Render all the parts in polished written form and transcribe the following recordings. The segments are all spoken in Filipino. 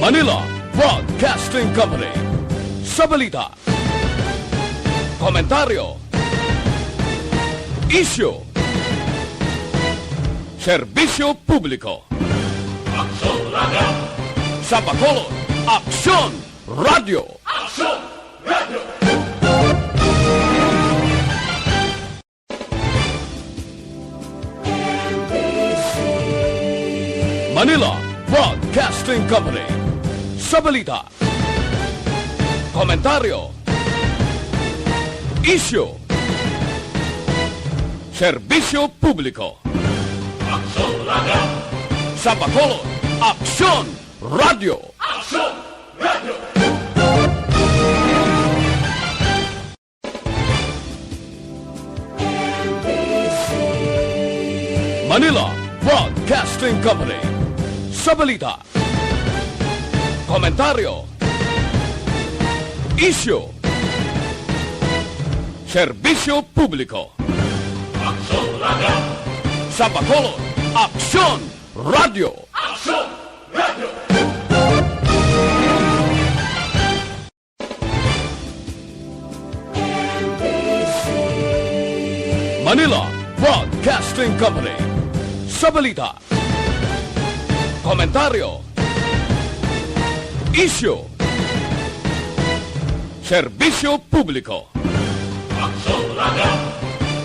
Manila Broadcasting Company. Sa balita, komentaryo, isyu, serbisyo publiko. Aksyon Radio! Sa Bacolod, Aksyon Radio! Aksyon Radio! Manila Broadcasting Company. Sa balita, komentaryo, isyu, serbisyo publiko. Aksyon Radio! Sa Bacolod, Aksyon Radio! Aksyon Radio! Manila Broadcasting Company. Sa balita, komentaryo, isyu, serbisyo publiko. Aksyon Radio! Sa Bacolod, Aksyon Radio! Aksyon Radio! Manila Broadcasting Company. Sa balita, komentaryo, isyu, serbisyo publiko. Aksyon Radio!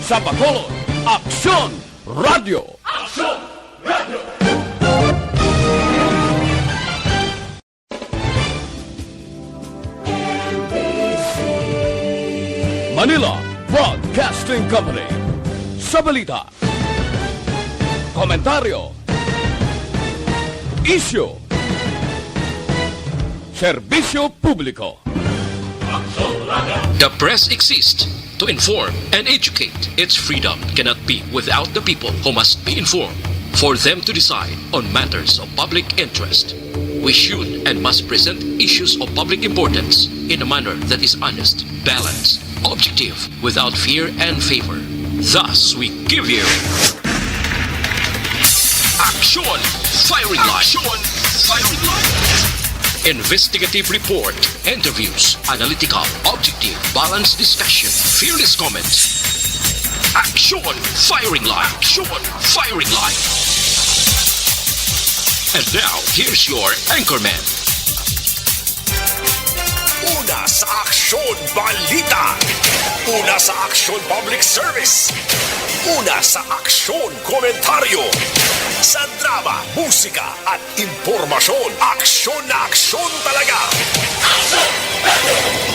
Sa Bacolod, Aksyon Radio! Aksyon Radio! Manila Broadcasting Company. Sa balita, komentaryo, isyu, serbisyo publiko. Aksyon Radio! The press exists to inform and educate. Its freedom cannot be without the people who must be informed for them to decide on matters of public interest. We should and must present issues of public importance in a manner that is honest, balanced, objective, without fear and favor. Thus, we give you Action Firing Line. Action Firing Line. Investigative report, interviews, analytical, objective, balanced discussion, fearless comments. Action Firing Line. Action Firing Line. And now, here's your anchorman. Una sa Aksyon Balita. Una sa Aksyon Public Service. Una sa Aksyon Komentaryo. Sa drama, musika at impormasyon. Aksyon na aksyon talaga.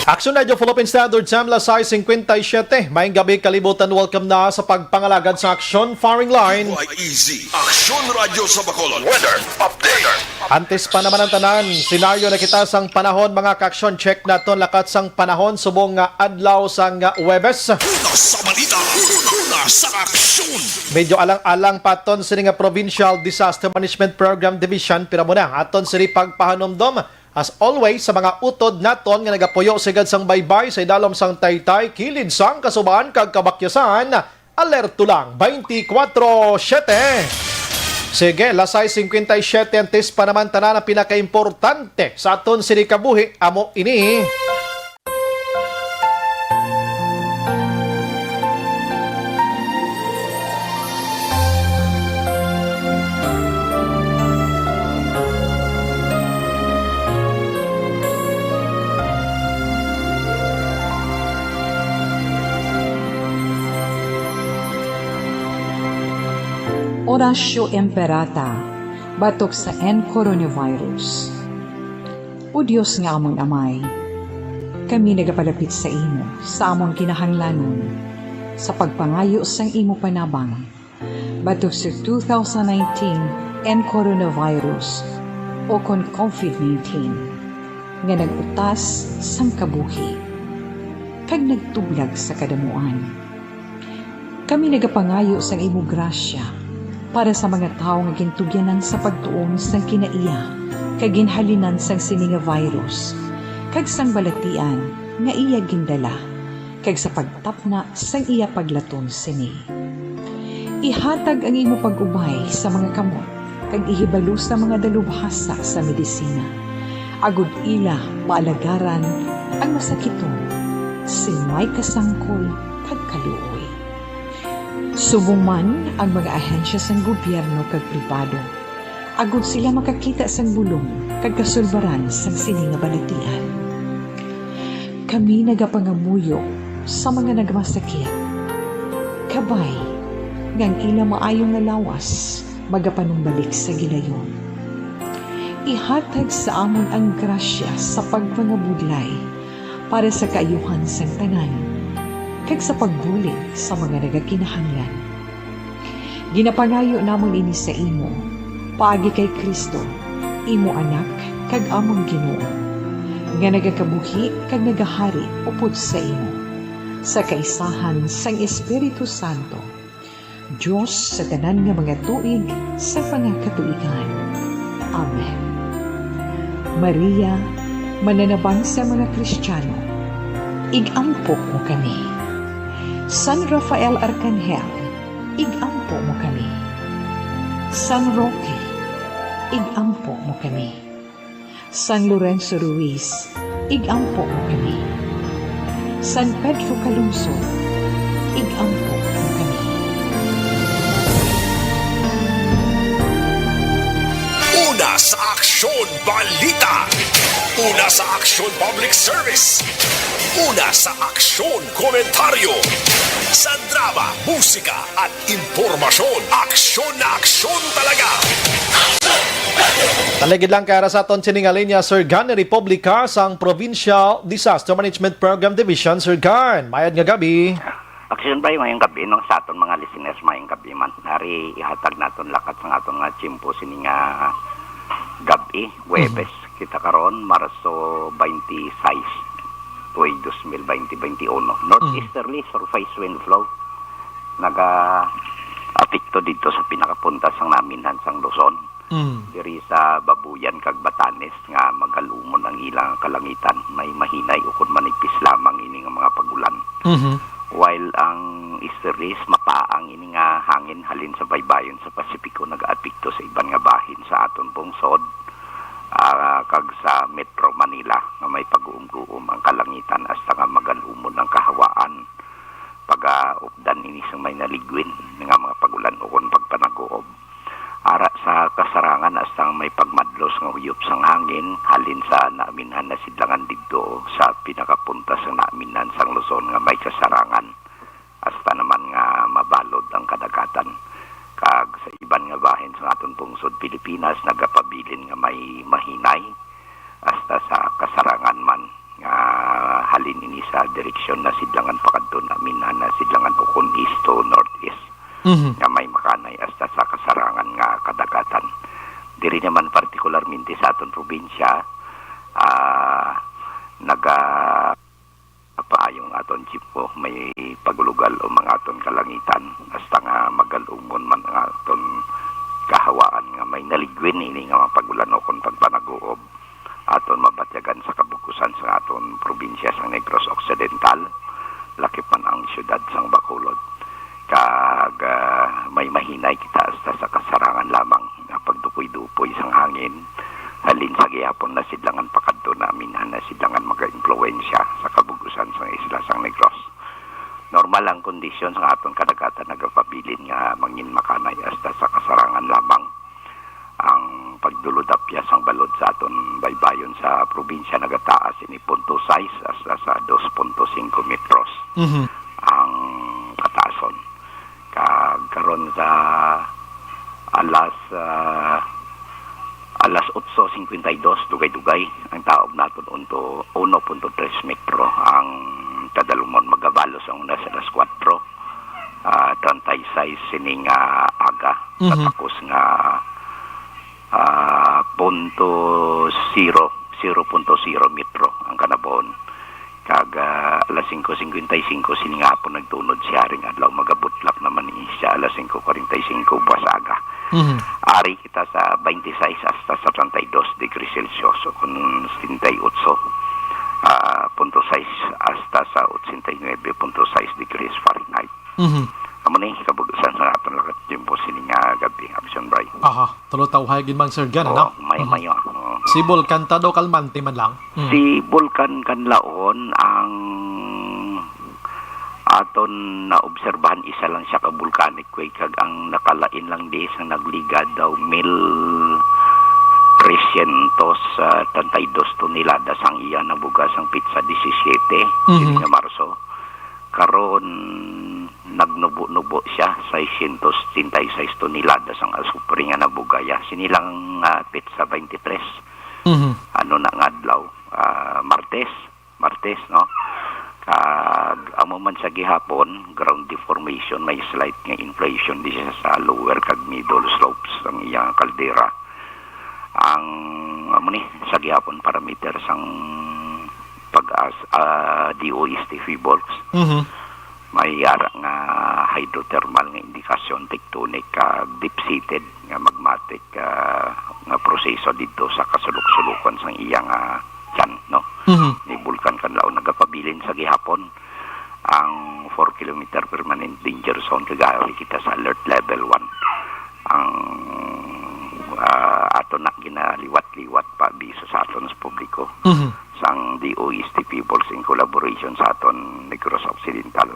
Aksyon Radio Philippine Standard Time, alas 6:57. Maayong gabi, kalibutan. Welcome na sa pagpangalagad sa Aksyon Firing Line. Easy. Aksyon Radio sa Bacolod. Weather update. Antes pa naman ang tanan, senaryo na kita sang panahon, mga ka-aksyon. Check naton lakat sang panahon subong nga adlaw sang Huwebes. Una sa balita. Una sa aksyon. Medyo alang-alang paton sini nga Provincial Disaster Management Program Division. Pira mo na aton sini pagpahanomdom. As always, sa mga utod naton nga nagapuyo sigad sang baybay sa idalom sang Taytay, kilid sang kasubaan kag kabakyasan, alerto lang 24/7. Sige, alas 6:57 antes pa naman tanan ang pinaka-importante sa aton sini kabuhi amo ini. Orasyo Emperata, batok sa coronavirus. O Diyos nga among amay, kami nagapalapit sa imo, sa among kinahanglanon, sa pagpangayo sang imo panabang, batok sa 2019 coronavirus o kon COVID-19, nga nagutas sang kabuhi, kag nagtublag sa kadamuan. Kami nagapangayo sang imo grasya, para sa mga tao nga gintugyanan sa pagtuon sang kinaiya kag ginhalinan sang sini nga virus kag sang balatian nga iya gindala kag sa pagtapna sang iya paglaton sini. Ihatag ang imo pag-ubay sa mga kamot kag ihibalo sa mga dalubhasa sa medisina Agud ila maalagaran ang masakiton si may kasangkol kag kaluoy. Subong man ang mga ahensya sang gobyerno kag pribado, agud sila makakita sang bulong kag kasulbaran sang sininga balatian. Kami nagapangamuyo sa mga nagmasakit. Kabay, ngang ila maayong nga lawas, magapanumbalik sa gilayon. Ihatag sa amon ang grasya sa pagpangabudlay para sa kaayuhan sang tanan, kag sa pagbulig sa mga nagakinahanglan. Ginapangayo namon ini sa imo, paagi kay Kristo, imo anak kag among Ginoo, nga nagakabuhi kag nagahari upod sa imo, sa kaisahan sang Espiritu Santo, Diyos sa tanan nga mga tuig sa pangakatuigan. Amen. Maria, mananabang sa mga Kristiyano, igampo mo kami. San Rafael Arcangel, igampo mo kami. San Roque, igampo mo kami. San Lorenzo Ruiz, igampo mo kami. San Pedro Calungsod, igampo mo kami. Una sa Aksyon Balita. Una sa Aksyon Public Service. Una sa Aksyon Komentaryo. Sa drama, musika at impormasyon. Aksyon na aksyon talaga. Taligid lang kaya sa aton siningalin Sir Gan Republika sang Provincial Disaster Management Program Division. Sir Gan, mayad nga gabi. Aksyon ba yung gabi nung sa aton mga listeners mayong gabi man. Nari ihatag naton lakat sa aton nga chimpo sini nga gabi, Webes. Kita karon Marso 26, tuig 2021. Northeasterly surface wind flow. Naga-apekto dito sa pinakapunta sang naminhan sang Luzon. Diri sa Babuyan kag Batanes nga magalumon ang ilang kalangitan. May mahinay ukon manipis lamang ini nga mga pagulan. While ang easterlies mapaang ini nga hangin halin sa baybayon sa Pasipiko nag-apekto sa iban nga bahin sa aton pungsod kag sa Metro Manila nga may pag-uum-guum ang kalangitan hasta nga magalumon ang kahawaan pag-updan ini sa may naligwin nga mga pagulan ukon pagpanag-uob. Ara sa kasarangan hasta may pagmadlos nga huyop sang hangin halin sa naaminhan na sidlangan didto sa pinakapunta sa naaminhan sang Luzon nga may kasarangan hasta naman nga mabalod ang kadagatan kag sa iban nga bahin sa aton pungsod Pilipinas nagapabilin nga may mahinay hasta sa kasarangan man nga halin ini sa direksyon na sidlangan pakadto naaminhan na sidlangan ukon east to northeast. Nga may makanay hasta sa kasarangan nga kadagatan. Diri naman partikularmente sa aton probinsya paayong aton chipo may pagulugal o mga aton kalangitan hasta nga magalumon man ang aton kahawaan nga may naligwin ini nga mga pagulan o kung pagpanag-uob aton mabatyagan sa kabukusan sa aton probinsya sa Negros Occidental lakip man ang syudad sang Bacolod kag may mahinay kita hasta sa kasarangan lamang nga pagdupoy-dupoy sang hangin halin sa gihapon na sidlangan pakadto namin na sidlangan maga-impluwensya sa kabugusan sa isla sang Negros. Normal ang kondisyon sa aton kadagatan nagapabilin nga mangin makanay hasta sa kasarangan lamang ang pagdulodapya sang balod sa aton baybayon sa probinsya nagataas ini 0.6 hasta sa 2.5 metros ang kataason. Karon sa alas 8:52 dugay-dugay ang taob naton unto 1.3 metro ang tadalumon magabalos ang una sa alas 4 36 sining aga tapos nga 0.0 metro ang kanabon kag alas 5:55 sining hapon nagtunod siya ring adlaw magabutlak naman ni siya alas 5:45 buwas aga. Ari kita sa 26 hasta sa 32 degrees Celsius o kung 78 .6 hasta sa 89.6 degrees Fahrenheit. Amo ni kabugusan sa aton lakat yung po sining gabi Action Bray. Aha, tulo tawhay gid man Sir Gan, ano? May Si Volcan daw kalmante man lang. Si Vulcan Kanlaon ang aton na obserbahan isa lang siya ka volcanic quake kag ang nakalain lang di sa nagligad daw 1,332 toneladas ang iya nabugas ang pizza 17 nga Marso. Karon nagnubo-nubo siya 636 toneladas ang asupre nga nabugaya. Sinilang pizza 23. Ano na nga adlaw? Martes, no? Amo man sa gihapon, ground deformation, may slight nga inflation di siya sa lower kag middle slopes ang iyang kaldera. Ang amo ni sa gihapon parameter sang pag-as DOST Feebolts. May ara nga hydrothermal nga indikasyon tectonic kag deep-seated nga magmatic nga proseso dito sa kasulok-sulukan sang iyang tiyan, no? Ni Vulcan Kanlaon nagapabilin sa gihapon ang 4 km permanent danger zone kagawi kita sa alert level 1 ang ato na ginaliwat-liwat pa bisa sa aton sa publiko sang DOST Peoples in collaboration sa aton Negros Occidental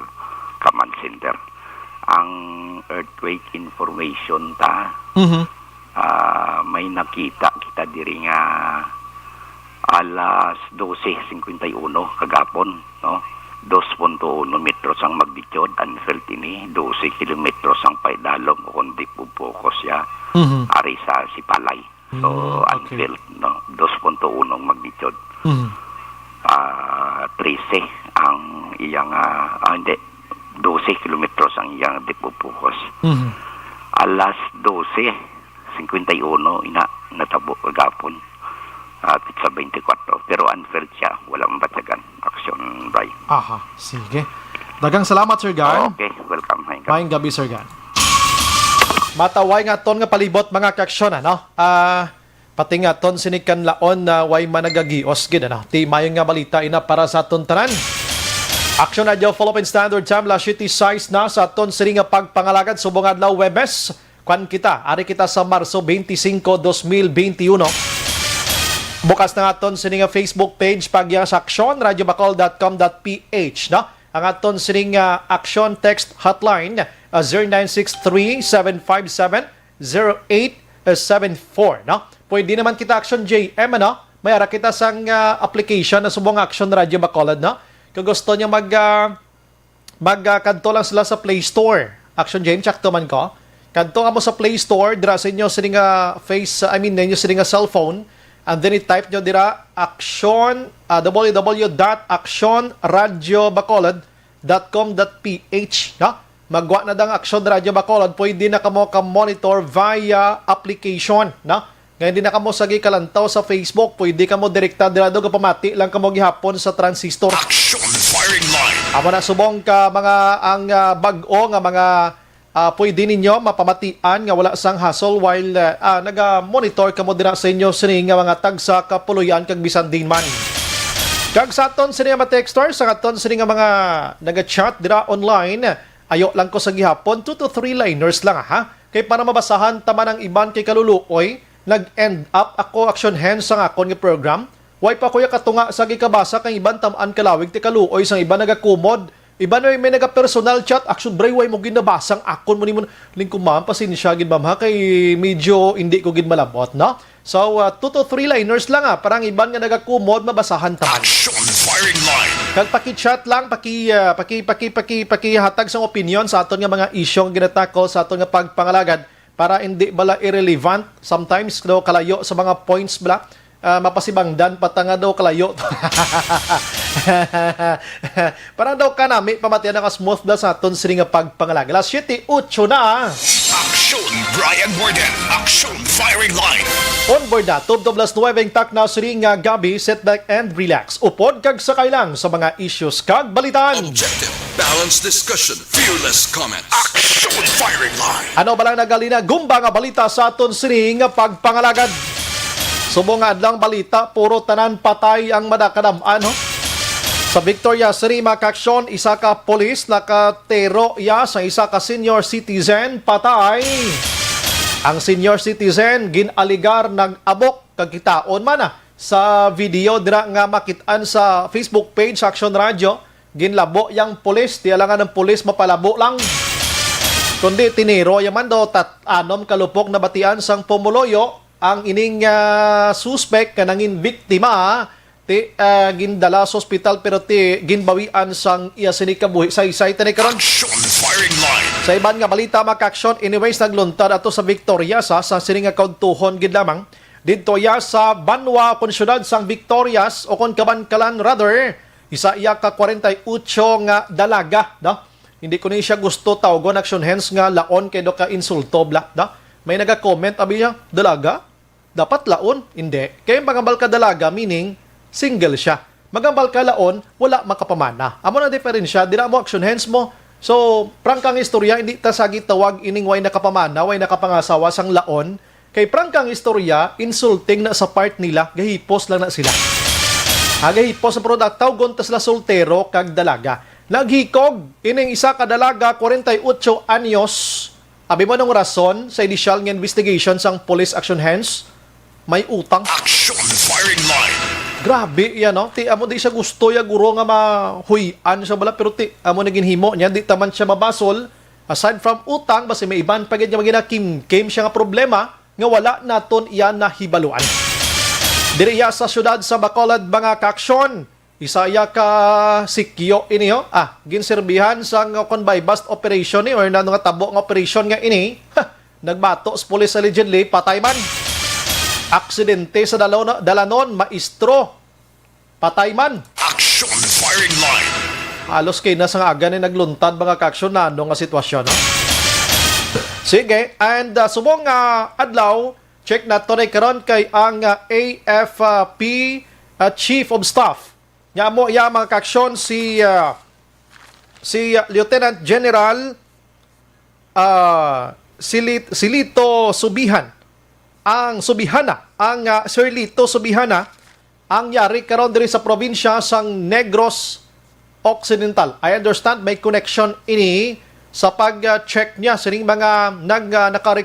Command Center. Ang earthquake information may nakita kita diri nga alas 12:51 kagapon, no? 2.1 metros ang magnitude ang felt ini 12 kilometros ang paidalom kung di po focus siya ari sa Sipalay. So unfelt, no? 2.1 ang magnitude. 13 ang iyang hindi 12 kilometros ang iyang dipupukos. Alas 12:51 natabo kagapon pizza 24 pero unfelt siya, walang batyagan action by. Aha, sige. Dagang salamat, Sir Gan. Okay, welcome. Maayong gabi, Sir Gan. Mataway nga ton nga palibot mga kaksyon, no? Pati nga ton sinikan laon na way managagios gid, no? Ti mayong nga balita ina para sa aton tanan. Action na Joe Philippine Standard Time la city size na sa aton sini nga pagpangalagad subong adlaw Webes. Kwan kita, ari kita sa Marso 25, 2021. Bukas na aton sini nga Facebook page pagya sa aksyon radiobacol.com.ph, no? Ang aton sini nga action text hotline 0963-757-0874, no? Pwede naman kita action JM, no? May ara kita sang application na subong action Radio Bacolod, no? Kung gusto niya magkanto lang sila sa Play Store. Action JM, check to man ko. Kanto nga mo sa Play Store, dira sa inyo sini nga ninyo sini nga cellphone. And then i-type nyo dira action www.actionradiobacolod.com.ph, no? Magwa na dang Action Radio Bacolod, pwede na kamo ka-monitor via application, no? Ngayon din na kamo sagi kalantaw sa Facebook, pwede kamo direkta dira do pamati lang kamo gihapon sa transistor. Action firing line. Amo na subong ka mga ang bag-o nga mga pwede ninyo mapamatian nga wala sang hassle while naga-monitor kamo dira sa inyo sini nga mga tagsa kapuluyan kag bisan din man. Kag sa aton sini nga texters, sa aton sini nga mga naga-chat dira online, ayo lang ko sa gihapon 2 to 3 liners lang ha. Kay para mabasahan taman ang iban kay kaluluoy, nag-end up ako action hands sa akon nga program. Way pa kuya katunga sa gikabasa kay iban tamaan kalawig ti kaluoy sang iban nagakumod. Iba na may naga-personal chat, action brayway mo ginabasang akon mo ni mo lingkong ma'am, pasensya gid ma'am ha, kay medyo hindi ko gid malabot, no? So, 2 to 3 liners lang ha, parang iban nga nagakumod, mabasahan taman. Action firing line. Kag paki-chat lang, paki-hatag sang opinion sa aton nga mga isyong ginatako sa aton nga pagpangalagad para hindi bala irrelevant, sometimes daw kalayo sa mga points bala. Mapasibangdan patanga daw kalayo. Para daw kanami pamatian ang smooth da sa aton sini nga pagpangalag. Alas 7:08 na. Action Brian Borden. Action firing line. On board na tubdoblas 9 tak na sini nga gabi, sit back and relax. Upod kag sakay lang sa mga issues kag balitan. Objective, balanced discussion, fearless comments. Action firing line. Ano ba lang nagalina gumba nga balita sa aton sini nga pagpangalagad. Subong nga adlang balita, puro tanan patay ang madakadam-an, ho? Sa Victoria City, makaksyon, isa ka polis nakatero ya sa isa ka senior citizen patay. Ang senior citizen ginaligar nag-abok kagkitaon man sa video dira nga makitaan sa Facebook page sa Action Radio, ginlabo yang pulis, di alangan ng pulis mapalabo lang. Kundi tiniro yaman do anom kalupok na batian sang Pumuloyo ang ining suspect kanangin biktima ti gindala sa ospital pero ti ginbawian sang iya sinikabuhi sa isay tani karon. Action firing line. Sa iban nga balita maka-action, anyways nagluntad ato sa Victorias sa sininga kauntuhon gid lamang didto ya sa Banwa kun syudad sang Victorias o kun Kabankalan rather, isa iya ka 48 nga dalaga, no? Hindi ko ni siya gusto tawgon action hands nga laon kay do ka insulto bla, no? May naga-comment abi niya, dalaga? Dapat laon? Hindi. Kay magambal ka dalaga meaning single siya. Magambal ka laon, wala makapamana. Amo na diferensya, dira mo action hands mo. So, prangkang istorya, hindi ta sagi tawag ining way nakapamana, way nakapangasawa sang laon. Kay prangkang istorya, insulting na sa part nila, gahipos lang na sila. Gahipos sa product, tawgon ta sila soltero kag dalaga. Naghikog, ining isa ka dalaga, 48 anyos. Abi mo nung rason sa initial nga investigation sang police action hands, may utang. Action firing line. Grabe yan, no? Ti amo di siya gusto ya guro nga mahuyan siya bala pero ti amo naging himo niya di taman siya mabasol. Aside from utang basi may iban pagid niya magina kim siya nga problema nga wala naton iya nahibaluan. Diri iya sa syudad sa Bacolod mga kaaksyon, isa iya ka sikyo ini ho. Ginserbihan sa convoy bust operation ni or nano nga tabo nga operation nga ini. Nagbato sa police allegedly patay man. Aksidente sa Dalanon, maestro. Patay man. Action firing line. Halos kay nasa nga aga ni nagluntad mga kaaksyon na ano nga sitwasyon. No? Sige, and subong adlaw, check na to karon kay ang AFP Chief of Staff. Nga mo iya mga kaaksyon si Lieutenant General Silito Subihan. Ang Sir Lito Subihana ang yari karon diri sa probinsya sang Negros Occidental. I understand may connection ini sa pag-check niya sining mga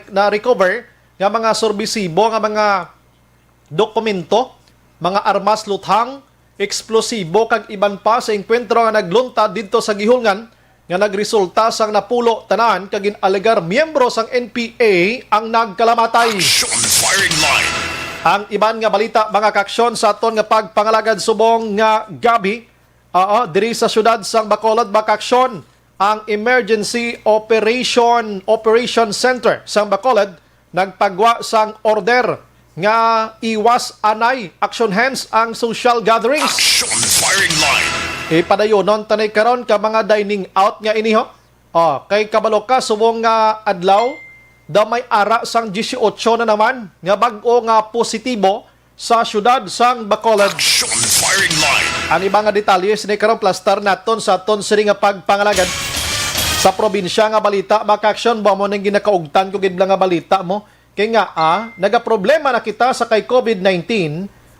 na-recover nga mga sorbisibo nga mga dokumento, mga armas luthang, eksplosibo kag iban pa sa enkwentro nga nagluntad didto sa Gihulngan nga nagresulta sang napulo tanan kag ginalegar miyembro sang NPA ang nagkalamatay. Action firing line. Ang iban nga balita mga kaaksyon sa aton nga pagpangalagad subong nga gabi diri sa syudad sang Bacolod bakaaksyon ang Emergency Operation Center sang Bacolod nagpagwa sang order nga iwas anay action hands ang social gatherings. Action firing line. Padayonon tanay karon ka mga dining out nga ini ho. Kay kabalo ka subong nga adlaw may ara sang 18 na naman nga bag-o nga positibo sa syudad sang Bacolod. Action firing line. Ang iba nga detalye sinay karon plaster naton sa aton siri nga pagpangalagad sa probinsya nga balita maka-action ba mo nang ginakaugtan ko gid nga balita mo kay nga nagaproblema na kita sa kay COVID-19.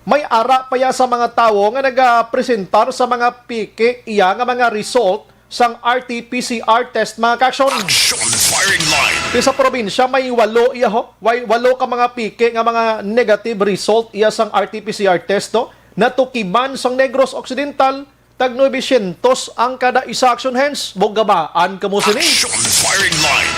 May ara pa ya sa mga tawo nga nagapresentar sa mga pike iya nga mga result sang RT-PCR test mga kaaksyon. Action firing line. Sa probinsya may 8 iya ho. 8 ka mga pike nga mga negative result iya sang RT-PCR test to. Natukiban sang Negros Occidental tag 900 ang kada isa action hands. Bogabaan kamo sini. Action firing line.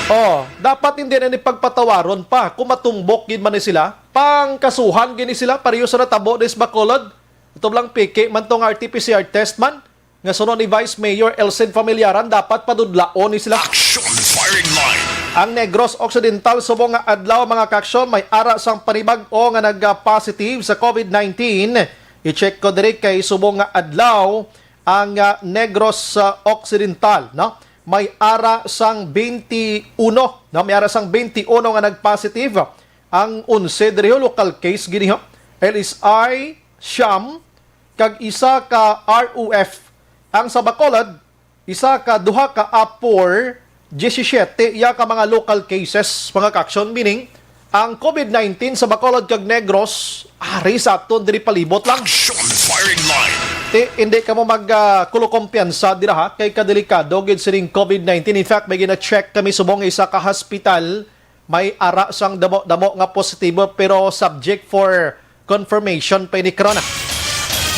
Dapat hindi na ni pagpatawaron pa. Kung matumbok gid man ni sila, pangkasuhan gini sila pareho sa natabo des Bacolod. Ito lang peke man tong RT-PCR test man. Nga sunod ni Vice Mayor Elcid Familiaran dapat padudlaon ni sila. Action firing line. Ang Negros Occidental subong nga adlaw mga kaaksyon may ara sang panibag-o nga nagka-positive sa COVID-19. I-check ko diri kay subong nga adlaw ang Negros Occidental, no? May ara sang 21, no? May ara sang 21 nga nag-positive. Ang 11 diri local case gini ho. LSI Siam kag isa ka RUF. Ang sa Bacolod, isa ka duha ka apor 17 iya ka mga local cases mga kaaksyon meaning ang COVID-19 sa Bacolod kag Negros ari sa aton diri palibot lang. Action firing line. Hindi ka mo magkulo-kumpiyansa dira ha kay kadelikado gid sining COVID-19. In fact may gina-check kami subong isa ka hospital may ara sang damo nga positibo pero subject for confirmation pa ni Corona.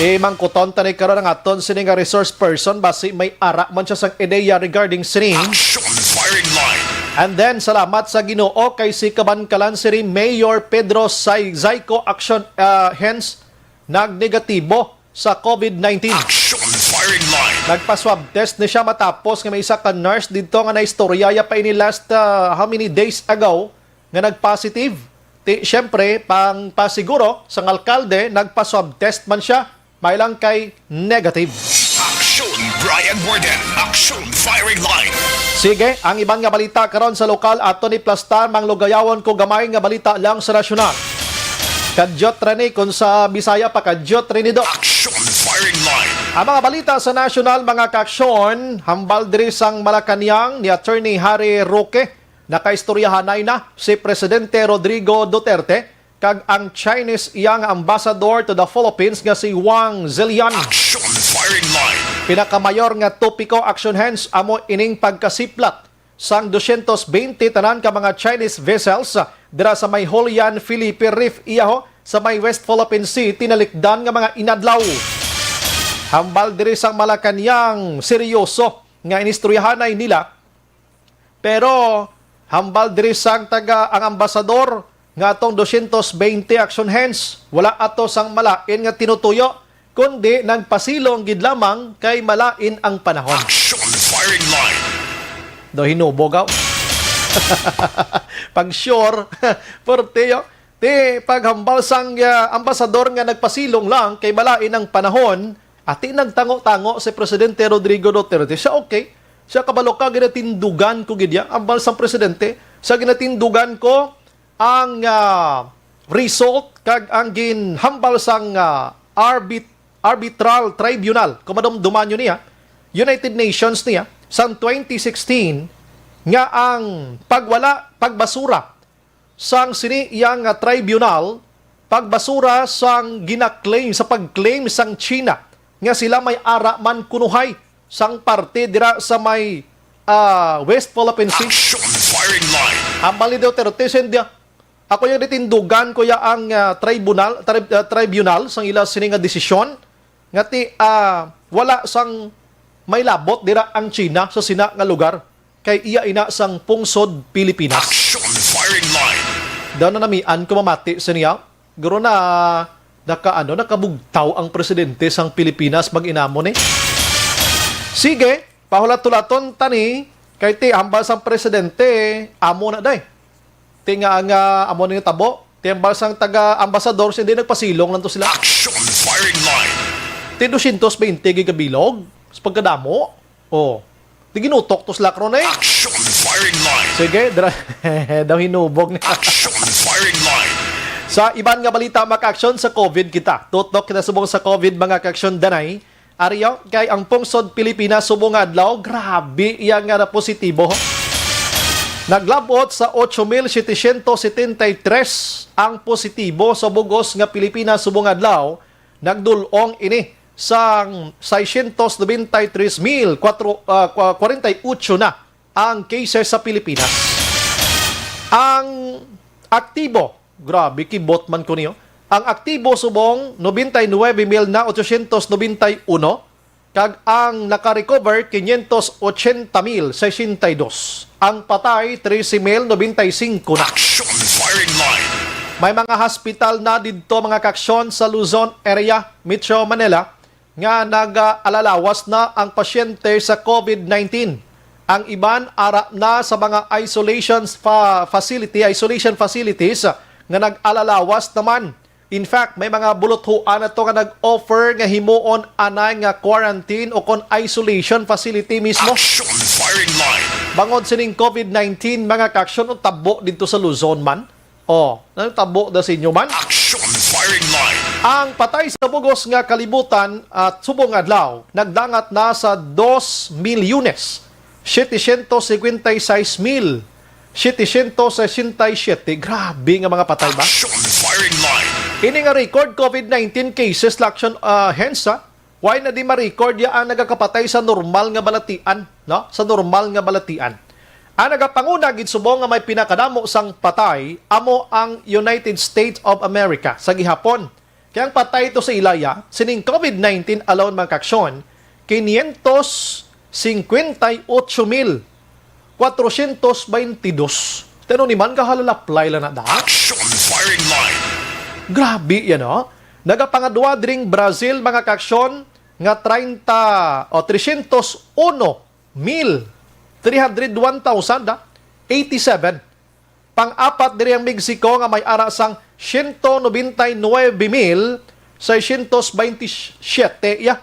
Mangkuton ta ni Corona nga aton sini nga resource person basi may ara man siya sang ideya regarding sini. Action firing line. And then salamat sa Ginoo kay si Kabankalan siri Mayor Pedro Zayco action hence nagnegatibo sa COVID-19. Action firing line. Nagpa-swab test na siya matapos nga may isa ka nurse dito nga naistorya pa ini last how many days ago nga nag-positive. Siyempre, pang pasiguro sa alkalde, nagpa-swab test man siya, may lang kay negative. Action Brian Borden. Action firing line. Sige, ang ibang nga balita karon sa lokal ato ni Plastar manglugayawon ko gamay nga balita lang sa nasyonal. Kadyot rani kung sa Bisaya pa kadyot rini do. Action firing line. Ang mga balita sa nasyonal mga kaaksyon, hambal diri sang Malacañang ni Attorney Harry Roque, nakaistoryahanay na si Presidente Rodrigo Duterte kag ang Chinese iyang ambassador to the Philippines nga si Wang Zilian. Action firing line. Pinakamayor nga topiko action hands amo ining pagkasiplat sang 220 tanan ka mga Chinese vessels dira sa may Holian Philippine Reef iyaho sa may West Philippine Sea tinalikdan nga mga inadlaw. Hambal diri sang Malacañang seryoso nga inistoryahanay nila pero hambal diri sang taga ang ambasador nga atong 220 action hands wala ato sang malain nga tinutuyo kundi nagpasilong gid lamang kay malain ang panahon. Action firing line. Do hinubogaw. Pag sure, porteyo, paghambal sang ambasador nga nagpasilong lang kay malain ang panahon, ati nagtango-tango si Presidente Rodrigo Duterte. Siya okay. Siya kabalo ka ginatindugan ko gidya ambal sang presidente. Sa ginatindugan ko ang result kag ang ginhambal sang arbitral tribunal. Kumadumduman yun niya. United Nations niya sang 2016 nga ang pagbasura sang siniyang tribunal, pagbasura sang ginaklaim sa pagclaim sang China nga sila may ara man kunuhay sang parte dira sa may West Philippine Sea. Action firing line. Ang bali daw terotesendya. Ako yung ditindugan ko ya ang tribunal sang ila sininga desisyon nga wala sang may labot dira ang China sa sina nga lugar kay iya ina sang pungsod Pilipinas. Action firing line. Daw na namian ko mamati sa niya. Guro na nakabugtaw ang presidente sang Pilipinas mag-inamon eh. Sige, pahulat-tulaton tani kay ti hambal sang presidente amo na day. Ti nga ang amo ni tabo, ti hambal sang taga-ambasador hindi nagpasilong lang to sila. Action firing line. Ti 220 gigabilog sa pagkadamo. Oh. Ti ginutok to sila karon eh. Action firing line. Sige, daw hinubog niya. Action firing line. Sa iban nga balita maka-aksyon sa COVID kita. Tutok kita subong sa COVID mga ka-aksyon danay. Ariyo, kay ang pungsod Pilipinas subong adlaw, grabe iya nga na positibo. Naglabot sa 8,773 ang positibo sa bugos nga Pilipinas subong adlaw. Nagdulong ini sa 693,048 na ang cases sa Pilipinas. Ang aktibo, grabe, kibot man ko niyo. Ang aktibo subong 99,891 kag ang naka-recover 580,062. Ang patay 13,095 na. Action firing line. May mga hospital na dito mga kaksyon sa Luzon area, Metro Manila nga nag-alalawas na ang pasyente sa COVID-19. Ang iban ara na sa mga isolation facilities nga nag-alalawas naman. In fact, may mga buluthuan na to nga nag-offer nga himuon anay nga quarantine o kon isolation facility mismo. Action firing line. Bangod sining COVID-19 mga kaksyon o tabo dito sa Luzon man. Tabo da sa inyo man. Action firing line. Ang patay sa bugos nga kalibutan at subong adlaw nagdangat na sa 2,756,767. Grabe nga mga patay ba? Action firing line. Ini nga record COVID-19 cases laksyon hence why na di ma-record ya ang nagakapatay sa normal nga balatian, no? Sa normal nga balatian. Ang nagapanguna gid subong nga may pinakadamo sang patay amo ang United States of America sa gihapon. Kaya ang patay ito sa ilaya, sining COVID-19 alone mga kaksyon, 558,422. Tano ni man kahalalaplay lang na da. Action firing line. Grabe yan o. Nagapangadwa dring Brazil mga kaksyon nga 301,301,087. Pang-apat diri ang Mexico nga may ara sang 199,627 ya.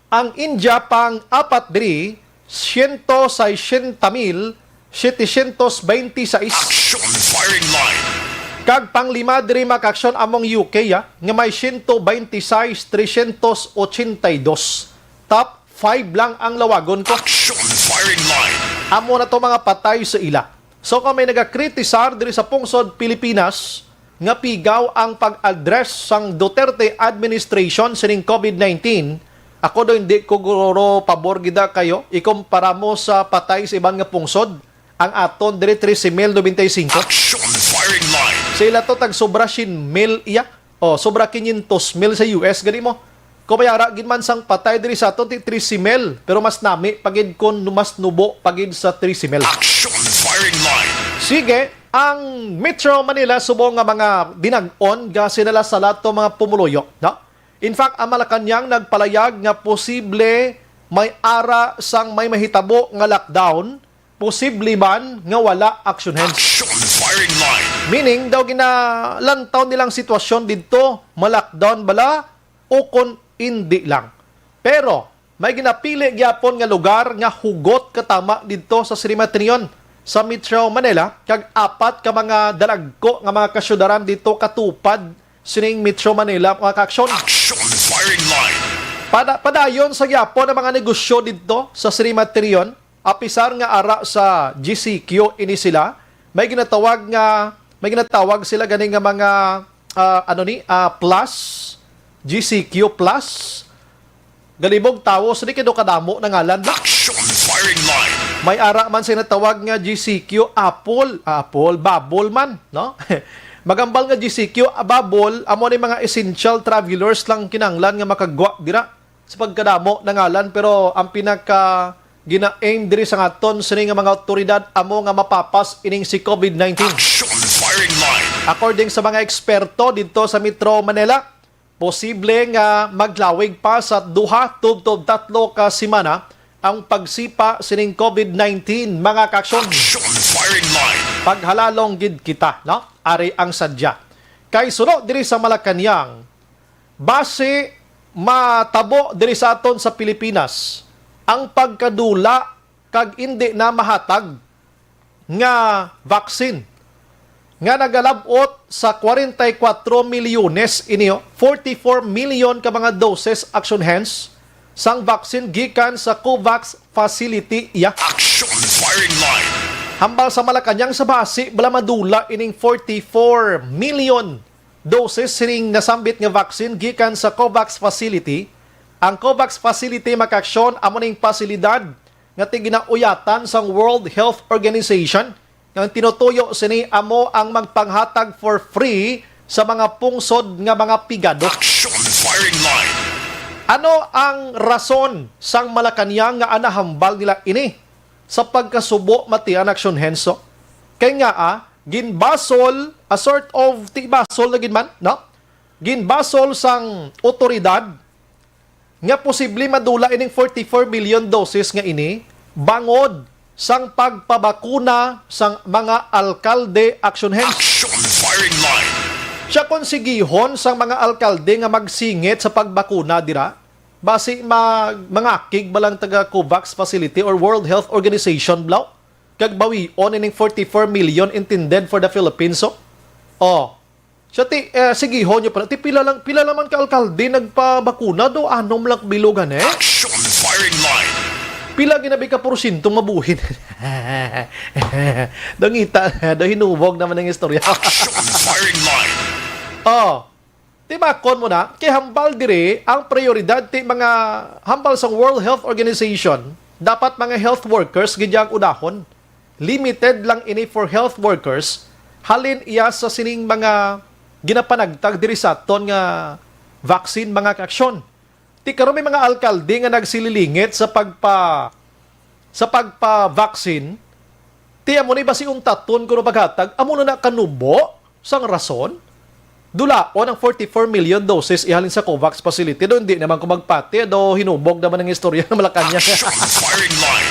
Ang India pang-apat diri 160,726. Action firing line. Kag pang-lima diri makaksyon among UK ya, nga may 126,382. Top 5 lang ang lawagon ko. Action firing line. Amo na to mga patay sa ila. So kung may nagakritisar diri sa pungsod Pilipinas nga pigaw ang pag-address sang Duterte administration sining COVID-19, ako do hindi ko guro pabor gida kayo ikumpara mo sa patay sa ibang nga pungsod ang aton diri 13,095. Action firing line. Sila to tag sobra 100,000 iya. O sobra 500,000 sa US gani mo. Kumayara gid man sang patay diri sa aton 13,000 pero mas nami pagid kon mas nubo pagid sa 13,000. Action firing line. Sige, ang Metro Manila subong nga mga dinag-on ga sinala sa lato mga pumuluyo, no? In fact, ang Malacanang nagpalayag nga posible may ara sang may mahitabo nga lockdown, posible man nga wala action hands. Action firing line. Meaning, daw ginalantaw nilang sitwasyon dito, ma-lockdown bala o kung hindi lang. Pero, may ginapili gyapon nga lugar nga hugot katama dito sa Srimatrion sa Metro Manila, kag apat ka mga dalagko nga mga kasyudaran dito katupad sining Metro Manila mga kaaksyon. Action firing line. Padayon sa gyapon ang mga negosyo dito sa Srimatrion, apisar nga ara sa GCQ ini sila, may ginatawag sila ganing nga mga plus GCQ plus galibog tawo sa di kido kadamo na ngalan. Action firing line. May ara man sinatawag nga GCQ Apple Bubble man, no? Magambal nga GCQ Bubble amo ni mga essential travelers lang kinanglan nga makagwa dira sa pagkadamo na ngalan, pero ang pinaka gina-aim diri sa ngaton sini nga mga otoridad amo nga mapapas ining si COVID-19. Action firing line. According sa mga eksperto dito sa Metro Manila, posible nga maglawig pa sa 2 tubtob 3 ka semana ang pagsipa sining COVID-19 mga kaaksyon. Action firing line. Paghalalong gid kita, no? Ari ang sadya. Kay suno diri sa Malacanang, base matabo diri sa aton sa Pilipinas ang pagkadula kag hindi na mahatag nga vaccine nga nagalabot sa 44 milyones inyo, 44 million ka mga doses action hands sang vaccine gikan sa COVAX facility ya. Action firing line. Hambal sa Malacanang sa base bala madula ining 44 million doses sining nasambit nga vaccine gikan sa COVAX facility. Ang COVAX facility makaksyon amo ning pasilidad nga tiginauyatan sang World Health Organization nga tinutuyo sini amo ang magpanghatag for free sa mga pungsod nga mga pigado. Action firing line. Ano ang rason sang Malacanang nga anahambal nila ini sa pagkasubo mati ang action henso? Kay nga ginbasol a sort of tibasol na ginman, no? Ginbasol sang otoridad nga posible madula ining 44 million doses nga ini bangod sang pagpabakuna sang mga alkalde action hands. Action firing line. Siya konsigihon sang mga alkalde nga magsingit sa pagbakuna dira base mangakig balang taga COVAX facility or World Health Organization blaw kag bawion ining 44 million intended for the Philippines. Siya sigihon nyo pa pila man ka alkalde nagpabakuna do anom lang bilogan Action firing line. pila ginabi ka porsyentong mabuhin. Dangita do hinubog naman ang istorya. Action firing line. Timakon mo na, kay hambal dire, ang prioridad ti mga hambal sa World Health Organization, dapat mga health workers, gidyang udahon. Limited lang ini for health workers, halin iya sa sining mga ginapanagtag diri sa aton nga vaccine mga kaaksyon. Ti karon may mga alkalde nga nagsililingit sa pagpa-vaccine. Ti amo ni basi taton kuno paghatag amo na kanubo sang rason. Dulaon ang 44 million doses ihalin sa COVAX facility. Do hindi naman ko magpati. Do hinubog naman ang istorya ng Malacanang. Firing line.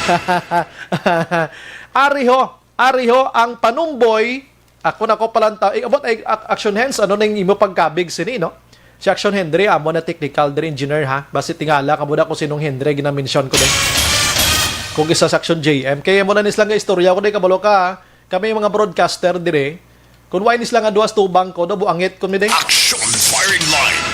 Ariho, ang panumboy, ako na ko palanta, about Action Hands, ano nang imo pagkabig sini, no? Si Action Henry, amo na technical, dari engineer, ha? Basi tingala, kamuna ko sinong Henry, ginamention ko din. Kung isa sa Action JM. Kaya mo na nislang nga istorya ko din, kabalo ka, ha? Kami yung mga broadcaster dire. Kung why nislang nga duwas tubang ko, do buangit ko mi din. Action firing line.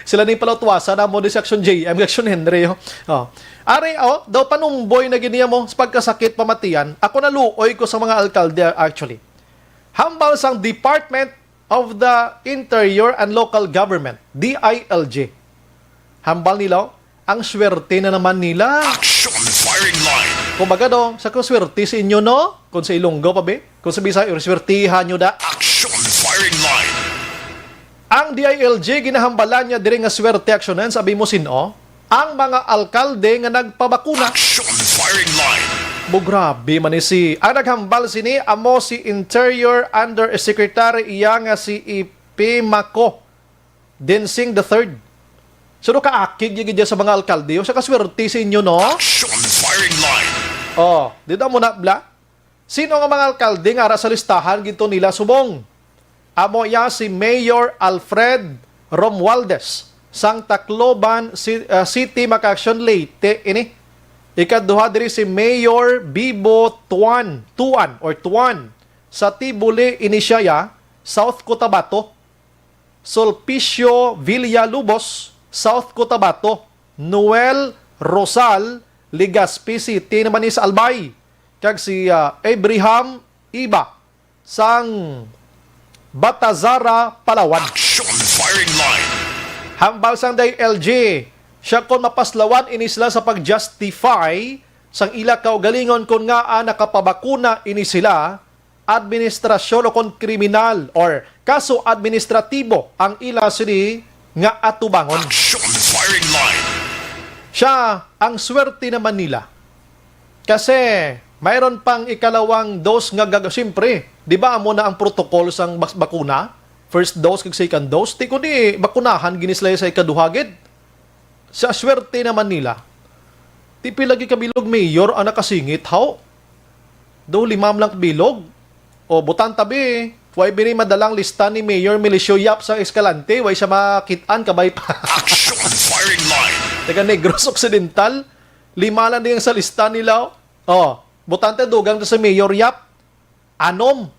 Sila ni pala tuwasa na mo di sa Action JM, Action Henry. Oh. Ari, daw panumboy na giniya mo sa pagkasakit pamatian, ako naluoy ko sa mga alkalde actually. Hambal sang Department of the Interior and Local Government, DILG. Hambal nila, ang swerte na naman nila. Action firing line. Kumbaga do, sa swerte sa inyo no? Kung sa Ilonggo pa be? Kung sa Bisaya, swertihan nyo da. Action firing line. Ang DILG, ginahambalan niya diri nga swerte aksyonan, sabi mo sino? Ang mga alkalde nga nagpabakuna. Action firing line. Grabe man si ang naghambal sini amo si Interior Undersecretary iya nga si IP Mako Densing III. So do kaakig gid sa mga alkalde sa kaswerte sa inyo no? Action firing line. Oh, dito mo na bla. Sino nga mga alkalde nga ara sa listahan gito nila subong? Amo ya si Mayor Alfred Romualdez sang Tacloban City Makaksyon Leyte ini. Ikaduha diri si Mayor Bibo Tuan sa Tibuli Inisiaya, South Cotabato. Sulpicio Villalubos, South Cotabato. Noel Rosal, Legazpi City naman ni sa Albay. Kag si Abraham Iba sang Batazara, Palawan. Action firing line. Hambal sang DILG, siya kon mapaslawan inisla sa pag-justify sang ila kaugalingon kon nga nakapabakuna ini sila, administrasyon o kon kriminal or kaso administratibo ang ila sini nga atubangon. Action firing line. Siya ang swerte naman nila. Kasi mayroon pang ikalawang dose nga siyempre, di ba amo na ang protocol sang bakuna? First dose kag second dose, di ko di bakunahan ginislay sa ikaduhagid. Sa swerte naman nila, tipi lagi kabilog mayor ang nakasingit, how? Do limam lang bilog. O butan tabi, way bini madalang lista ni Mayor Milicio Yap sa Escalante, way siya makitaan kabay pa. Action firing line. Taga Negros Occidental, 5 lang din sa lista nila. Oh, butan tayo dugang sa Mayor Yap. Anom.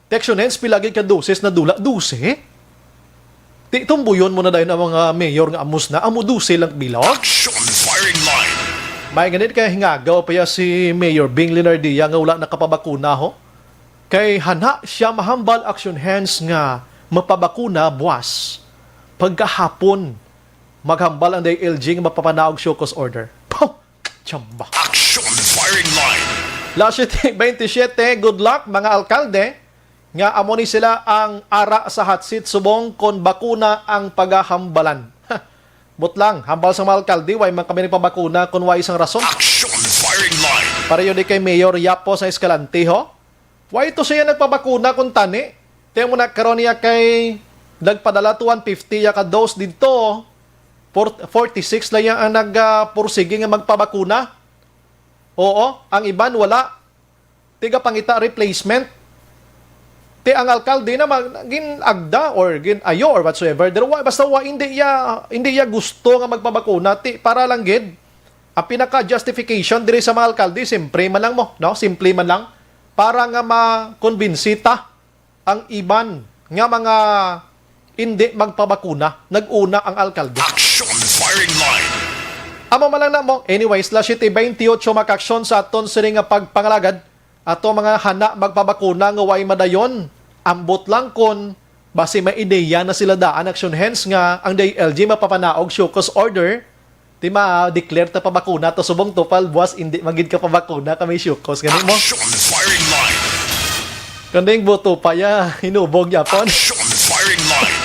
Teksyonens, pilagi ka doses na dula. Duse? Tumbuyon mo na dahil ang mga mayor nga amos na, amo duse lang bilog. Action firing line. May ganit kaya hingagaw pa ya si Mayor Bing Linardia nga wala nakapabakuna ho. Kay hana siya mahambal Action Hands nga mapabakuna buwas. Pagkahapon, maghambal ang DILG nga mapapanaog show cause order. Pow! Chamba. Action firing line. Last 27, good luck mga alkalde. Nga amo ni sila ang ara sa hot seat subong kon bakuna ang paghahambalan. Butlang, hambal sa mga alkalde, way man kami nagpabakuna kon way isang rason. Action firing line. Pareho di kay Mayor Yapo sa Escalante, ho? Why ito siya nagpabakuna kung tani? Tiyan mo na karon niya kay nagpadala 250 ya ka dose dito. 46 lang yan ang nagpursige nga magpabakuna. Oo, ang iban wala. Tiga pangita replacement. Ti ang alkalde na gin agda or gin ayo or whatsoever. Basta hindi ya gusto nga magpabakuna ti para lang gid. Ang pinaka justification diri sa mga alkalde simple man lang mo, no? Simple man lang para nga makonbinsita ang iban nga mga hindi magpabakuna. Nag-una ang alkalde. Action firing line. Amo man lang na mo. Anyways, last 28 makaksyon sa aton sini nga pagpangalagad ato mga hana magpabakuna nga way madayon. Ambot lang kon basi may ideya na sila daan Action Hands nga ang DILG mapapanaog show cause order di ma-declare ta pabakuna to subong tupal buwas hindi magid ka pabakuna kami show cause ganun mo. Action firing line. Kanding boto pa ya, hinubog yapon. Action firing line.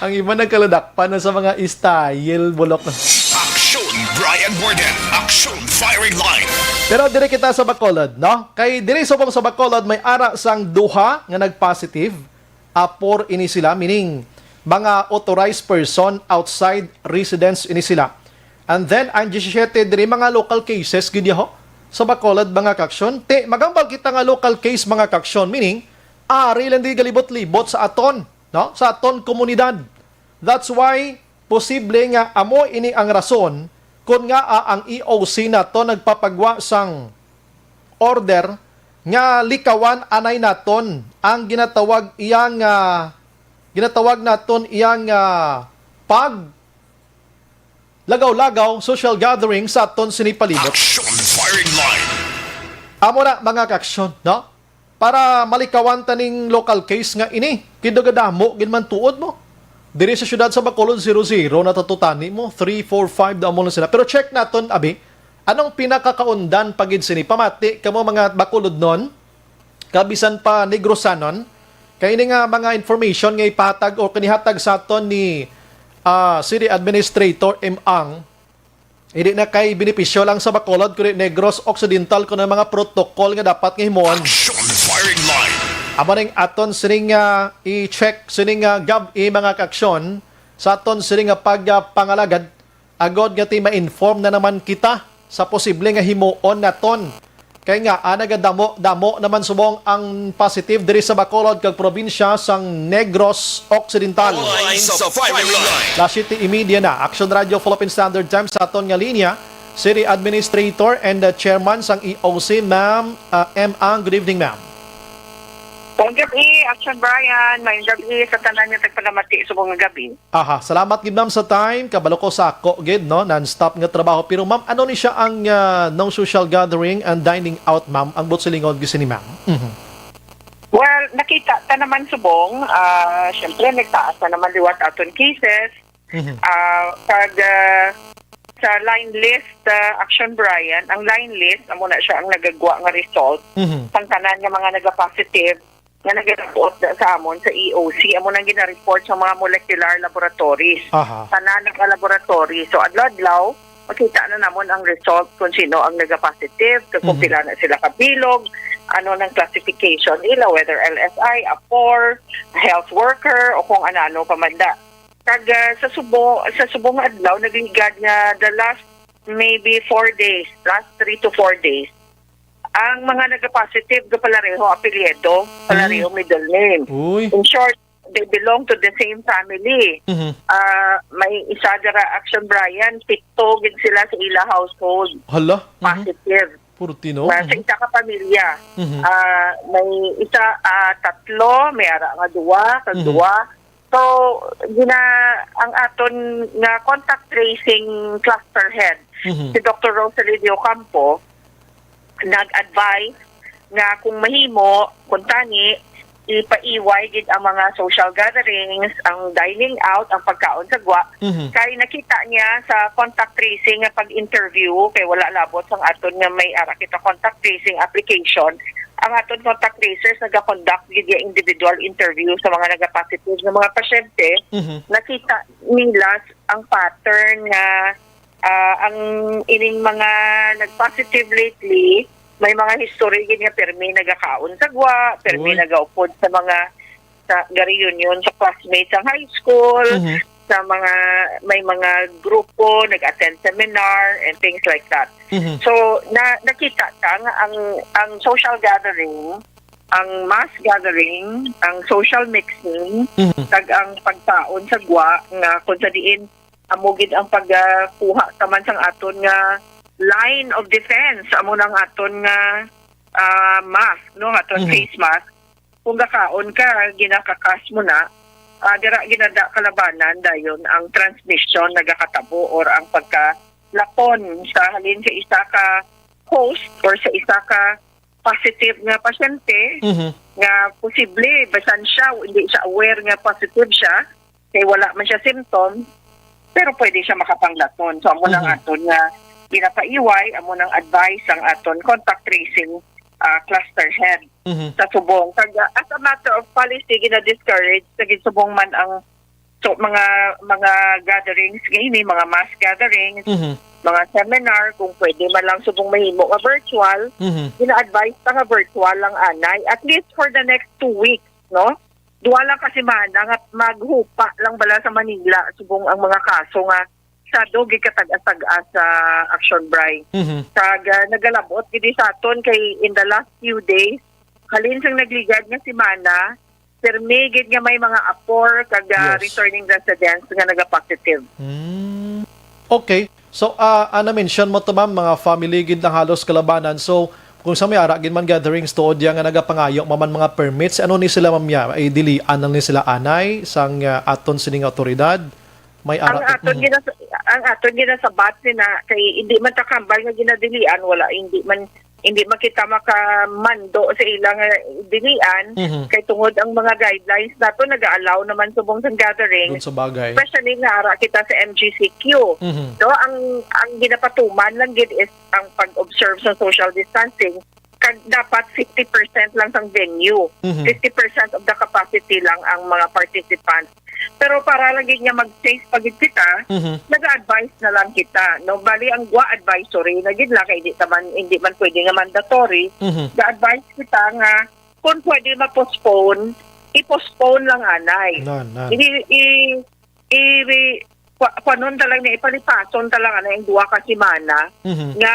Ang iba nagkaladakpan na sa mga style, bulok na. Action Brian Borden. Action firing line. Pero dire kita sa Bacolod, no? Kay dire subong sa Bacolod may ara sang duha nga nag-positive. Apor ini sila, meaning mga authorized person outside residence ini sila. And then ang 17 dire mga local cases gid ho sa Bacolod mga kaksyon. Te magambal kita nga local case mga kaksyon, meaning ari lang di galibot-libot sa aton, no? Sa aton komunidad. That's why posible nga amo ini ang rason kung nga ang EOC na to nagpapagwa sang order nga likawan anay naton ang ginatawag naton iyang pag lagaw-lagaw social gathering sa aton sinipalibot. Action firing line. Amo na mga kaksyon, no? Para malikawan taning local case nga ini, kidagadamo ginman tuod mo. Diri sa syudad sa Bacolod 00 natatutani mo 3, 4, 5 daw mo na sila. Pero check naton abi, anong pinakakaundan pagid sini pamati kamo mga Bacolod non? Kabisan pa Negrosanon. Kay ini nga mga information nga ipatag o kanihatag sa aton ni City Administrator Ang. Hindi na kay benepisyo lang sa Bacolod kundi Negros Occidental kuno mga protocol nga dapat nga himuon. Action firing line. Amo ning aton sining i-check sining mga kaksyon sa aton sining pagpangalagad agod nga ti ma-inform na naman kita sa posible nga himuon naton. Kay nga nagadamo naman subong ang positive diri sa Bacolod kag probinsya sang Negros Occidental. Lines of firing line. La City Media na Action Radio Philippine Standard Time sa aton nga linya. City Administrator and Chairman sang EOC, Ma'am Ang. Good evening, ma'am. Mayong gabi, Action Brian. Mayong gabi sa tanan niya tagpalamati subong nga gabi. Aha, salamat gid ma'am sa time. Kabalo ko sa ako gid no, non-stop nga trabaho. Pero ma'am, ano ni siya ang no social gathering and dining out, ma'am? Ang botsilingod gisi ni ma'am. Well, nakita ta naman subong, syempre nagtaas na naman liwat aton cases. Sa line list, Action Brian, ang line list, amo na siya ang nagagwa nga result. Sang tanan nga mga naga-positive nga nag-report sa amon sa EOC, amo nang gina-report sa mga molecular laboratories. Tanan ng laboratory. So adlaw-adlaw, makita na namon ang result kung sino ang nag-positive, kung pila na sila kabilog, ano ng classification nila, whether LSI, APOR, health worker, o kung ano pamanda. Kag sa subong adlaw, nagligad nga the last maybe 4 days, last 3 to 4 days, ang mga nag-positive ga palareho apelyido, palareho middle name. Uy. In short, they belong to the same family. May isa dara Action Brian, 7 gid sila sa ila household. Hala. Positive. Purtino. Sa isa ka pamilya. May isa 3, may ara nga 2, kag 2. So, ang aton nga contact tracing cluster head, si Dr. Rosario Campo, nag-advise nga kung mahimo, kung tani, ipaiway gid ang mga social gatherings, ang dining out, ang pagkaon sa gwa. Kaya nakita niya sa contact tracing nga pag-interview, kay wala labot sang aton nga may ara kita contact tracing application, ang aton contact tracers naga-conduct gid ya individual interview sa mga naga-positive nga mga pasyente. Nakita nila ang pattern nga ang ining mga nag-positive lately, may mga history gid nga permi nagakaon sa gwa, permi nagaupod sa mga sa reunion sa classmates sa high school, sa mga may mga grupo nag-attend seminar and things like that. So nakita ka nga ang social gathering, ang mass gathering, ang social mixing, kag ang pagtaon sa gwa nga kung sa diin amugid ang pagkuha taman sang aton nga line of defense, amo nang aton nga mask, no, aton face mask. Kung gakaon ka, ginakakas mo na, dira ginada kalabanan dayon ang transmission nagakatabo or ang pagkalapon sa halin sa isa ka host or sa isa ka positive nga pasyente nga posible basan siya hindi siya aware nga positive siya kay wala man siya symptom pero pwede siya makapanglaton. So amo nang aton nga ginapaiway, amo nang advice ang aton contact tracing cluster head Mhm. sa subong. Kag as a matter of policy, gina-discourage sa subong man ang mga gatherings ngayon, mga mass gatherings, Mhm. mga seminar, kung pwede man lang subong mahimo nga virtual, Mhm. gina-advise ta nga virtual lang anay, at least for the next 2 weeks, no? Duwa lang kasi nga maghupa lang bala sa Manila, subong ang mga kaso nga sa dogi katag-asag sa Action Bray. Mhm. Kag nagalabot gidi sa aton kay in the last few days, halin sang nagligad nga si Mana, permi gid nga may mga apor kag Yes. returning residents nga naga-positive. Okay. So, na-mention mo to ma'am, mga family gid lang halos kalabanan. So, kung sa may ara gid man gatherings tuod yang nga nagapangayo maman mga permits, ano ni sila ma'am ya? Ay dilian lang ni sila anay sang aton sining awtoridad. May Ang ara. aton gina sa base na kay hindi man ta kambal nga ginadilian, wala hindi man kita makamando sa ilang dilian, kay tungod ang mga guidelines nato nag-allow naman subong sa gathering, Dun sa bagay. especially nga ara kita sa MGCQ. Mhm. So ang ginapatuman lang gid is ang pag-observe sa social distancing, kag dapat 50% lang sang venue. 50% of the capacity lang ang mga participants. Pero para lagi niya mag-face pagid kita, nag-advise na lang kita. No, bali ang GWA advisory na gid lang kay hindi man pwede nga mandatory. Ga-advise kita nga kung pwede ma-postpone, i-postpone lang anay. Nan. Panon talang na ipalipason talang anay ang duwa ka semana nga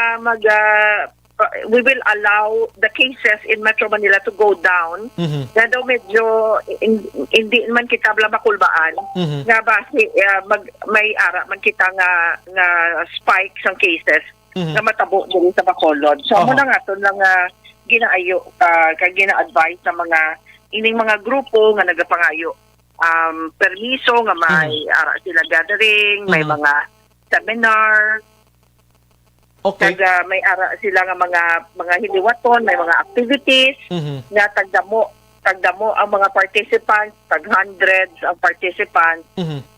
we will allow the cases in Metro Manila to go down. Na daw medyo hindi man kita bala makulbaan. Nga base may ara man kita nga spike sang cases nga matabo diri sa Bacolod. So mo na nga to lang ginaayo kag gina-advise sa mga ining mga grupo nga nagapangayo permiso nga may ara sila gathering, may mga seminar. Okay. Kag may ara sila nga mga hiliwaton, may mga activities nga tagdamo ang mga participants, tag hundreds ang participants.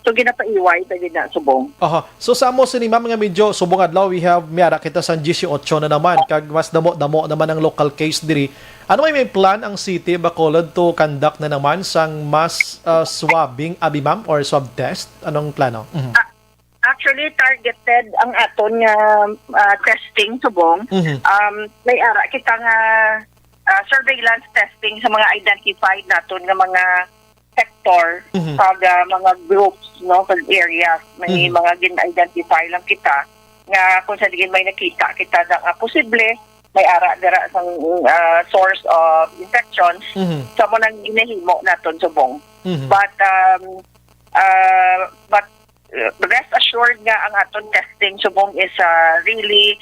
So ginapaiway ta gid na subong. Aha. So sa amo sini ma'am nga medyo subong adlaw we have miara kita sa 18 na naman kag mas damo naman ang local case diri. Ano may plan ang City Bacolod to conduct na naman sang mass swabbing abi ma'am or swab test? Anong plano? Actually, targeted ang aton nga testing subong. May ara kita nga surveillance testing sa mga identified naton nga mga sector kag mga groups, no, kag areas. May mga gin-identify lang kita nga kung sa digin may nakita kita na posible may ara dira sang source of infections sa mo nang ginahimo naton subong. But rest assured nga ang aton testing subong is really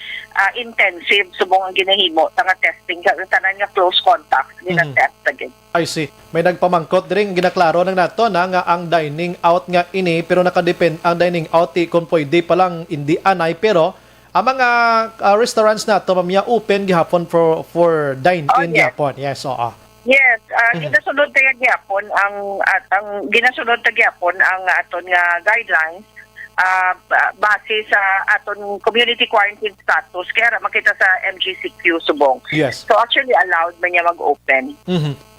intensive subong ang ginahimo nga testing tanan nga close contact gina-test again. I see. May nagpamangkot diri ginaklaro ng nato na nga ang dining out nga ini pero nakadepend ang dining out kung pwede pa lang hindi anay pero ang mga restaurants nato mamaya open gihapon for dine in gihapon. Yes, oo. Yes, ginasunod ta gyapon ang ginasunod ta gyapon ang aton nga guidelines base sa aton community quarantine status kaya makita sa MGCQ subong. Yes. So actually allowed man niya mag-open.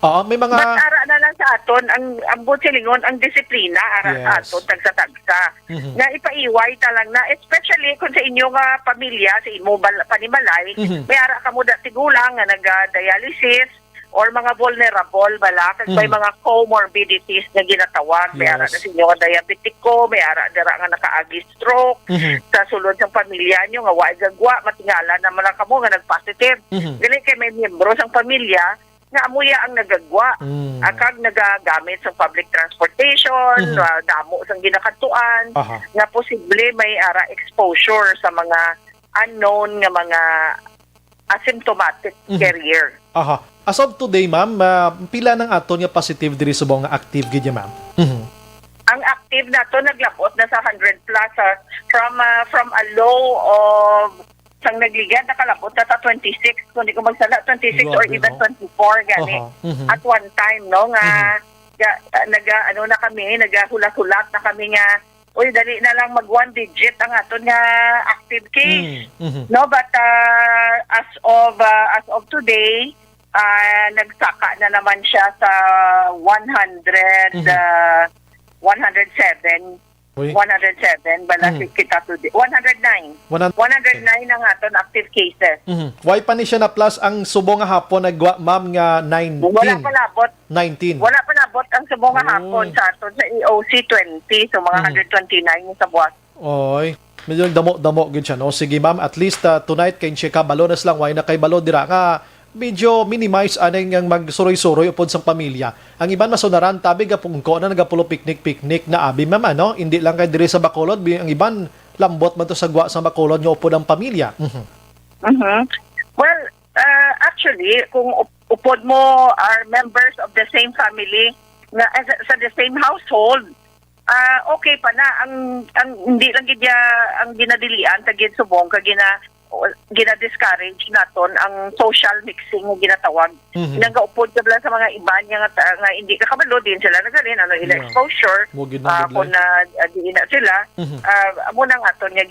Oo, may mga But ara na lang sa aton ang butsilingon ang disiplina ara sa aton tagsa-tagsa. Nga ipaiway talang na especially kung sa inyo nga pamilya sa imo panimalay may ara kamo da tigulang nga naga-dialysis or mga vulnerable bala kag may mga comorbidities na ginatawag, may ara na sinyo nga diabetiko, may ara dira nga nakaagi stroke sa sulod sa pamilya nyo nga wa gagwa matingala naman lang kamo nga nagpositive. Gali kay may miyembro sang pamilya nga amuya ang nagagwa akag nagagamit sa public transportation, damo sang ginakatuan nga posible may ara exposure sa mga unknown nga mga asymptomatic carrier. As of today, ma'am, pila ng aton nga positive diri subong nga active gid ya, ma'am? Ang active nato naglabot na sa 100 plus from a low of sang nagligad nakalabot na sa 26 kung di ko magsala 26 or even 24 gani at one time no nga nagahula-hulat na kami nga uy dali na lang mag one digit ang aton nga active case no, but as of today nagsaka na naman siya sa 100, 107. Uy. 107, balasik kita today. 109. 109 ang aton active cases. Why pa ni siya na plus ang subong nga hapon nagwa ma'am nga 19? Wala pa nabot. 19. Wala pa nabot ang subong nga hapon Uy. sa aton sa EOC 20, so mga 129 sa buwas. Oy, medyo damo-damo gid siya no. Sige ma'am, at least tonight kay siya ka balonas lang why na kay balo dira nga medyo minimize aning ang magsuroy-suroy upod sang pamilya. Ang iban masunaran tabi ga pungko na nagapulo picnic na abi ma'am ano, hindi lang kay diri sa Bacolod, ang iban lambot man to sa gwa sa Bacolod nga upod ang pamilya. Well, actually, kung upod mo are members of the same family na sa the same household, okay pa na ang hindi lang gid ang ginadilian sa gid subong ka gina-discourage naton ang social mixing nga ginatawag. Nagaupod ka sa mga iban nga hindi ka kabalo din sila nagalin ila exposure kung na di na sila amo nang aton nga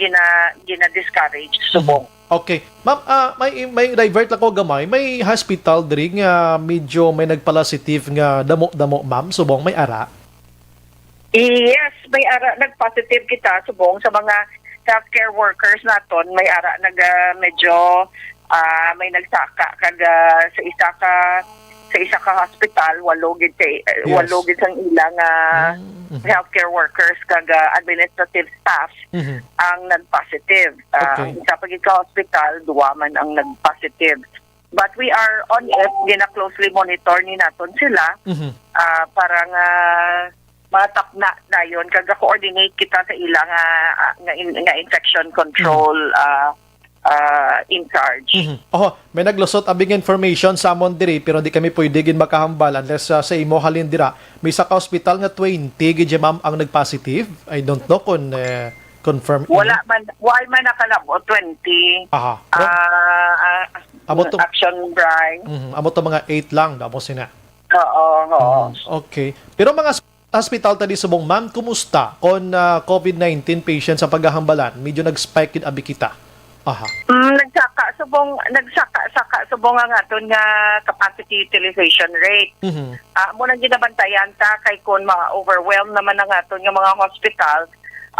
gina-discourage subong. Okay. Ma'am, may divert lang ko gamay. May hospital diri nga medyo may nagpositive nga damo-damo ma'am subong may ara. Yes, may ara nag-positive kita subong sa mga healthcare workers naton, may ara medyo may nagsaka kag sa isa ka hospital walo gid sang ilang healthcare workers kag administrative staff ang nag-positive. Ang isa pa gid ka hospital duwa man ang nag-positive. But we are on it, gina-closely monitor ni naton sila para nga matap na dayon kag coordinate kita sa ilang nga infection control in charge. May naglusot abing information sa amon diri pero di kami pwede gid makahambal unless sa imo halin dira. May sa hospital nga 20 gid ma'am ang nag-positive. I don't know kung confirm. Wala man nakalabo 20. Action Brian. Amo to mga 8 lang damo sina. Oo. Okay. Pero mga hospital tadi subong ma'am, kumusta kon COVID-19 patient sa paghahambalan? Medyo nag-spike gid abi kita. Nagsaka subong ang aton nga capacity utilization rate. Amo nang ginabantayan ta kay kon mga overwhelmed naman ang aton nga mga hospital.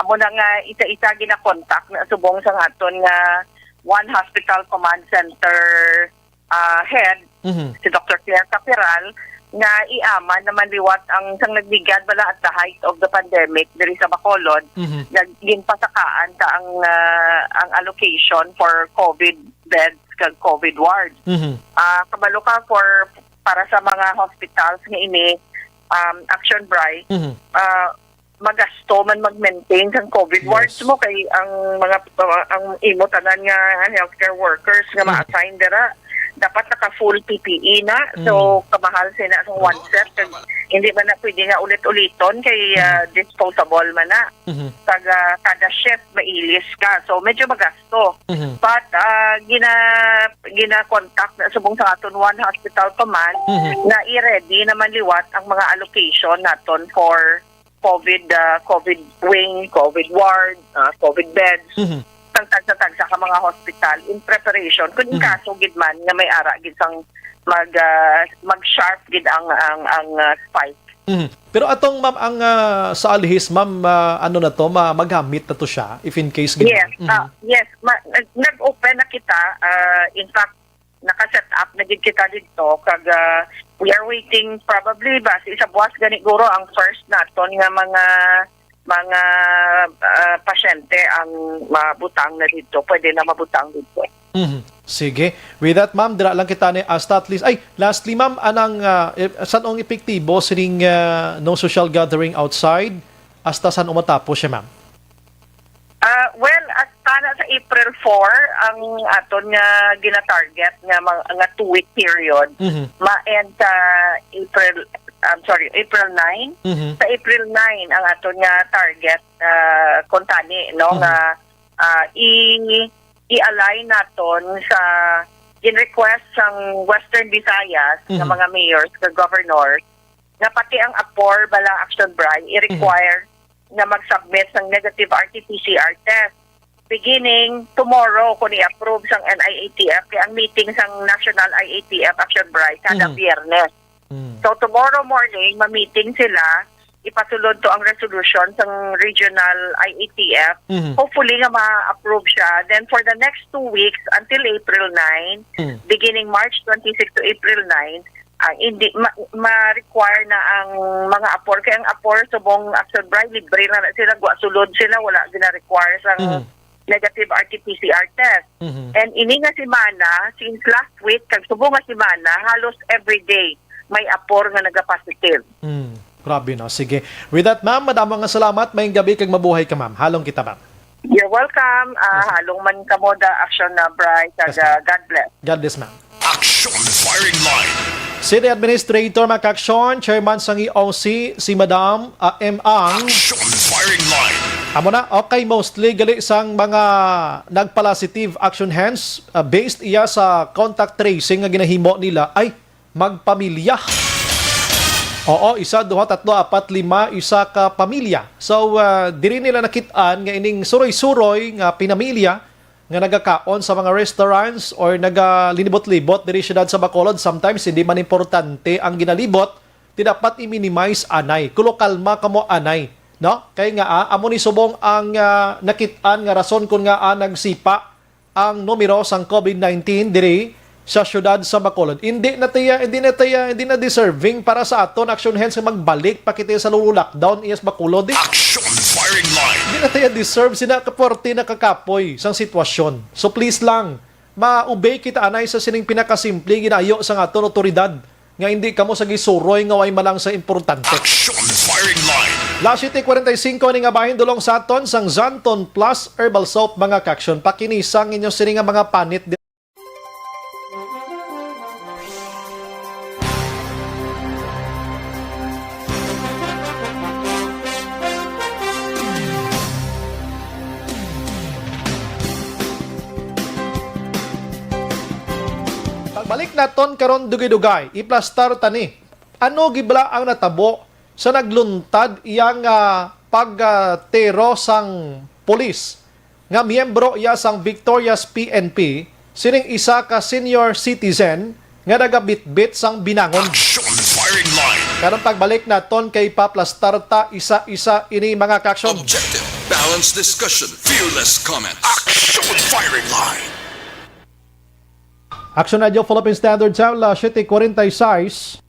Amo nang isa-isa gina-contact na subong sa aton nga one hospital command center head si Dr. Claire Capiral nga iaman naman liwat ang sang nagbigad bala at the height of the pandemic diri sa Bacolod ginpasakaan ta ang allocation for COVID beds kag COVID wards. Kabalo ka para sa mga hospitals nga ini Action Bright magasto man mag-maintain sang COVID wards mo kay ang mga ang imo tanan nga healthcare workers nga ma-assign dira dapat naka-full PPE na. So, kamahal sila sa one set. Hindi man na pwede nga ulit-uliton kay disposable man na. Kada shift, mailis ka. So, medyo magasto. But, gina-contact na subong sa aton one hospital command na i-ready naman liwat ang mga allocation naton for COVID wing, COVID ward, COVID beds. Tagsa ka mga hospital in preparation kung kaso gid man nga may ara gid sang mag-sharp gid ang spike. Pero atong ma'am ang sa alihis ma'am ano na to magamit na to siya if in case gid. Yes, nag-open na kita in fact naka-set up na gid kita dito kag we are waiting probably ba sa buwas gani guro ang first naton nga mga pasyente ang mabutang na dito. Pwede na mabutang dito. Sige. With that, ma'am, dira lang kita ni hasta at least. Ay, lastly, ma'am, anang saan ang epektibo sining no social gathering outside? Hasta saan umatapos siya, ma'am? Well, hasta na sa April 4, ang aton nga gina-target nga 2-week period. Ma-end sa April 9. Sa April 9 ang aton nga target kontani no nga i-align naton sa in-request sang Western Visayas nga mga mayors kag governors nga pati ang APOR bala Action Bright i-require na mag-submit ng negative RT-PCR test beginning tomorrow kung i-approve sang NIATF kaya ang meeting sang National IATF Action Bright kada Biyernes. So tomorrow morning ma-meeting sila, ipasulod to ang resolution sang regional IATF. Hopefully nga ma-approve siya. Then for the next 2 weeks until April 9, beginning March 26 to April 9, hindi ma-require na ang mga apor. Kaya ang apor subong Action Bright, libre na sila, sulod sila, wala gina-require sang negative RT-PCR test. And ini nga semana, since last week, kag subong nga semana, halos everyday may apor nga naga-positive. Grabe no. Sige. With that, ma'am, madamang nga salamat. Maying gabi kag mabuhay ka, ma'am. Halong kita, ma'am. You're welcome. Halong man kamo da Action na Bright. God bless. God bless, ma'am. Action Firing Line. City Administrator Makaksyon, Chairman sang EOC, si Madam M. Ang. Action Firing Line. Amo na, okay, mostly gali sang mga nagpositive action hands based iya sa contact tracing nga ginahimo nila ay magpamilya. Oo, 1, 2, 3, 4, 5, isa ka pamilya. So, diri nila nakitaan nga ining suroy-suroy nga pinamilya nga nagakaon sa mga restaurants or nagalinibot-libot diri syudad sa Bacolod. Sometimes hindi man importante ang ginalibot, di dapat i-minimize anay. Kulokalma kamo anay, no? Kay nga amo ni subong ang nakitaan nga rason kun nga nagsipa ang numero sang COVID-19 diri sa syudad sa Bacolod. Hindi na deserving para sa aton action hands nga magbalik pakita sa lockdown iyas Bacolod. Action Firing Line. Hindi na tayo deserve sina kaporte na kakapoy sang sitwasyon. So please lang, ma-obey kita anay sa sining pinakasimple ginayo sa aton otoridad nga hindi kamo sa gisuroy nga way malang sa importante. Action Firing Line. Last City 45 ni nga bahin dulong sa aton sang Zanton Plus Herbal Soap mga kaksyon. Pakinisang inyo sini nga mga panit. Balik naton karon dugay-dugay, iplastar tani. Ano gibla ang natabo sa nagluntad iyang pagtero sang pulis nga miyembro iya sang Victoria's PNP sining isa ka senior citizen nga nagabitbit sang binangon. Action Firing Line. Karon pagbalik naton kay paplastar ta isa-isa ini mga kaksyon. Objective, balanced discussion, fearless comments. Action Firing Line. Action Radio Philippine Standard Time, la 7:46.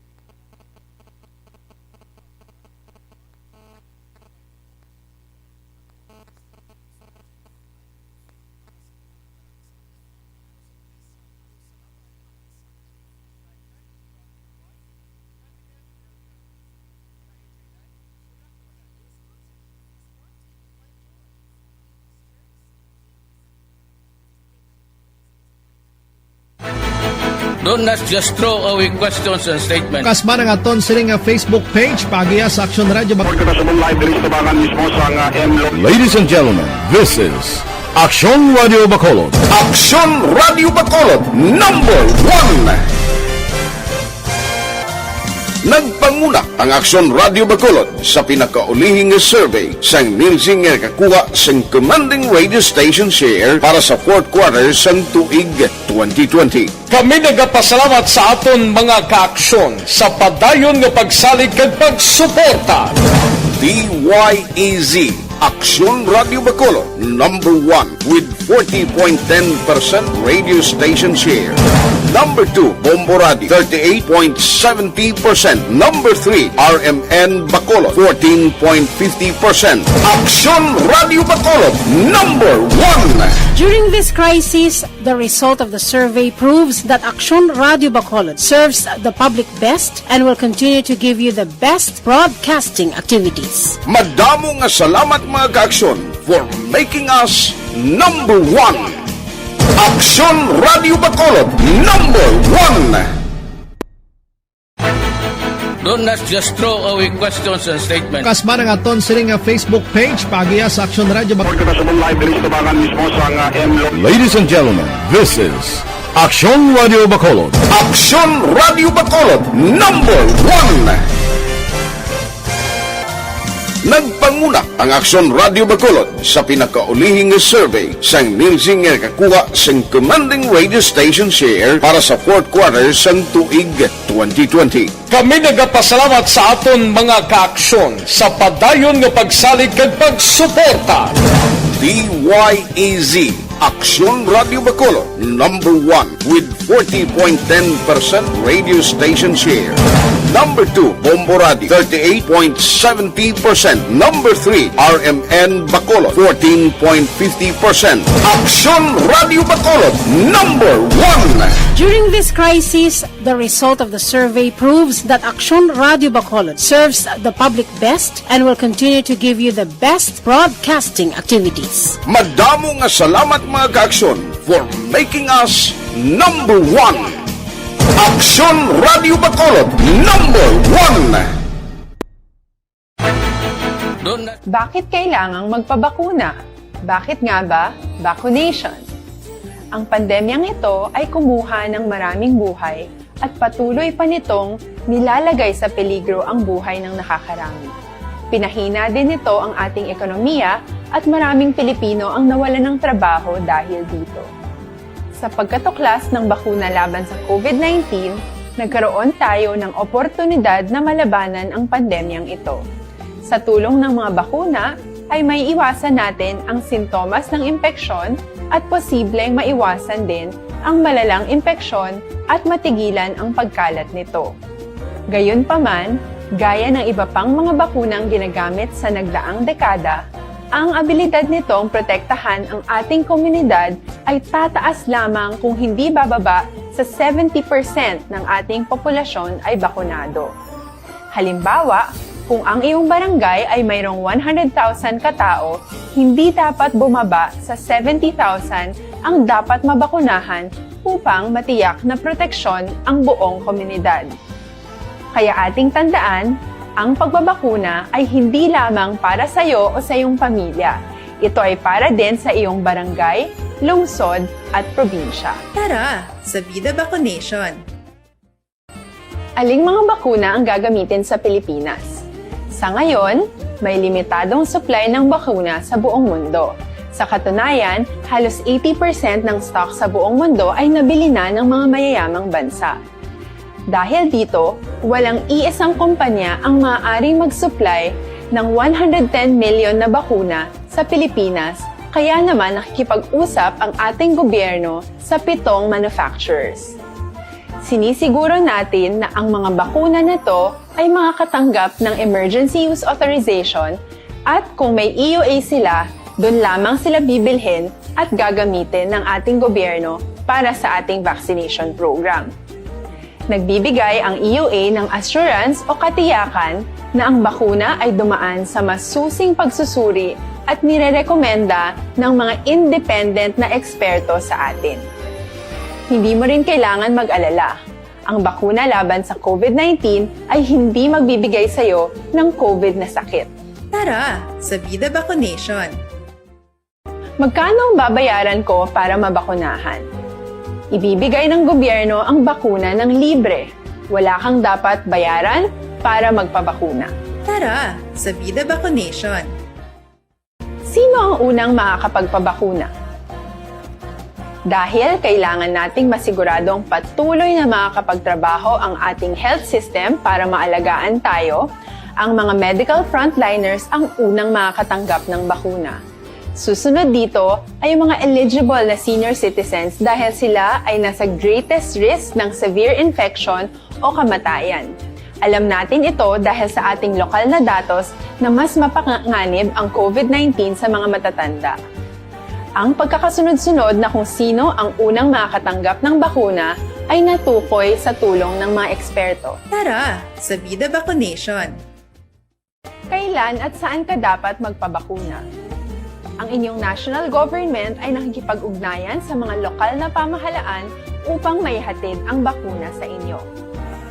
Don't not just throw away questions and statements. Kasma ng aton sining Facebook page pagiya sa Action Radio. Ladies and gentlemen, this is Action Radio Bacolod. Action Radio Bacolod number 1. Nagpanguna ang Action Radio Bacolod sa pinakaulihing survey sang ninsing nga kakuha sang commanding radio station share para sa 4th quarter sang tuig 2020. Kami nagapasalamat sa aton mga kaaksyon sa padayon nga pagsalig kag pagsuporta. DYEZ Action Radio Bacolod number 1 with 40.10% radio station share. Number 2, Bombo Radio, 38.70%. Number 3, RMN Bacolod, 14.50%. Action Radio Bacolod, number 1. During this crisis, the result of the survey proves that Action Radio Bacolod serves the public best and will continue to give you the best broadcasting activities. Madamo nga salamat mga ka-aksyon for making us number 1. Action Radio Bacolod, number 1. Don't not just throw away questions and statements. Kasma ng aton sining Facebook page pagiya sa Action Radio Bacolod. Ladies and gentlemen, this is Action Radio Bacolod. Action Radio Bacolod, number 1. Nagpanguna ang Aksyon Radio Bacolod sa pinakaulihing survey sang Nielsen nga kakuha sang commanding radio station share para sa fourth quarter sang tuig 2020. Kami nagapasalamat sa aton mga kaaksyon sa padayon nga pagsalig kag pagsuporta. DYEZ Aksyon Radio Bacolod, number 1 with 40.10% radio station share. Number 2, Bombo Radio, 38.70%. Number 3, RMN Bacolod, 14.50%. Aksyon Radio Bacolod, number 1. During this crisis, the result of the survey proves that Aksyon Radio Bacolod serves the public best and will continue to give you the best broadcasting activities. Madamo nga salamat mga kaaksyon for making us number 1. Aksyon Radio Bacolod, number 1. Bakit kailangang magpabakuna? Bakit nga ba vaccination? Ang pandemyang ito ay kumuha ng maraming buhay at patuloy pa nitong nilalagay sa peligro ang buhay ng nakakarami. Pinahina din nito ang ating ekonomiya at maraming Pilipino ang nawalan ng trabaho dahil dito. Sa pagkatuklas ng bakuna laban sa COVID-19, nagkaroon tayo ng oportunidad na malabanan ang pandemyang ito. Sa tulong ng mga bakuna, ay may iwasan natin ang sintomas ng impeksyon at posibleng maiwasan din ang malalang impeksyon at matigilan ang pagkalat nito. Gayunpaman, gaya ng iba pang mga bakunang ginagamit sa nagdaang dekada, ang abilidad nitong protektahan ang ating komunidad ay tataas lamang kung hindi bababa sa 70% ng ating populasyon ay bakunado. Halimbawa, kung ang iyong barangay ay mayroong 100,000 katao, hindi dapat bumaba sa 70,000 ang dapat mabakunahan upang matiyak na proteksyon ang buong komunidad. Kaya ating tandaan, ang pagbabakuna ay hindi lamang para sa iyo o sa iyong pamilya. Ito ay para din sa iyong barangay, lungsod at probinsya. Tara, sa Vida Vaccination! Aling mga bakuna ang gagamitin sa Pilipinas? Sa ngayon, may limitadong supply ng bakuna sa buong mundo. Sa katunayan, halos 80% ng stock sa buong mundo ay nabili na ng mga mayayamang bansa. Dahil dito, walang iisang kumpanya ang maaaring mag-supply ng 110 million na bakuna sa Pilipinas, kaya naman nakikipag-usap ang ating gobyerno sa 7 manufacturers. Sinisiguro natin na ang mga bakuna na ito ay makakatanggap ng Emergency Use Authorization at kung may EUA sila, doon lamang sila bibilhin at gagamitin ng ating gobyerno para sa ating vaccination program. Nagbibigay ang EUA ng assurance o katiyakan na ang bakuna ay dumaan sa masusing pagsusuri at nirerekomenda ng mga independent na eksperto sa atin. Hindi mo rin kailangan mag-alala. Ang bakuna laban sa COVID-19 ay hindi magbibigay sa iyo ng COVID na sakit. Tara, sa Vida Vaccination! Magkano ang babayaran ko para mabakunahan? Ibibigay ng gobyerno ang bakuna ng libre. Wala kang dapat bayaran para magpabakuna. Tara, sa Vida Vaccination! Sino ang unang makakapagpabakuna? Dahil kailangan nating masiguradong patuloy na makakapagtrabaho ang ating health system para maalagaan tayo, ang mga medical frontliners ang unang makakatanggap ng bakuna. Susunod dito ay mga eligible na senior citizens dahil sila ay nasa greatest risk ng severe infection o kamatayan. Alam natin ito dahil sa ating lokal na datos na mas mapanganib ang COVID-19 sa mga matatanda. Ang pagkakasunod-sunod na kung sino ang unang makakatanggap ng bakuna ay natukoy sa tulong ng mga eksperto. Tara, sa Vida Vaccination! Kailan at saan ka dapat magpabakuna? Ang inyong national government ay nakikipag-ugnayan sa mga lokal na pamahalaan upang maihatid ang bakuna sa inyo.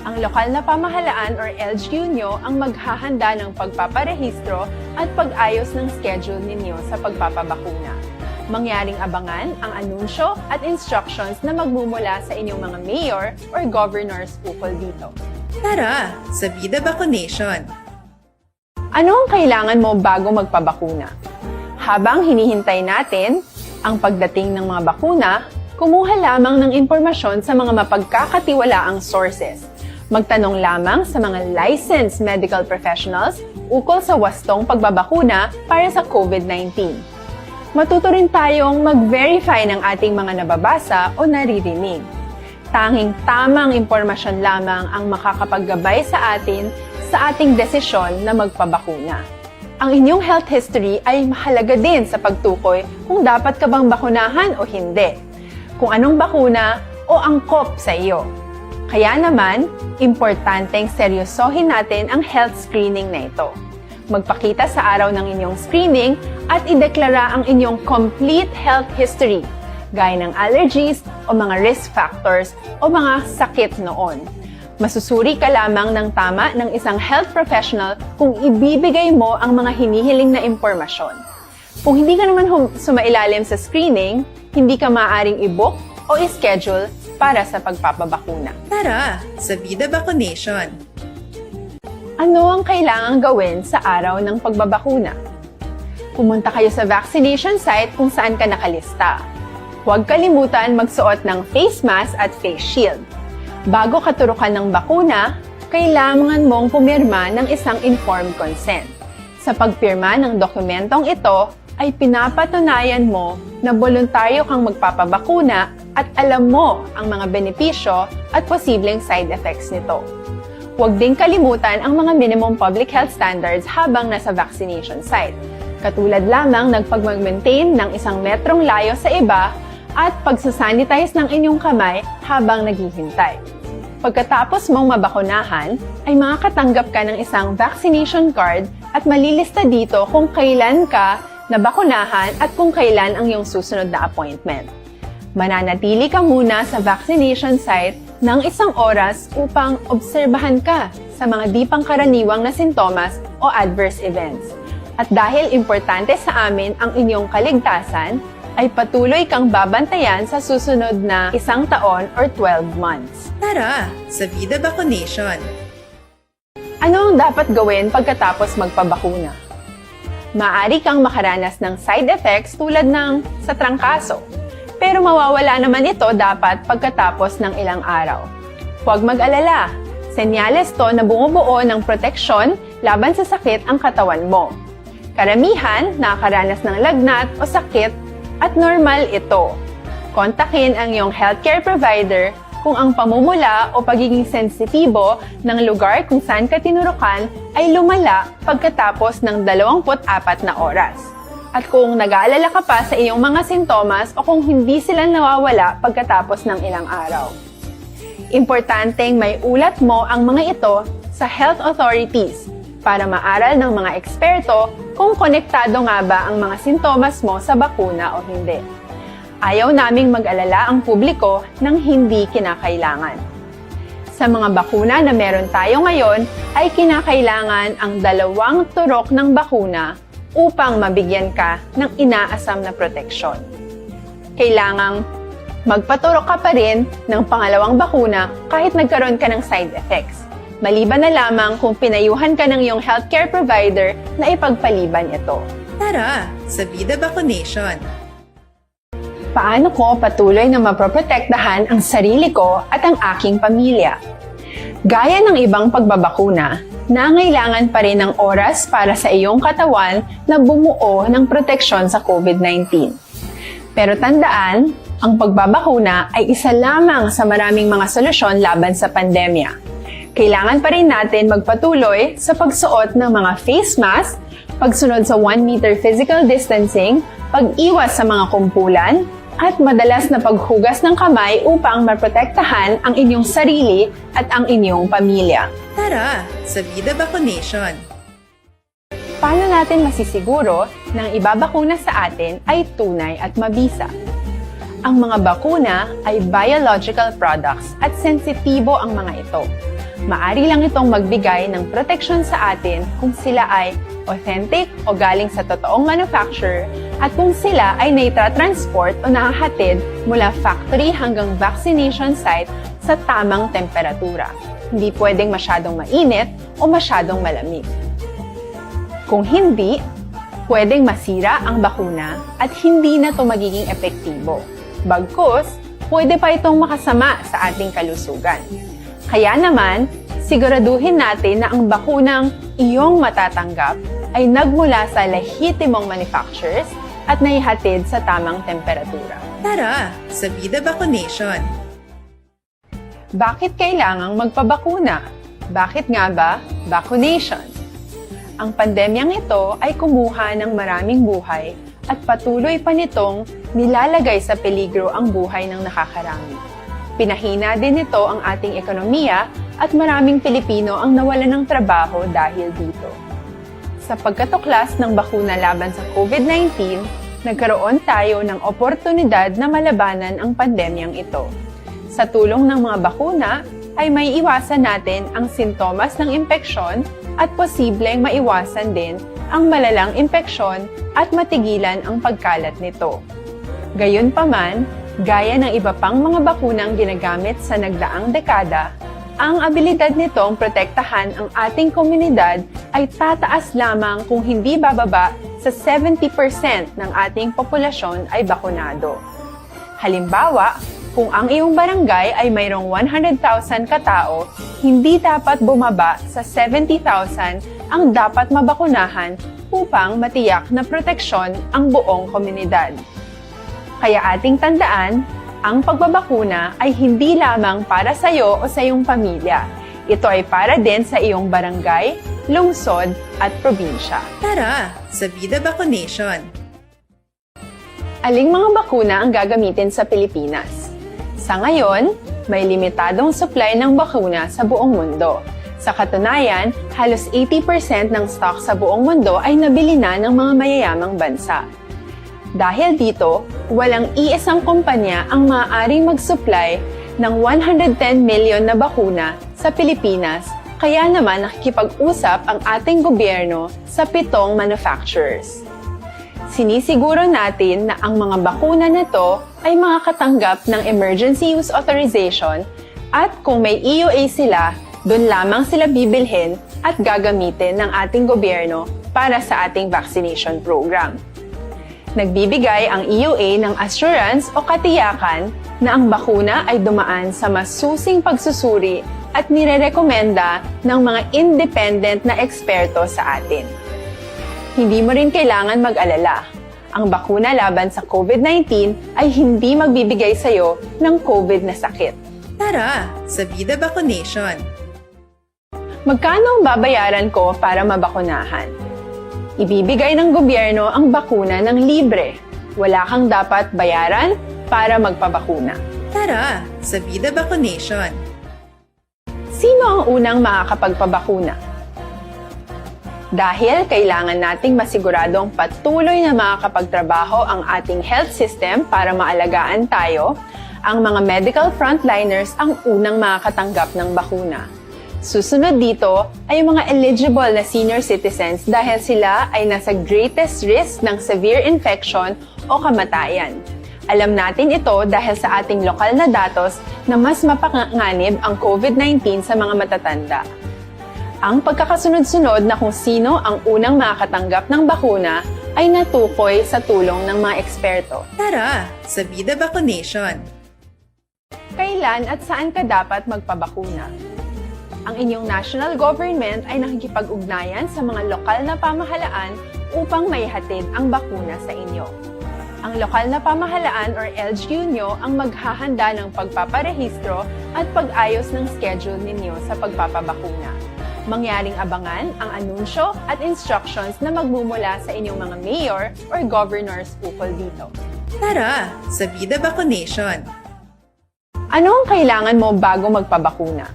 Ang lokal na pamahalaan or LGU nyo ang maghahanda ng pagpaparehistro at pag-ayos ng schedule ninyo sa pagpapabakuna. Mangyaring abangan ang anunsyo at instructions na magmumula sa inyong mga mayor or governors ukol dito. Tara, sa Vida Vaccination! Ano ang kailangan mo bago magpabakuna? Habang hinihintay natin ang pagdating ng mga bakuna, kumuha lamang ng impormasyon sa mga mapagkakatiwalaang sources. Magtanong lamang sa mga licensed medical professionals ukol sa wastong pagbabakuna para sa COVID-19. Matuto rin tayong mag-verify ng ating mga nababasa o naririnig. Tanging tamang impormasyon lamang ang makakapaggabay sa ating desisyon na magpabakuna. Ang inyong health history ay mahalaga din sa pagtukoy kung dapat ka bang bakunahan o hindi, kung anong bakuna o angkop sa iyo. Kaya naman, importanteng seryosohin natin ang health screening na ito. Magpakita sa araw ng inyong screening at ideklara ang inyong complete health history, gaya ng allergies o mga risk factors o mga sakit noon. Masusuri ka lamang ng tama ng isang health professional kung ibibigay mo ang mga hinihiling na impormasyon. Kung hindi ka naman sumailalim sa screening, hindi ka maaaring i-book o i-schedule para sa pagpapabakuna. Tara, sa Vida Vaccination! Ano ang kailangang gawin sa araw ng pagbabakuna? Pumunta kayo sa vaccination site kung saan ka nakalista. Huwag kalimutan magsuot ng face mask at face shield. Bago ka turukan ng bakuna, kailangan mong pumirma ng isang informed consent. Sa pagpirma ng dokumentong ito, ay pinapatunayan mo na voluntaryo kang magpapabakuna at alam mo ang mga benepisyo at posibleng side effects nito. Huwag din kalimutan ang mga minimum public health standards habang nasa vaccination site. Katulad lamang ng pag-maintain ng 1 metrong layo sa iba at pagsasanitize ng inyong kamay habang naghihintay. Pagkatapos mong mabakunahan, ay makakatanggap ka ng isang vaccination card at malilista dito kung kailan ka nabakunahan at kung kailan ang iyong susunod na appointment. Mananatili ka muna sa vaccination site ng 1 oras upang obserbahan ka sa mga di pangkaraniwang na sintomas o adverse events. At dahil importante sa amin ang inyong kaligtasan, ay patuloy kang babantayan sa susunod na 1 taon or 12 months. Tara, sa Vida Vaccination! Ano ang dapat gawin pagkatapos magpabakuna? Maaari kang makaranas ng side effects tulad ng sa trangkaso. Pero mawawala naman ito dapat pagkatapos ng ilang araw. Huwag mag-alala, senyales to na bumubuo ng proteksyon laban sa sakit ang katawan mo. Karamihan nakakaranas ng lagnat o sakit at normal ito. Kontakin ang iyong healthcare provider kung ang pamumula o pagiging sensitibo ng lugar kung saan ka tinurukan ay lumala pagkatapos ng 24 na oras. At kung nag-aalala ka pa sa iyong mga sintomas o kung hindi sila nawawala pagkatapos ng ilang araw. Importanteng may ulat mo ang mga ito sa health authorities para maaral ng mga eksperto kung konektado nga ba ang mga sintomas mo sa bakuna o hindi. Ayaw naming mag-alala ang publiko ng hindi kinakailangan. Sa mga bakuna na meron tayo ngayon ay kinakailangan ang 2 turok ng bakuna upang mabigyan ka ng inaasam na proteksyon. Kailangang magpaturok ka pa rin ng pangalawang bakuna kahit nagkaroon ka ng side effects. Maliban na lamang kung pinayuhan ka ng iyong healthcare provider na ipagpaliban ito. Tara, sa Vida Vaccination! Paano ko patuloy na maproprotektahan ang sarili ko at ang aking pamilya? Gaya ng ibang pagbabakuna, nangailangan pa rin ng oras para sa iyong katawan na bumuo ng proteksyon sa COVID-19. Pero tandaan, ang pagbabakuna ay isa lamang sa maraming mga solusyon laban sa pandemya. Kailangan pa rin natin magpatuloy sa pagsuot ng mga face mask, pagsunod sa 1 meter physical distancing, pag-iwas sa mga kumpulan, at madalas na paghugas ng kamay upang maprotektahan ang inyong sarili at ang inyong pamilya. Tara, sa Vida Vaccination! Paano natin masisiguro na ang ibabakuna sa atin ay tunay at mabisa? Ang mga bakuna ay biological products at sensitibo ang mga ito. Maari lang itong magbigay ng proteksyon sa atin kung sila ay authentic o galing sa totoong manufacturer at kung sila ay naitra-transport o nahahatid mula factory hanggang vaccination site sa tamang temperatura. Hindi pwedeng masyadong mainit o masyadong malamig. Kung hindi, pwedeng masira ang bakuna at hindi na ito magiging epektibo. Bagkus, pwede pa itong makasama sa ating kalusugan. Kaya naman, siguraduhin natin na ang bakunang iyong matatanggap ay nagmula sa lehitimong manufacturers at naihatid sa tamang temperatura. Tara, sa Vida Vaccination! Bakit kailangang magpabakuna? Bakit nga ba vaccination? Ang pandemyang ito ay kumuha ng maraming buhay at patuloy pa nitong nilalagay sa peligro ang buhay ng nakakarami. Pinahina din nito ang ating ekonomiya at maraming Pilipino ang nawalan ng trabaho dahil dito. Sa pagkatuklas ng bakuna laban sa COVID-19, nagkaroon tayo ng oportunidad na malabanan ang pandemyang ito. Sa tulong ng mga bakuna, ay may iwasan natin ang sintomas ng impeksyon at posibleng maiwasan din ang malalang impeksyon at matigilan ang pagkalat nito. Gayunpaman, gaya ng iba pang mga bakunang ginagamit sa nagdaang dekada, ang abilidad nitong protektahan ang ating komunidad ay tataas lamang kung hindi bababa sa 70% ng ating populasyon ay bakunado. Halimbawa, kung ang iyong barangay ay mayroong 100,000 katao, hindi dapat bumaba sa 70,000 ang dapat mabakunahan upang matiyak na proteksyon ang buong komunidad. Kaya ating tandaan, ang pagbabakuna ay hindi lamang para sa iyo o sa iyong pamilya. Ito ay para din sa iyong barangay, lungsod at probinsya. Tara, sa Vida Vaccination! Aling mga bakuna ang gagamitin sa Pilipinas? Sa ngayon, may limitadong supply ng bakuna sa buong mundo. Sa katunayan, halos 80% ng stock sa buong mundo ay nabili na ng mga mayayamang bansa. Dahil dito, walang iisang kumpanya ang maaaring mag-supply ng 110 million na bakuna sa Pilipinas, kaya naman nakikipag-usap ang ating gobyerno sa 7 manufacturers. Sinisiguro natin na ang mga bakuna nito ay makakatanggap ng Emergency Use Authorization at kung may EUA sila, doon lamang sila bibilhin at gagamitin ng ating gobyerno para sa ating vaccination program. Nagbibigay ang EUA ng assurance o katiyakan na ang bakuna ay dumaan sa masusing pagsusuri at nirerekomenda ng mga independent na eksperto sa atin. Hindi mo rin kailangan mag-alala. Ang bakuna laban sa COVID-19 ay hindi magbibigay sa iyo ng COVID na sakit. Tara, sa Vida Vaccination! Magkano ang babayaran ko para mabakunahan? Ibibigay ng gobyerno ang bakuna ng libre. Wala kang dapat bayaran para magpabakuna. Tara, sa Vida Vaccination! Sino ang unang makakapagpabakuna? Dahil kailangan nating masiguradong patuloy na makakapagtrabaho ang ating health system para maalagaan tayo, ang mga medical frontliners ang unang makakatanggap ng bakuna. Susunod dito ay mga eligible na senior citizens dahil sila ay nasa greatest risk ng severe infection o kamatayan. Alam natin ito dahil sa ating lokal na datos na mas mapanganib ang COVID-19 sa mga matatanda. Ang pagkakasunod-sunod na kung sino ang unang makakatanggap ng bakuna ay natukoy sa tulong ng mga eksperto. Tara, sa Vida Vaccination! Kailan at saan ka dapat magpabakuna? Ang inyong national government ay nakikipag-ugnayan sa mga lokal na pamahalaan upang maihatid ang bakuna sa inyo. Ang lokal na pamahalaan or LGU nyo ang maghahanda ng pagpaparehistro at pag-ayos ng schedule ninyo sa pagpapabakuna. Mangyaring abangan ang anunsyo at instructions na magmumula sa inyong mga mayor or governors ukol dito. Tara, sa Vida Vaccination! Ano ang kailangan mo bago magpabakuna?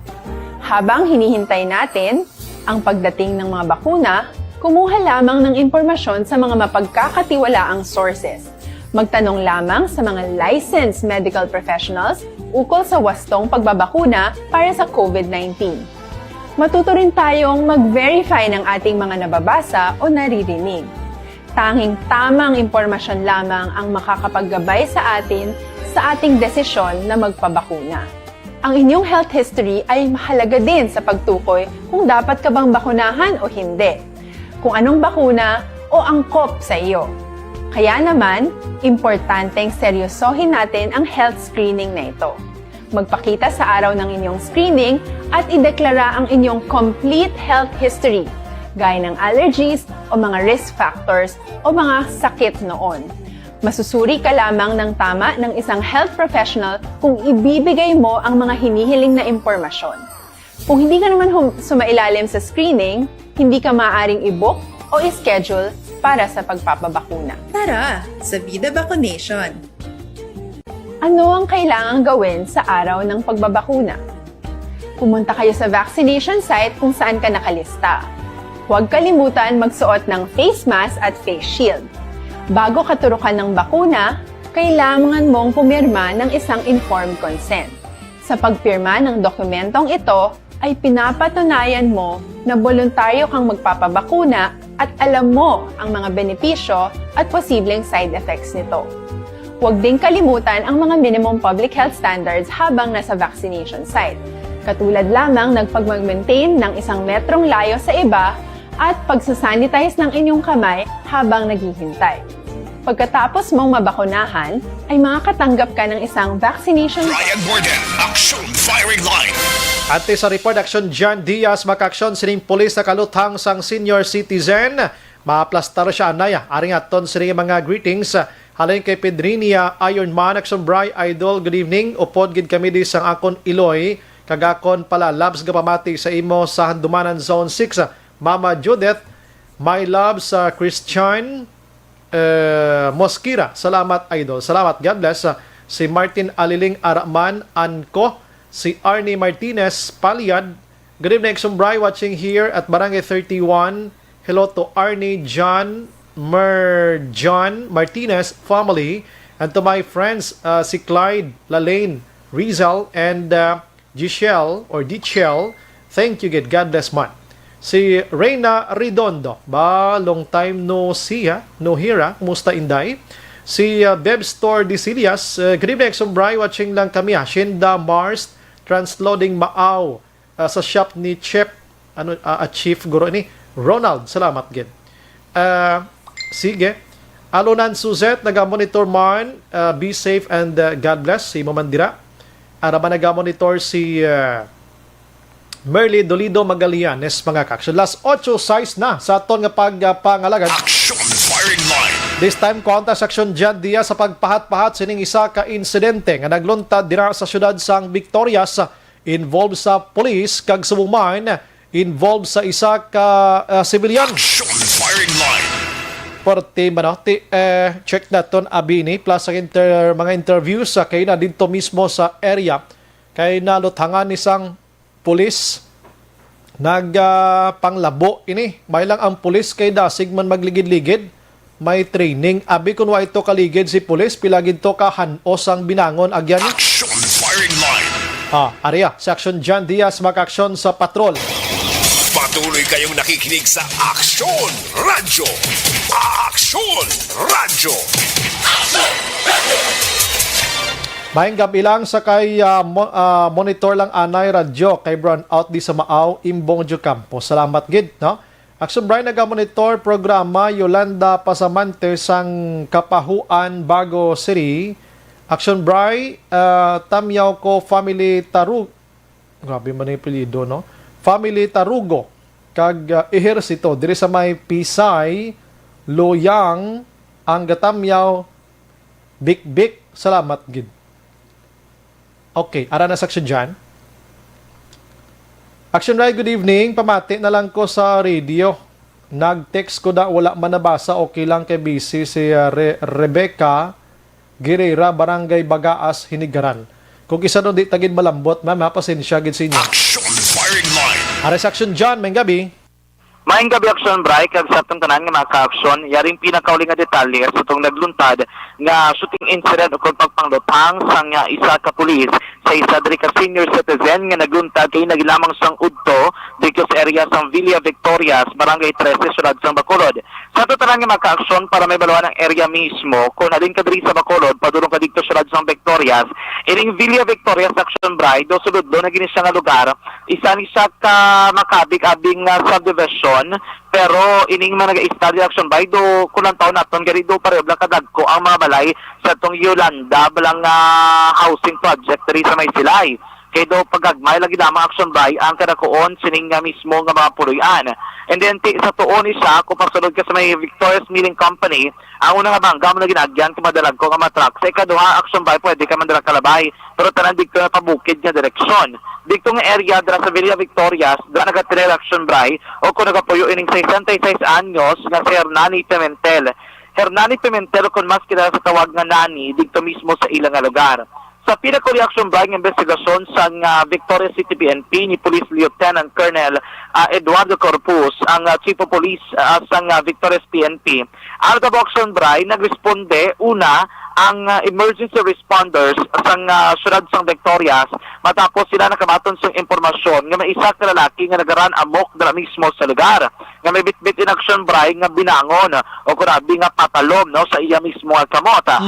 Habang hinihintay natin ang pagdating ng mga bakuna, kumuha lamang ng impormasyon sa mga mapagkakatiwalaang sources. Magtanong lamang sa mga licensed medical professionals ukol sa wastong pagbabakuna para sa COVID-19. Matuto rin tayong mag-verify ng ating mga nababasa o naririnig. Tanging tamang impormasyon lamang ang makakapaggabay sa atin sa ating desisyon na magpabakuna. Ang inyong health history ay mahalaga din sa pagtukoy kung dapat ka bang bakunahan o hindi. kung anong bakuna o angkop sa iyo. Kaya naman, importanteng seryosohin natin ang health screening na ito. Magpakita sa araw ng inyong screening at ideklara ang inyong complete health history, gaya ng allergies o mga risk factors o mga sakit noon. Masusuri ka lamang ng tama ng isang health professional kung ibibigay mo ang mga hinihiling na impormasyon. Kung hindi ka naman sumailalim sa screening, hindi ka maaaring i-book o i-schedule para sa pagpapabakuna. Tara, sa Vida Vaccination! Ano ang kailangang gawin sa araw ng pagbabakuna? Pumunta kayo sa vaccination site kung saan ka nakalista. Huwag kalimutan magsuot ng face mask at face shield. Bago ka turukan ng bakuna, kailangan mong pumirma ng isang informed consent. Sa pagpirma ng dokumentong ito, ay pinapatunayan mo na voluntaryo kang magpapabakuna at alam mo ang mga benepisyo at posibleng side effects nito. Huwag din kalimutan ang mga minimum public health standards habang nasa vaccination site. Katulad lamang nagpag-maintain ng 1 metrong layo sa iba at pagsasanitize ng inyong kamay habang naghihintay. Pagkatapos mong mabakunahan, ay makakatanggap ka ng isang vaccination... Ryan Borden, Action Firing Line. Ate sa report, Action John Diaz, makaksyon sining pulis na kaluthang sang senior citizen. Maaplastar siya anaya. Aring aton sining mga greetings. Halin kay Pedrinia Ironman, Action Bry Idol, good evening. Upod gid kami di sang akon Iloy. Kagakon pala, labs gapamati sa imo sa Handumanan Zone 6. Mama Judith, my love sa Christian Mosquira. Salamat, Idol. Salamat. God bless. Si Martin Aliling Araman Anko. Si Arnie Martinez Paliad. Good evening, Sumbray, watching here at Barangay 31. Hello to Arnie John Martinez family. And to my friends, si Clyde Lalaine Rizal and Dichelle. Thank you, God bless, man. Si Reyna Redondo, long time no see, no hear, kumusta Inday? Si Beb Store Disilias, good evening, Sumbray, watching lang kami, Shinda Mars, transloading Maaw sa shop ni Chief Guro ni Ronald, salamat gid. Sige, Alunan Suzette, naga-monitor man, be safe and God bless, si Mamandira. Arama naga-monitor si... Merly Dolido Magalianes, mga kaksyon. Last 8 size na sa aton nga pagpangalagad. Action Firing Line. This time, kontas Action John Diaz sa pagpahat-pahat sining isa ka insidente nga nagluntad dira sa syudad sang Victorias, involved sa police kag sumuman, involved sa isa ka civilian. Action Firing Line. Porte check naton abini plus ang mga interviews kay na dito mismo sa area kay naluthangan isang pulis panglabo ini. May lang ang pulis kay dasig man magligid-ligid. May training. Abi kun wa ito kaligid si pulis, pilagid to ka hanos ang binangon agyan. Action Firing Line. Aria, si Action John Diaz makaksyon sa patrol. Patuloy kayong nakikinig sa Action Radyo. Action Radyo. Maayong gabi lang sa kay monitor lang anay radyo kay brown out di sa Maaw Imbong Jo Campo. Salamat gid, no? Action Brian naga-monitor programa Yolanda Pasamante sang Kapahuan Bago City. Action Brian Tamyaw ko Family Tarug. Grabe man yung apelyido, no? Family Tarugo kag ehersito diri sa may Pisay, Loyang, ang Gatamyaw Bik. Salamat gid. Okay, ara na sa Action dyan. Action Ray, good evening. Pamati na lang ko sa radio. Nag-text ko na wala man nabasa. Okay lang kay busy si Rebecca Guerrera, Barangay Bagaas, Hinigaran. Kung isa doon di tagid malambot, ma'am, pasensya gid sa inyo. Action Firing Line. Ara sa Action dyan, may gabi. Maayong gabi, Action Bray, kag sa atong tanan nga mga ka-action, yaring pinakauli nga detalye sa itong nagluntad nga shooting incident o kung pagpanglutang sang isa ka pulis sa isa diri ka senior citizen nga nagluntad kay nagilamang sang udto dito sa area sang Villa Victorias, Barangay 13, Syudad sang Bacolod. Sa atong tanan nga mga ka-action, para may baluan ang area mismo, kung alin ka diri sa Bacolod, padulong ka dito Syudad sang Victorias, iring Villa Victorias, Action Bray, do sulod do na gini siya nga lugar, isa ka makabig-abing subdivision Luzon, pero ining mga nag-study action by do kulang taon naton gari do pareho lang kadagko ang mga balay sa tong Yolanda balang housing project diri sa Maysilay. Kaya do pagagmay lagi lamang action by ang kadakuon sining nga mismo nga mga puloy-an. And then sa tuon isa kung pagsunod ka sa may Victoria's Milling Company, ang unang bangga mo na ginagyan kung madalag ko nga matrak. Sa ikaduha action by pwede ka mandala kalabay, pero tanan dito na pabukid nga direksyon. Dito nga area dra sa Villa Victorias, dra nagatire action by o kung nagapuyo ining 66 anyos nga si Hernani Pimentel. Hernani Pimentel kung mas kilala sa tawag nga Nani dito mismo sa ilang nga lugar. Sa pinaka-reaction by ng investigasyon sa Victoria City PNP ni Police Lieutenant Colonel Eduardo Corpus, ang Chief of Police sa Victoria's PNP. Ang action by nagresponde una ang emergency responders sa syudad sang Victorias matapos sila nakabaton sa impormasyon nga may isa ka lalaki nga nagaran amok dala mismo sa lugar nga may bitbit in action by nga binangon o kurabi nga patalom no sa iya mismo nga kamota.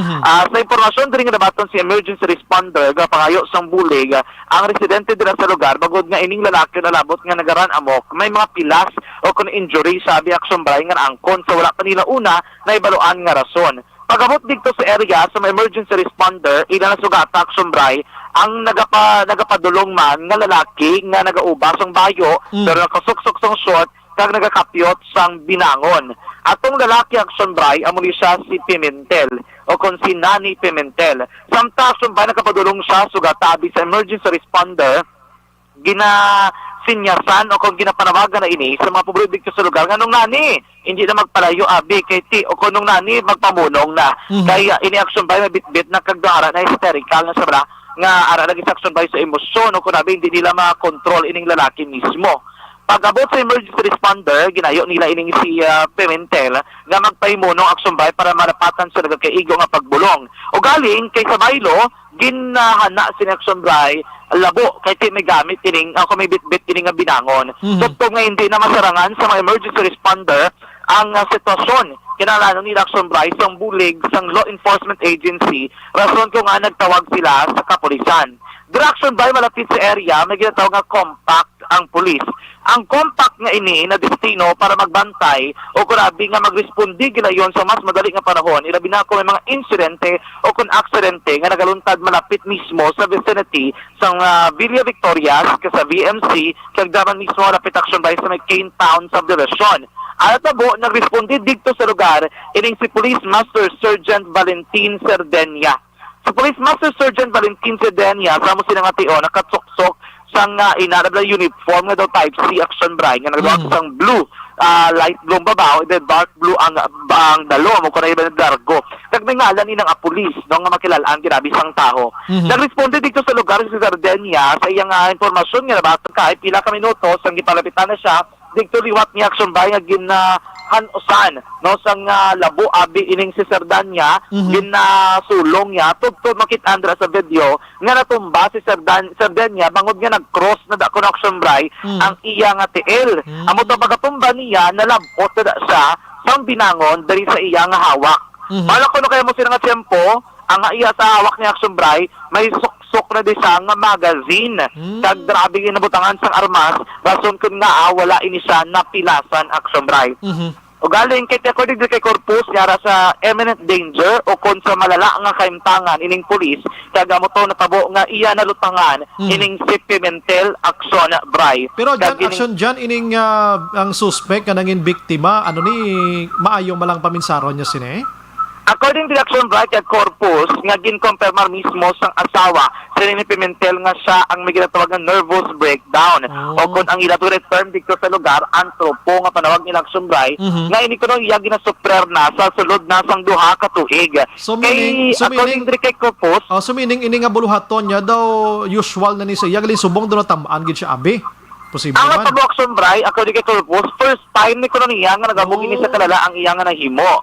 Sa impormasyon diri nga nabaton si emergency responder nga pangayo sang bulig ang residente dira sa lugar bagod nga ining lalaki na labot nga nagaran amok may mga pilas o kun injury sabi action by nga angkon sa wala pa nila una na ibaluan nga rason. Pagabot dito sa area sa may emergency responder, ilan na sugat action by ang nagapadulong man nga lalaki nga nagaubas ang bayo pero nakasuksok sang short kag nagakapyot sang binangon. Atong lalaki action by amo ni siya si Pimentel o kung si Nani Pimentel. Samta action by nagapadulong siya sugat tabi sa emergency responder sinyasan o kung ginapanawagan na ini sa mga publiko dito sa lugar nga nung nani hindi na magpalayo abi kay ti o kung nung nani magpamunong na kaya ini action by na bitbit na kagdara na hysterical na sabra nga ara lagi sa action by sa emosyon o kung abi hindi nila makontrol ining lalaki mismo. Pagabot sa emergency responder, ginayo nila ining si Pimentel nga magpahimunong action by para marapatan sa nagkaigo nga pagbulong. O galing kay Sabaylo, ginahana si action by labo kay ti may gamit ining ako may bitbit ining nga binangon. So nga hindi na masarangan sa mga emergency responder ang sitwasyon kinahanglan ni action by sang bulig sang law enforcement agency rason ko nga nagtawag sila sa kapulisan. Direction by malapit sa area may ginatawag nga compact ang pulis. Ang compact nga ini na destino para magbantay o kurabi nga magrespondi gilayon sa mas madali nga panahon ilabi na kung may mga insidente o kung aksidente nga nagaluntad malapit mismo sa vicinity sa Villa Victorias sa VMC kag daman mismo malapit action by sa may Cane Town subdivision. Alatabo nagrespondi dito sa lugar ining si Police Master Sergeant Valentin Cerdenia. Si Police Master Sergeant Valentin Cerdenia sa mo silang atio nakatsuksok sang inarabla uniform nga daw type C action by nga nagawag sang blue light blue babaw then dark blue ang dalom o kunay ba dargo kag may ngalan ni ng pulis no nga makilalaan ginabi sang tao. Nagresponde dito sa lugar si Cerdenia sa iyang impormasyon nga nabatag kahit pila ka minuto sang gipalapitan na siya dito liwat ni action by nga ginahanusan no sang labo abi ining si Cerdania ginasulong niya tugtog makita andra sa video nga natumba si Cerdania bangod nga nag-cross na da action by ang iya nga tiil. Amo to pagatumba niya nalabot na siya sang binangon dali sa iya nga hawak. Bala ko no kaya mo sila nga tempo ang iya sa hawak ni action by may sok na di siya nga magazine kag grabe ginabutangan sang armas rason kun nga wala ini siya napilasan action by. O galing kay according kay Corpus yara sa imminent danger o kon sa malala nga kaimtangan ining pulis kag amo to natabo nga iya nalutangan ining si Pimentel action by. Pero action dyan ining ang suspect nga nangin biktima ano ni maayo malang paminsaron niya sine? According to the action by kay Corpus nga ginkonfirmar mismo sang asawa sa ni Pimentel nga siya ang may ginatawag nga nervous breakdown o kung ang ilatuloy term dito sa lugar antropo nga panawag ni action by nga ini kuno iya ginasuprer na sa sulod na sang duha ka tuig. So meaning according to kay Corpus so meaning ini nga buluhaton niya daw usual na ni sa iya gali subong do tamaan gid siya abi. Posible ang man. Ang action by according kay Corpus first time ni kuno niya nga nagabog ini sa kalala ang iya nga nahimo.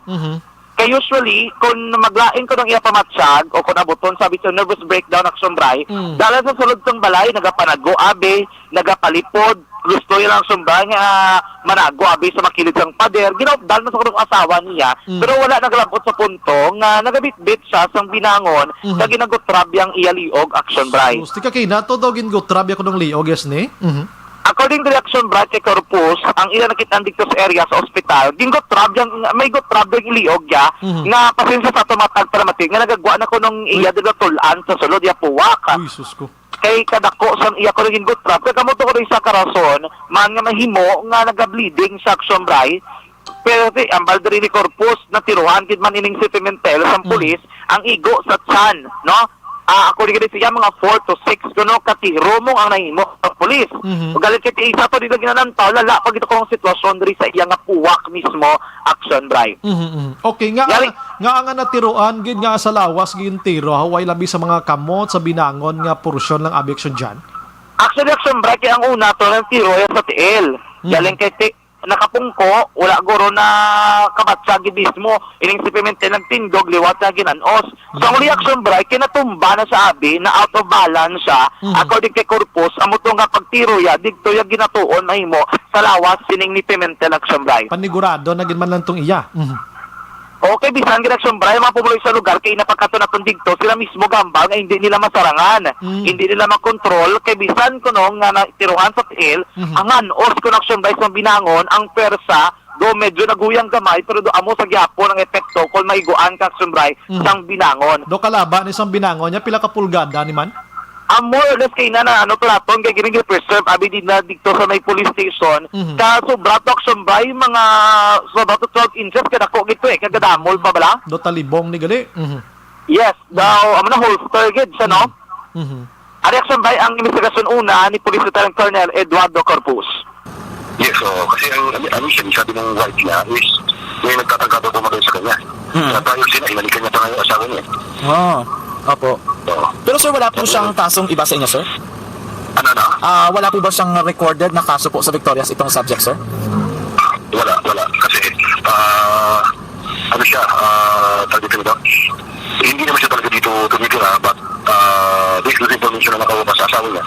Kaya usually, kung maglaing ko ng iya pamatsyag o kung abuton, sabi sa nervous breakdown action by, dala sa sulod ng balay, nagapanago abe, nagapalipod, gusto yun ang sumbay nga manago abe sa makilid ng pader, ginawdal na sa kanong asawa niya, pero wala naglabot sa punto nga nagabitbit siya sang binangon, kag ginagotrab yang iya liog action by. Gusto ka kay nato daw gingotrab ako ng liog, yes ni? According to the action branch kay Corpus, ang ila nakita dito sa area sa ospital, gingot trab yang may got trab yung iliog ya nga pasensya sa tumatag para matig nga nagagwa na ko nung iya dito tulan sa sulod ya puwak. Uy, sus ko. Kay kadako sang iya ko gingot trab kay kamo to ko rin sa karason man nga mahimo nga naga-bleeding sa action branch. Pero ang baldari ni Corpus na tiruhan kid man ining si Pimentel sa pulis ang igo sa tiyan, no? Ako rin siya mga 4 to 6 kuno katiro mong ang nahimo sa pulis. Galit kiti isa to dito ginanantaw lala pag ito kong sitwasyon diri sa iya nga puwak mismo action drive. Okay nga nga natiruan gid nga sa lawas gid tiro haway labi sa mga kamot sa binangon nga porsyon ng action diyan. Actually action drive ang una to ng tiro sa tiil. Galing kay nakapungko, wala guro na kabatsagi mismo, ining si Pimentel nagtindog, liwat na ginanos. So ang reaction break, kinatumba na sa abi na out of balance siya, according kay Corpus, amo to nga pagtiro ya, digto ya ginatuon mahimo sa lawas sining ni Pimentel action break. Panigurado na gid man lang tong iya. Okay, bisan ginaksyon bray, mga pumuloy sa lugar, kaya napagkato na itong digto, sila mismo gambal nga hindi nila masarangan, hindi nila makontrol, kaya bisan ko nung nga natiruhan sa tiil, ang anos ko naksyon bray sa binangon, ang persa, do medyo naguyang gamay, pero do amo sa gyapon ang epekto, kung maiguan ka aksyon bray, sang binangon. Do kalaba ni sang binangon niya, pila ka pulgada ni man? More or less kay na ano platon kay gining preserve abi din na dito sa may police station kaso bratok sumbay mga sobra to 12 inches kada ko gito kagadamol pa bala do talibong ni gali. Yes daw amo na holster gid sa no reaction by ang investigasyon una ni Police Lieutenant Colonel Eduardo Corpus. Yes, kasi ang mission sabi ng wife niya is may nagtatangka daw pumatay sa kanya. Dahil sila inalikan niya pa ngayon asawa niya. Opo. Pero sir, wala po siyang kasong iba sa inyo, sir? Ano na? Wala po ba siyang recorded na kaso po sa Victorias itong subject, sir? Wala. Kasi, ano siya, targetin ito. Hindi naman siya talaga dito tumitira, but based on the information na nakawabas sa asawa niya.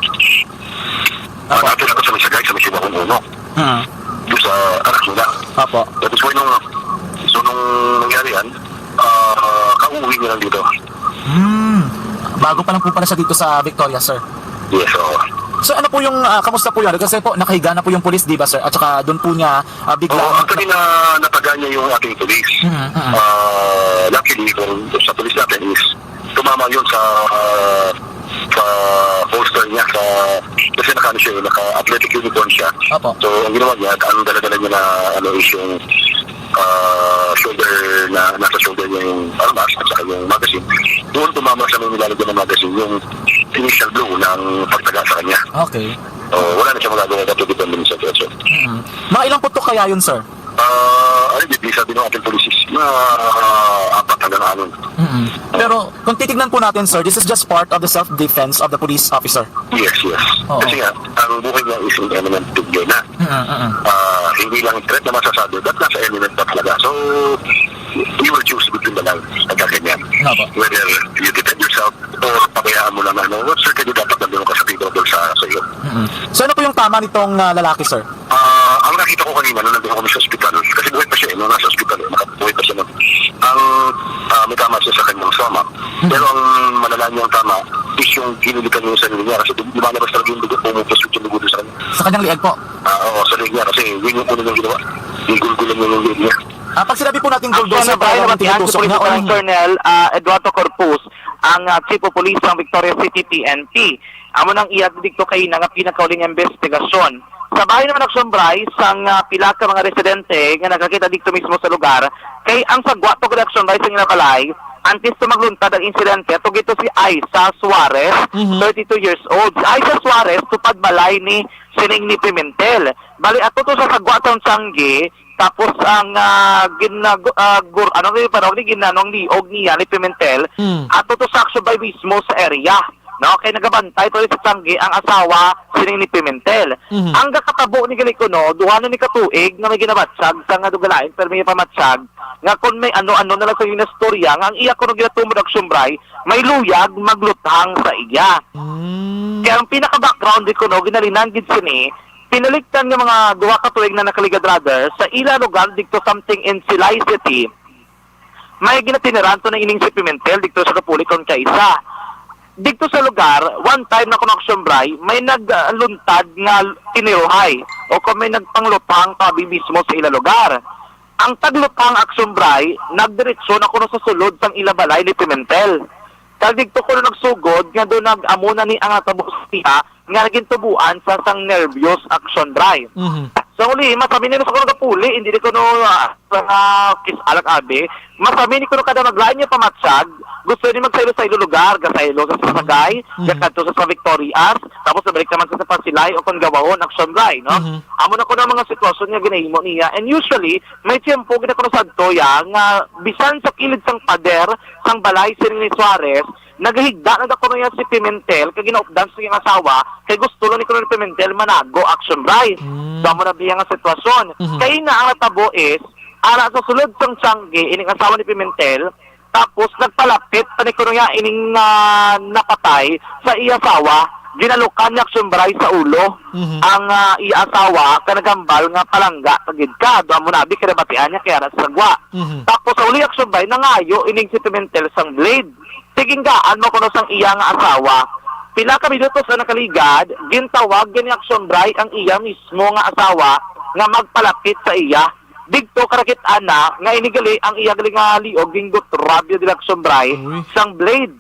Natin ako sa may sagay, sa may siba kong uno. Doon sa anak nila. Opo. Tapos nung nangyari yan, kauwi niya lang dito. Bago pa lang po pala siya dito sa Victoria, sir. Yes, So ano po yung, kamusta po yun? Kasi po, nakahiga na po yung police, di ba, sir? At saka doon po niya bigla... actually nataga niya yung ating police. Luckily, kung sa police natin is tumama yun sa holster niya, kasi naka-athletic uniform siya. Opo. So, ang ginawa niya, ang dala-dala niya na is yung shoulder na nasa shoulder niya yung armas at saka yung magazine. Doon tumama sa may nilalagyan ng magazine yung initial blow ng pagtaga sa kanya. Okay. Wala na siya magagawa na to depende sa situation. Mga ilang putok kaya yun, sir? Sabi ng ating policies na 4 hanggang 6. Pero kung titignan po natin, sir, this is just part of the self-defense of the police officer. Yes. Kasi nga, ang buhay niya is in eminent danger na. Hindi lang threat na masasabi, but nasa eminent na talaga. So, you will choose between the line at ganyan. Whether you defend yourself or pabayaan mo lang what certainly dapat nandun ka sa people sa iyo. So ano po yung tama nitong lalaki, sir? Ang nakita ko kanina nung nandun kami sa hospital, kasi buhay pa siya, nung nasa hospital, nakabuhay pa siya nun. May tama siya sa kanyang stomach. Pero ang malala niyang tama is yung ginilikan niya yung sarili niya kasi lumalabas talaga yung dugo, pumupos yung dugo sa kanya. Sa kanyang lieg po? Oo, sa lieg niya kasi yun yung unang ginawa. Gulgulan niya yung lieg niya. Pag sinabi po natin bulldozer, parang tinutusok niya o Colonel Eduardo Corpus, ang Chief of Police ng Victoria City PNP. Amo nang iadikto kay nga pinakauling investigasyon. Sa bahay naman nagsumbray sang pila ka mga residente nga nakakita dito mismo sa lugar kay ang sagwa to reaction by sa balay antes to magluntad ang insidente to gito si Aiza Suarez 32 years old. Si Aiza Suarez tupad balay ni sining ni Pimentel. Bali ato to sa sagwa tong Sangge tapos ang ginanong liog niya ni Pimentel ato to sa action by mismo sa area. No, kay nagabantay to si Sangge ang asawa sining ni Pimentel. Ang kakatabo ni galiko no, duhanon ni katuig nga may ginabatsag sa nga dugalain pero may pamatsag nga kun may ano-ano na lang sa yung istorya nga ang iya kuno ginatumod og sumbray may luyag maglutang sa iya. Kaya ang pinaka-background ko no ginalinan gid sini pinaligtan nga mga duha ka tuig na nakaliga brother sa ila lugar dito something in Silay City. May ginatiniran to ng ining si Pimentel dito sa Kapulikon kaysa. dito sa lugar, one time na connection bray, may nagluntad nga tiniruhay o kung may nagpanglutang tabi mismo sa ila lugar. Ang taglutang action bray, nagdiretso na kuno sa sulod sang ilabalay ni Pimentel. Kag dito kuno nagsugod nga do nag-amo na ni ang natabo siya nga naging tubuan sa sang nervyos action bray. So uli, masabi nila sa kuno kapuli, hindi di kuno kisalak abi, masabi ni kuno kada maglain niya pamatsag, gusto ni magsaylo sa ilo lugar, gasaylo sa Sasagay, gakanto sa Victorias, tapos nabalik naman sa Pasilay o kung gawahon, action bray, no? Amo na ko na mga sitwasyon nga ginahimo niya. And usually, may tiyempo gina ko sa Toya nga bisan sa kilid sang pader, sang balay sining ni Suarez, nagahigda na ko niya si Pimentel, kay ginaupdan sa iyang asawa, kay gusto lang ni ko ni Pimentel manago, action bray. So amo na biya nga sitwasyon. Kaya na ang natabo is, ara sa sulod sang Tiangge, ining asawa ni Pimentel, tapos nagpalapit pa ni Kuya ining napatay sa iya-asawa, ginalukan niya action bray sa ulo ang iya-asawa kanagambal nga palangga kagid ka do mo nabi kirabatian niya kaya sa sagwa. Tapos sa uli action bray nangayo ining si Pimentel sang blade. Tiginggaan mo kuno sang iya nga asawa. Pila ka minutos na nakaligad, gintawag gani action bray ang iya mismo nga asawa nga magpalapit sa iya. Digto karakit ana nga inigali ang iya gali nga liog ginggot rabyo di action bray sang blade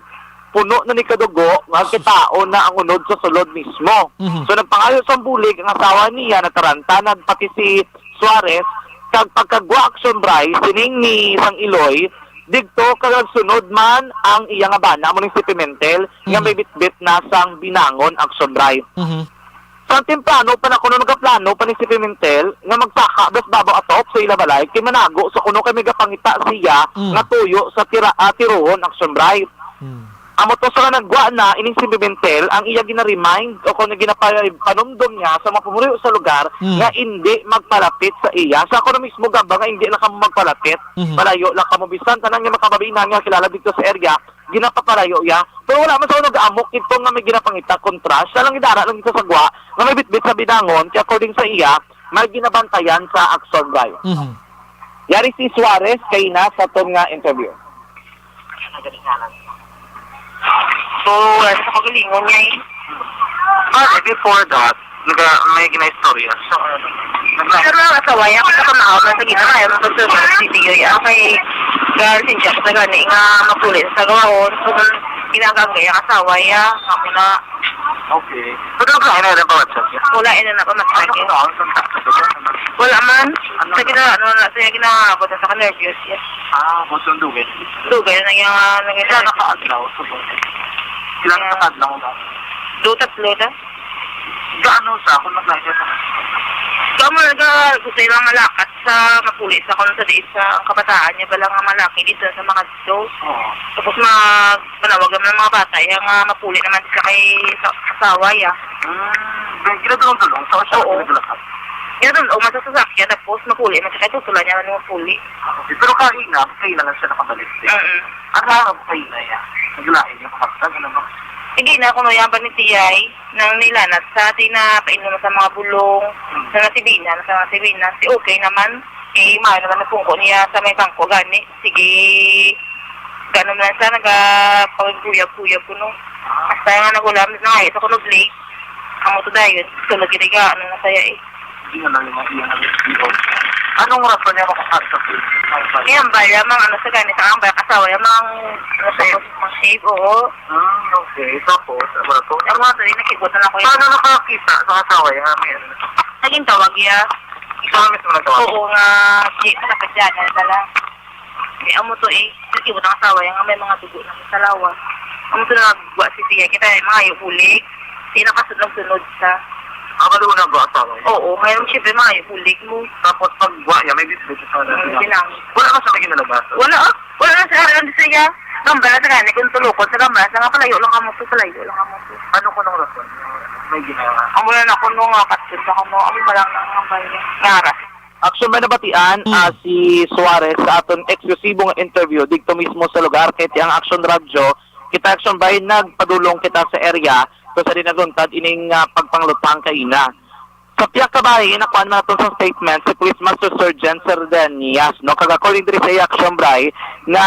puno na ni kadugo nga kitao na ang unod sa sulod mismo. So nagpangayo sang bulig ang asawa niya na tarantanad pati si Suarez kag pagkagwa action bray sining ni sang Iloy digto kag sunod man ang iya nga bana mo ning si Pimentel nga may bitbit na sang binangon action bray. Sa temprano pa na kuno nagaplano pa ni si Pimentel nga magsaka bas babaw atop sa ilabalay kay manago sa kuno kay megapangita siya nga tuyo sa tirohon action bray. Amo to sa nagwa na ining si Pimentel ang iya gina-remind o kung ginapanumdum niya sa mga pumuriyo sa lugar nga hindi magpalapit sa iya. Sa ako na mismo gaba nga hindi na kamo magpalapit, palayo lang kamo bisan tanang nga makababinan nga kilala dito sa area, ginapapalayo ya. Pero wala man sa nag-amok ito nga may ginapangita contrast. Siya lang idara lang ito sa gwa nga may bitbit sa bidangon kaya according sa iya, may ginabantayan sa action bray. Yari si Suarez kay na sa tong nga interview. So, sa pagalingon niya before that, may gina-istorya. So, pero ang asawa niya, kung nakamaaw na sa gina, ayaw mo sa video yan. Kay Garcin siya, sa gani nga mapulit sa gawon. So, ginagagay ang asawa niya, ako na. Okay. Pero naglain na rin pa WhatsApp niya? Wala, ina na pa matsake. Wala man. Sa ginabot sa ka-nervous niya. Kung saan dugay? Dugay na yung Kaya naka-adlaw sa bukid. Ilang naka-adlaw na? Tatlo na. Gaano sa kung naglain niya sa Kamo gusto nilang malakat sa mapulis sa kung sa diis sa kabataan niya balang nga malaki dito sa mga dose. Tapos panawag naman ng mga bata yung mapuli naman sila kay asawa ya. Ginadulong-dulong sa siya ginadulakan? Ginadulong masasasakya tapos mapuli man siya kay tutulan niya ng mapuli. Pero kailangan siya nakabalik. Ang harap kaina niya? Naglain niya kapagtag ano ba? Hindi na kuno yan pa ni Tiyay nang nilanat sa atin na painom sa mga bulong sa nasibina si okay naman maayo naman na pungko niya sa may bangko gani sige gano'n lang sa nagpagkuyab-kuyab ko no hasta nga nagulam na ngayon sa kuno blake ang moto dayon tulad giniga na saya hindi nga lang yung anong rason niya makakasa po? Yan ba, yung sa ganit ang ba, kasawa, yung mga shape, oo. Okay, tapos, ano to? Yung mga tuloy, nakikot na ako. Paano nakakita sa kasawa yung amin? Naging tawag ya. Ikaw na mismo nagtawag? Oo nga, shape na kapatyan, ano tala. Ang mo to nakikot ang kasawa, yung may mga dugo na sa lawa. Ang mo to nagwa si Tia, kita yung mga yukulik, sinakasunod-sunod sa Ang kaluna ba asawa? Oo, mayroon siyempre mga ipulik mo. Tapos pagwa niya, may bitbit sa sinang. Wala ka sa may ginalabas? Wala na sa siya. Gambala sa gani, kung tulukot sa gambala, sa nga palayo lang kamo to. Ano ko nang rason? May ginawa? Ang mula na ko nung katsin sa kamo, ang malang ng gambala. Ngaras. Action ba nabatian si Suarez sa aton eksklusibong interview dito mismo sa lugar kay ang Action Radio. Kita Action by nagpadulong kita sa area so sa dinaguntad ining pagpanglutang kaina. Sa piyak kabay, nakuha naman ito sa statement si Police Master Sergeant Sardenias, no? Kag-according diri sa Action Bray, na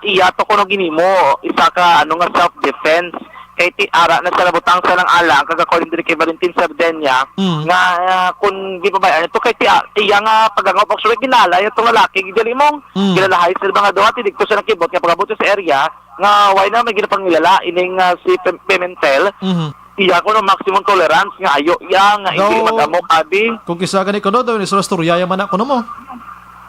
iya to kuno ginimo, isa ka, nga self-defense, kay ti ara na sa labutang sa lang alang kag according diri kay Valentin Sardenya nga kung di pa ba ito kay ti iya nga pagangaw pa sa ginala itong lalaki gidali mong gilalahay sa mga duha ti dikto sa nakibot nga pagabot sa area nga why na may ginapang nilala ining si Pimentel iya ko no maximum tolerance nga ayo iya nga hindi magamok abi Kung kisa gani ko no, daw ni sa storyaya man ako no mo.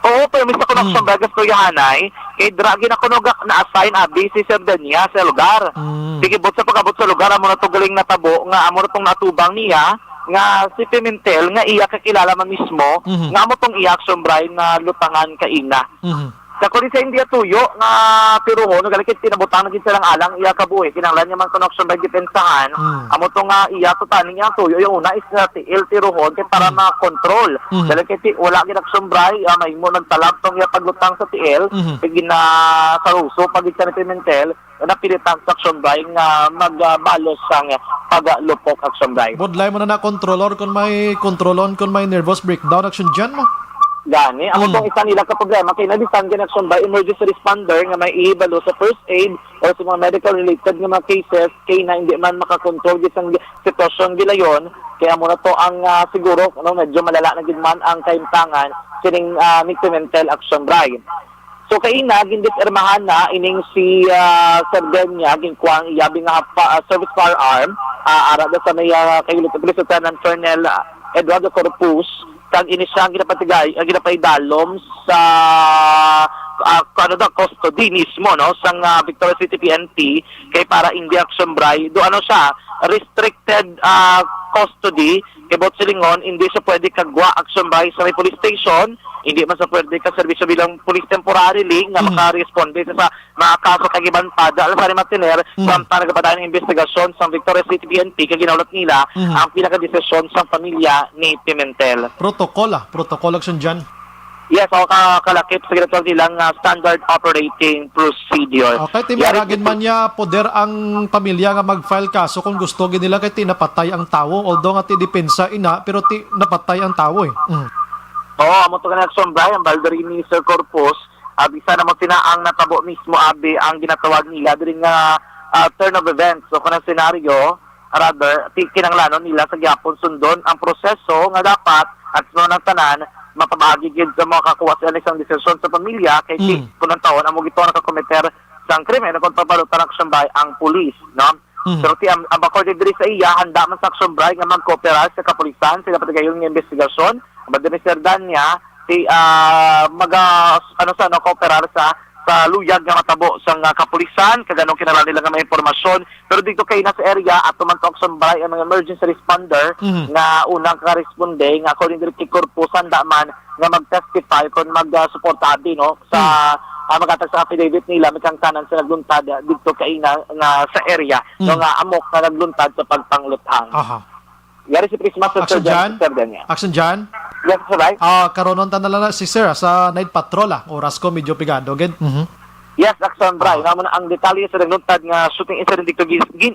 oo pero misa ko sa bagas to yahanay kay dragi na kuno na-assign abi si Sardenya sa lugar bigibot sa pagabot sa lugar amo na to galing natabo nga amo na tong natubang niya nga si Pimentel nga iya kakilala man mismo nga amo tong iya action Brian na lutangan kaina Kakuri sa India tuyo nga piruhon galikit tinabutang naging silang alang iya kabuhi kinanglan niya man connection by depensahan amo to nga iya to taning niya tuyo yung una is na tiil tiruhon kay para ma-control galikit wala gid aksombray may mo nagtalab tong iya paglutang sa tiil gina saruso pag sa Pimentel napilitan sa aksombray nga magbalos sang paglupok aksombray Bodlay mo na controller kung may kontrolon kung may nervous breakdown action dyan mo. Gani, amo tong isa nila ka problema kay nabisan connection by emergency responder nga may ihibalo sa first aid o sa mga medical related nga mga cases kay na hindi man makakontrol gisang sitwasyon gilayon kaya amo na to ang siguro medyo malala na gid man ang kaimtangan sining Pimentel action drive. So kay na gindisirmahan na ining si Sardenya ginkuang iyabi nga service firearm ara sa may kay Lieutenant Colonel Eduardo Corpus kag inisang ginapaydalom sa custody mismo no sang Victoria City PNP kay para hindi aksombray do ano siya restricted custody kay bot silingon hindi siya pwede kagwa aksombray sa may police station hindi man sa pwede ka serbisyo bilang police temporarily nga makaresponde sa mga kaso kag iban pada alam sa matiner samtang nagapadayon ng investigasyon sa Victoria City PNP kag ginaulat nila ang pinaka-desisyon sa pamilya ni Pimentel. Protocol action dyan. Yes, o kalakip sa ginatawag nilang standard operating procedure. Okay, timaragin man niya poder ang pamilya nga mag-file kaso kung gusto nila kay tinapatay ang tao although nga ti depensa ina pero ti napatay ang tao eh. Oo, amo to kanang aksombray ang Balderini Sir Corpus bisa na mo tinaang natabo mismo abi ang ginatawag nila diri nga turn of events so kanang senaryo rather kinanglanon nila sa gyapon sundon ang proseso nga dapat at sunod ng tanan mapabagi gid sa mga kakuha sa isang desisyon sa pamilya kay kunang taon amo gito nakakometer sang krimen kung papalutan aksombray ang pulis no pero ti ang according diri sa iya handa man sa aksombray nga magkooperar sa kapulisan sila patagayong investigasyon Badre Sardanya si kooperar sa luyag nga matabo sang kapulisan kaganong kinahanglan nila nga may impormasyon pero dito kay nasa area at tumantok sa bahay ang mga emergency responder nga unang ka-responde nga according to Corpusan daman nga mag-testify kung mag-suporta no sa magatag sa affidavit nila may kang tanan sa nagluntad dito kay nga sa area no nga amok na nagluntad sa pagpanglutang. Yari si Prisma sa Sardenya. Action dyan? Yes, right. Karonon ta na lang si Sir sa night patrol oras ko medyo pigado gid. Yes, Akson Bray. Naman ang detalye sa nagluntad nga shooting incident dito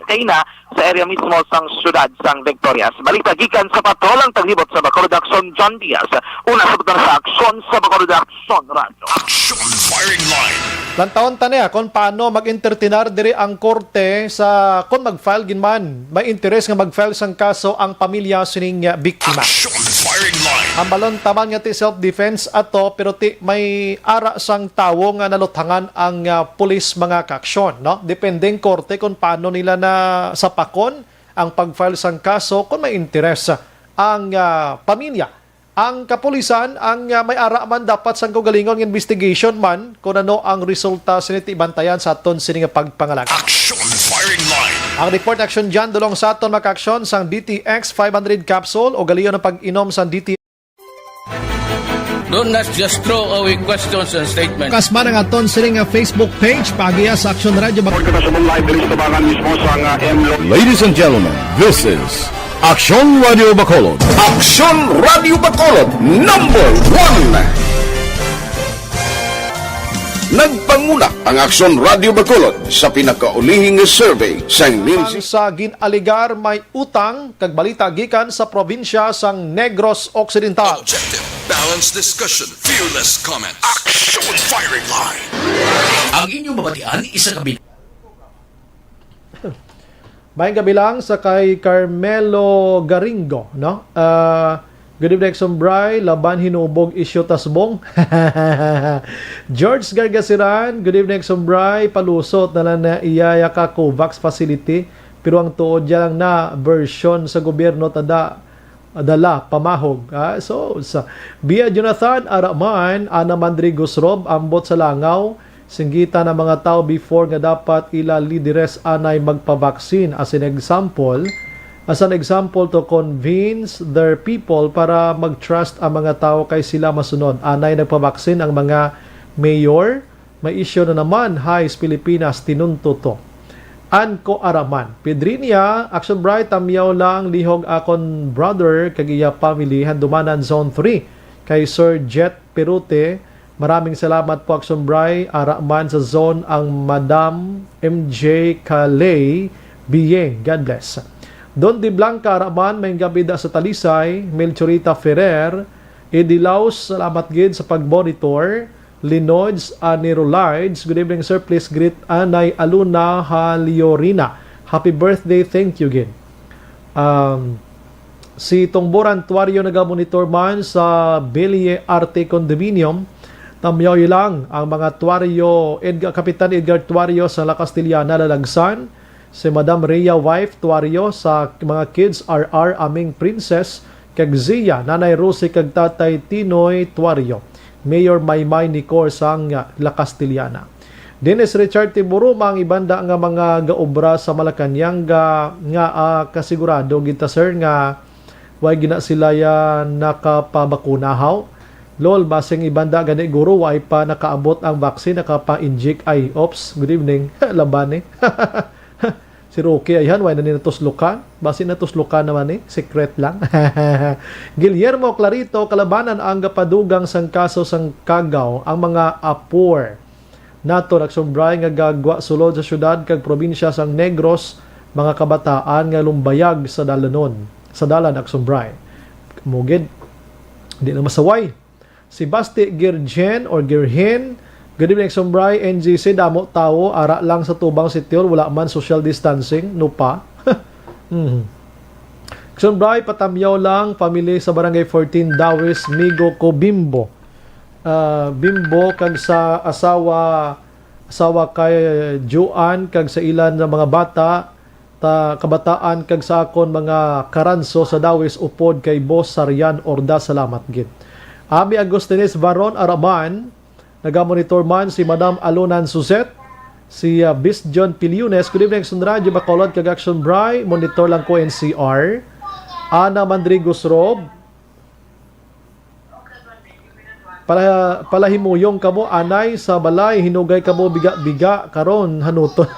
kaina sa area mismo sang syudad sang Victorias. Balita gikan sa patrolang taglibot sa Bacolod Action John Diaz. Una sa butang sa aksyon sa Bacolod Action Radio. Action Firing Line. Lantaon taniya kung paano mag-entertainar diri ang korte sa kung mag-file ginman may interes nga mag-file sang kaso ang pamilya sining biktima. Action Firing Line. Ang balon taman nga ti self-defense ato pero ti may ara sang tawo nga naluthangan ang pulis mga kaaksyon no dependeng korte kung paano nila na sapakon ang pag-file sang kaso kung may interes ang pamilya. Ang kapulisan, ang may ara man dapat sang kaugalingon ng investigation man kung ano ang resulta siniti bantayan sa aton sining pagpangalag. Action Firing Line. Ang report action dyan dulong sa aton maka-aksyon sang DTX 500 capsule o galiyon ang pag-inom sa DTX. Do not just throw away questions and statements. Kasma ng aton sining Facebook page pagiya sa Action Radio. Ladies and gentlemen, this is Action Radio Bacolod. Action Radio Bacolod #1. Nagpanguna ang Action Radio Bacolod sa pinakaulihing survey sang Ang sa ginaligar may utang kag balita gikan sa probinsya sang Negros Occidental. Objective, balanced discussion, fearless comments. Action Firing Line. Ang inyong mabatian isa kabila. May gabi lang sa kay Carmelo Garingo, no? Good evening, Sombray. Laban hinubog isyo tasbong. George Gargasiran, good evening, Sombray. Palusot na lang na iyaya ka COVAX facility. Pero ang tuod lang na version sa gobyerno dala pamahog. So, sa Bia Jonathan Araman, Ana Mandrigos Rob, ambot sa langaw. Singgita ng mga tao before nga dapat ila lideres anay magpabaksin as an example to convince their people para mag-trust ang mga tao kay sila masunod. Anay nagpabaksin ang mga mayor. May issue na naman, Highs Pilipinas, tinuntuto. Anko Araman. Pedrinia, Action Bright, tamyaw lang, lihog akon brother, kagiya family, handumanan Zone 3. Kay Sir Jet Perute, maraming salamat po, Action Bright. Araman sa zone ang Madam MJ Kalay Biyeng. God bless. Don Di Blanca Araman, may gabida sa Talisay. Melchorita Ferrer, Edilaus, salamat gid sa pag-monitor. Linoids Anirolides, good evening sir, please greet Anay Aluna Haliorina. Happy birthday, thank you again. Si Tongboran Tuario nagamonitor man sa Belie Arte Condominium. Tamyaw lang ang mga Tuario, Kapitan Edgar Tuario sa La Castillana, Lalagsan. Si Madam Rhea Wife Tuario sa mga kids RR Aming Princess. Kag Zia, Nanay Rosie kag Tatay Tinoy Tuario. Mayor Maymay Nicor sang La Castillana. Dennis Richard Tiburum ang ibanda nga mga gaobra sa Malacanang nga kasigurado kita sir nga way gina sila ya nakapabakunahaw. Lol, basing ibanda gani guro way pa nakaabot ang vaccine, nakapa-inject ay ops. Good evening. Laban si Rocky ayhan way na natuslukan. Basi natuslukan naman secret lang. Guillermo Clarito, kalabanan ang gapadugang sang kaso sang Cagaw ang mga apor. Nato nagsumbray nga gagwa sulod sa syudad kag probinsya sang Negros, mga kabataan nga lumbayag sa dalanon. Sa dalan nagsumbray. Mugid di na masaway. Si Basti Girgen or Girhen, good evening, Sombray, NGC, damo tao, ara lang sa tubang sityor, wala man social distancing, no pa. Sombray, patamyaw lang, family sa Barangay 14, Dawis, Migo ko Bimbo. Bimbo, kag sa asawa kay Juan, kag sa ilan ng mga bata, kabataan, kag sa akon mga karanso sa Dawis, upod kay Boss Sarian Orda, salamat gid. Ami Agustines Baron Araman, nagamonitor man si Madam Alunan Suzet, si Bis John Piliones, good evening sa Radyo Bacolod, kag Action Bray, monitor lang ko NCR. Ana Mandrigos Rob, palahimuyong kamo anay sa balay, hinugay kamo biga-biga karon hanuton.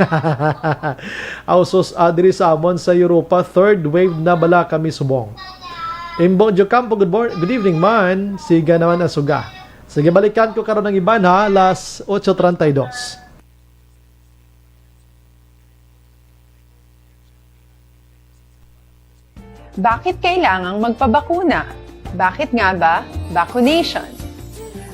Ausos adri sa amon sa Europa, third wave na bala kami subong. Imbong Jocampo, good evening man. Siga naman ang suga. Sige, balikan ko karon ng iban ha, alas 8:32. Bakit kailangang magpabakuna? Bakit nga ba? Vaccination.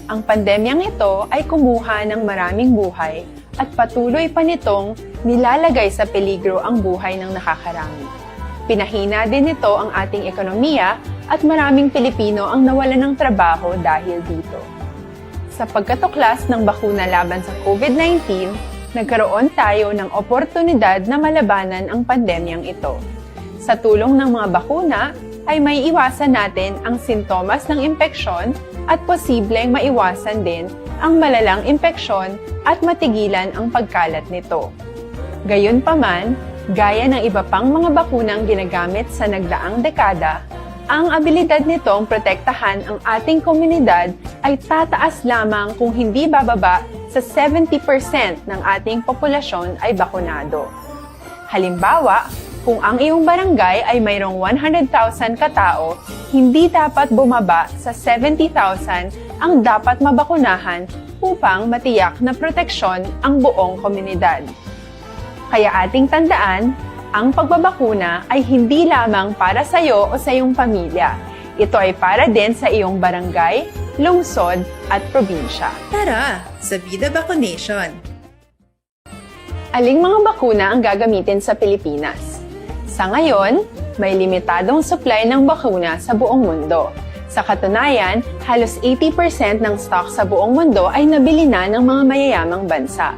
Ang pandemyang ito ay kumuha ng maraming buhay at patuloy pa nitong nilalagay sa peligro ang buhay ng nakakarami. Pinahina din nito ang ating ekonomiya at maraming Pilipino ang nawalan ng trabaho dahil dito. Sa pagkatuklas ng bakuna laban sa COVID-19, nagkaroon tayo ng oportunidad na malabanan ang pandemyang ito. Sa tulong ng mga bakuna, ay may iwasan natin ang sintomas ng impeksyon at posibleng maiwasan din ang malalang impeksyon at matigilan ang pagkalat nito. Gayunpaman, gaya ng iba pang mga bakunang ginagamit sa nagdaang dekada, ang abilidad nitong protektahan ang ating komunidad ay tataas lamang kung hindi bababa sa 70% ng ating populasyon ay bakunado. Halimbawa, kung ang iyong barangay ay mayroong 100,000 katao, hindi dapat bumaba sa 70,000 ang dapat mabakunahan upang matiyak na proteksyon ang buong komunidad. Kaya ating tandaan, ang pagbabakuna ay hindi lamang para sa iyo o sa iyong pamilya. Ito ay para din sa iyong barangay, lungsod at probinsya. Tara, sa Vida Vaccination! Aling mga bakuna ang gagamitin sa Pilipinas? Sa ngayon, may limitadong supply ng bakuna sa buong mundo. Sa katunayan, halos 80% ng stock sa buong mundo ay nabili na ng mga mayayamang bansa.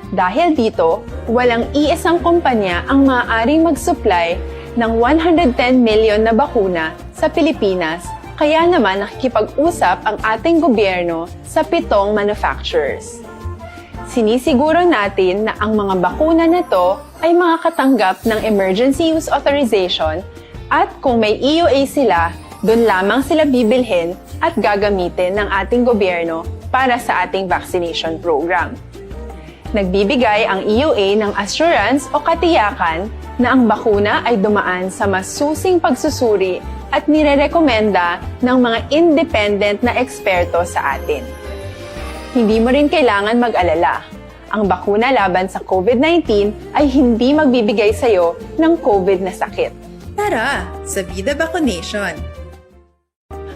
Dahil dito, walang iisang kumpanya ang maaaring mag-supply ng 110 million na bakuna sa Pilipinas, kaya naman nakikipag-usap ang ating gobyerno sa 7 manufacturers. Sinisiguro natin na ang mga bakuna na to ay makakatanggap ng Emergency Use Authorization at kung may EUA sila, doon lamang sila bibilhin at gagamitin ng ating gobyerno para sa ating vaccination program. Nagbibigay ang EUA ng assurance o katiyakan na ang bakuna ay dumaan sa masusing pagsusuri at nirerekomenda ng mga independent na eksperto sa atin. Hindi mo rin kailangan mag-alala. Ang bakuna laban sa COVID-19 ay hindi magbibigay sa'yo ng COVID na sakit. Tara, sa Vida Vaccination!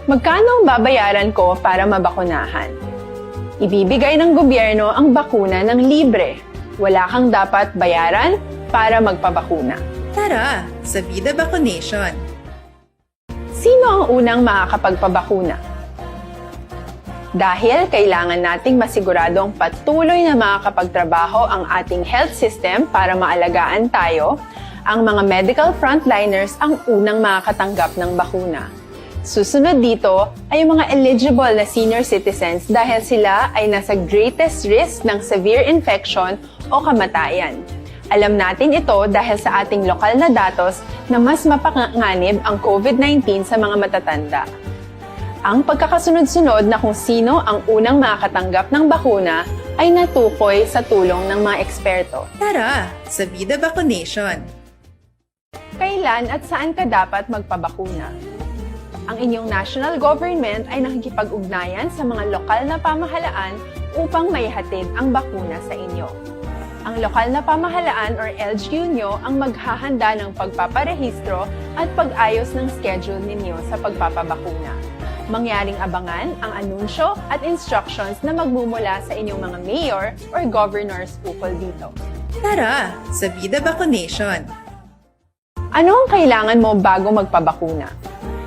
Magkano ang babayaran ko para mabakunahan? Ibibigay ng gobyerno ang bakuna ng libre. Wala kang dapat bayaran para magpabakuna. Tara, sa Vida Vaccination! Sino ang unang makakapagpabakuna? Dahil kailangan nating masiguradong patuloy na makakapagtrabaho ang ating health system para maalagaan tayo, ang mga medical frontliners ang unang makakatanggap ng bakuna. Susunod dito ay mga eligible na senior citizens dahil sila ay nasa greatest risk ng severe infection o kamatayan. Alam natin ito dahil sa ating lokal na datos na mas mapanganib ang COVID-19 sa mga matatanda. Ang pagkakasunod-sunod na kung sino ang unang makakatanggap ng bakuna ay natukoy sa tulong ng mga eksperto. Tara, sa Vida Vaccination! Kailan at saan ka dapat magpabakuna? Ang inyong national government ay nakikipag-ugnayan sa mga lokal na pamahalaan upang maihatid ang bakuna sa inyo. Ang lokal na pamahalaan or LGU nyo ang maghahanda ng pagpaparehistro at pag-ayos ng schedule ninyo sa pagpapabakuna. Mangyaring abangan ang anunsyo at instructions na magmumula sa inyong mga mayor or governors ukol dito. Tara, sa Vida Vaccination! Ano ang kailangan mo bago magpabakuna?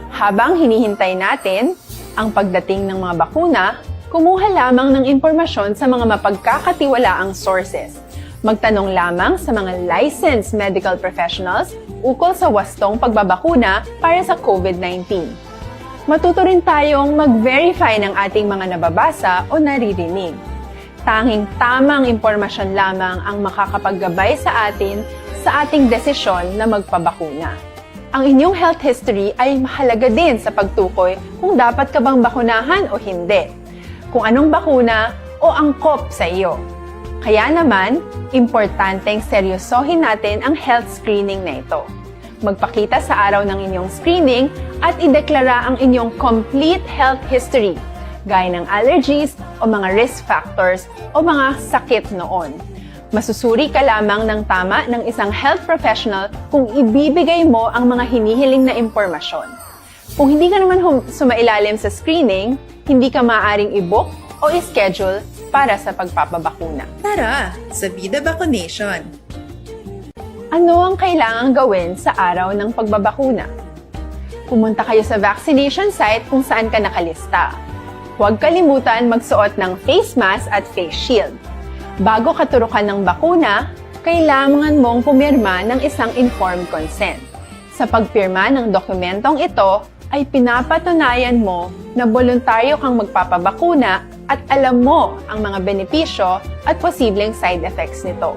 Habang hinihintay natin ang pagdating ng mga bakuna, kumuha lamang ng impormasyon sa mga mapagkakatiwalaang sources. Magtanong lamang sa mga licensed medical professionals ukol sa wastong pagbabakuna para sa COVID-19. Matuto rin tayong mag-verify ng ating mga nababasa o naririnig. Tanging tamang impormasyon lamang ang makakapaggabay sa atin sa ating desisyon na magpabakuna. Ang inyong health history ay mahalaga din sa pagtukoy kung dapat ka bang bakunahan o hindi, kung anong bakuna o angkop sa iyo. Kaya naman, importanteng seryosohin natin ang health screening na ito. Magpakita sa araw ng inyong screening at ideklara ang inyong complete health history, gaya ng allergies o mga risk factors o mga sakit noon. Masusuri ka lamang ng tama ng isang health professional kung ibibigay mo ang mga hinihiling na impormasyon. Kung hindi ka naman sumailalim sa screening, hindi ka maaaring i-book o i-schedule para sa pagpapabakuna. Tara, sa Vida Vaccination! Ano ang kailangang gawin sa araw ng pagbabakuna? Pumunta kayo sa vaccination site kung saan ka nakalista. Huwag kalimutan magsuot ng face mask at face shield. Bago ka turukan ng bakuna, kailangan mong pumirma ng isang informed consent. Sa pagpirma ng dokumentong ito, ay pinapatunayan mo na voluntaryo kang magpapabakuna at alam mo ang mga benepisyo at posibleng side effects nito.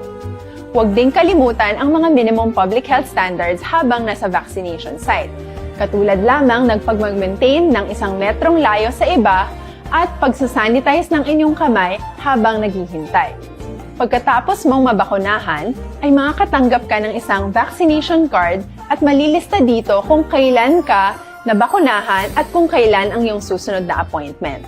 Huwag din kalimutan ang mga minimum public health standards habang nasa vaccination site. Katulad lamang ng pag-maintain ng 1 metrong layo sa iba at pagsasanitize ng inyong kamay habang naghihintay. Pagkatapos mong mabakunahan, ay makakatanggap ka ng isang vaccination card at malilista dito kung kailan ka nabakunahan at kung kailan ang iyong susunod na appointment.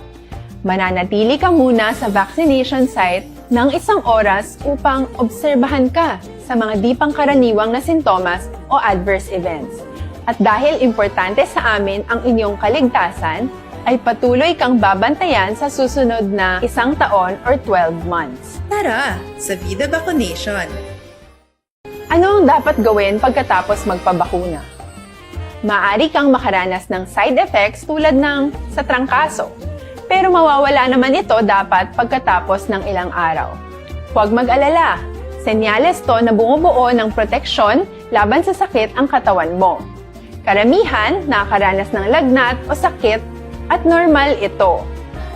Mananatili ka muna sa vaccination site ng 1 oras upang obserbahan ka sa mga di pangkaraniwang na sintomas o adverse events. At dahil importante sa amin ang inyong kaligtasan, ay patuloy kang babantayan sa susunod na 1 taon or 12 months. Tara, sa Vida Vaccination! Ano ang dapat gawin pagkatapos magpabakuna? Maaari kang makaranas ng side effects tulad ng sa trangkaso, pero mawawala naman ito dapat pagkatapos ng ilang araw. Huwag mag-alala, senyales to na bumubuo ng proteksyon laban sa sakit ang katawan mo. Karamihan nakakaranas ng lagnat o sakit at normal ito.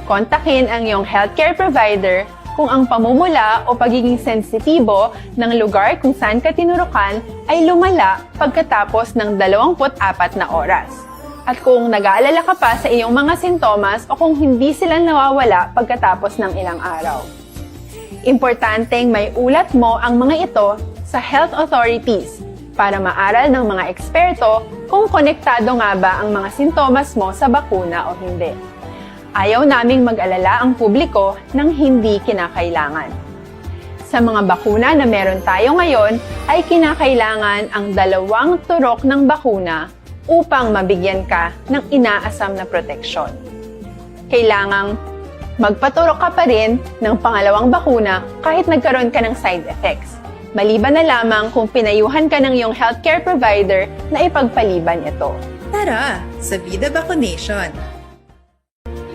Kontakin ang iyong healthcare provider kung ang pamumula o pagiging sensitibo ng lugar kung saan ka tinurukan ay lumala pagkatapos ng 24 na oras. At kung nag-aalala ka pa sa iyong mga sintomas o kung hindi sila nawawala pagkatapos ng ilang araw. Importanteng may ulat mo ang mga ito sa health authorities para maaral ng mga eksperto kung konektado nga ba ang mga sintomas mo sa bakuna o hindi. Ayaw naming mag-alala ang publiko ng hindi kinakailangan. Sa mga bakuna na meron tayo ngayon, ay kinakailangan ang 2 turok ng bakuna upang mabigyan ka ng inaasam na proteksyon. Kailangang magpaturok ka pa rin ng pangalawang bakuna kahit nagkaroon ka ng side effects. Maliban na lamang kung pinayuhan ka ng iyong healthcare provider na ipagpaliban ito. Tara, sa Vida Vaccination!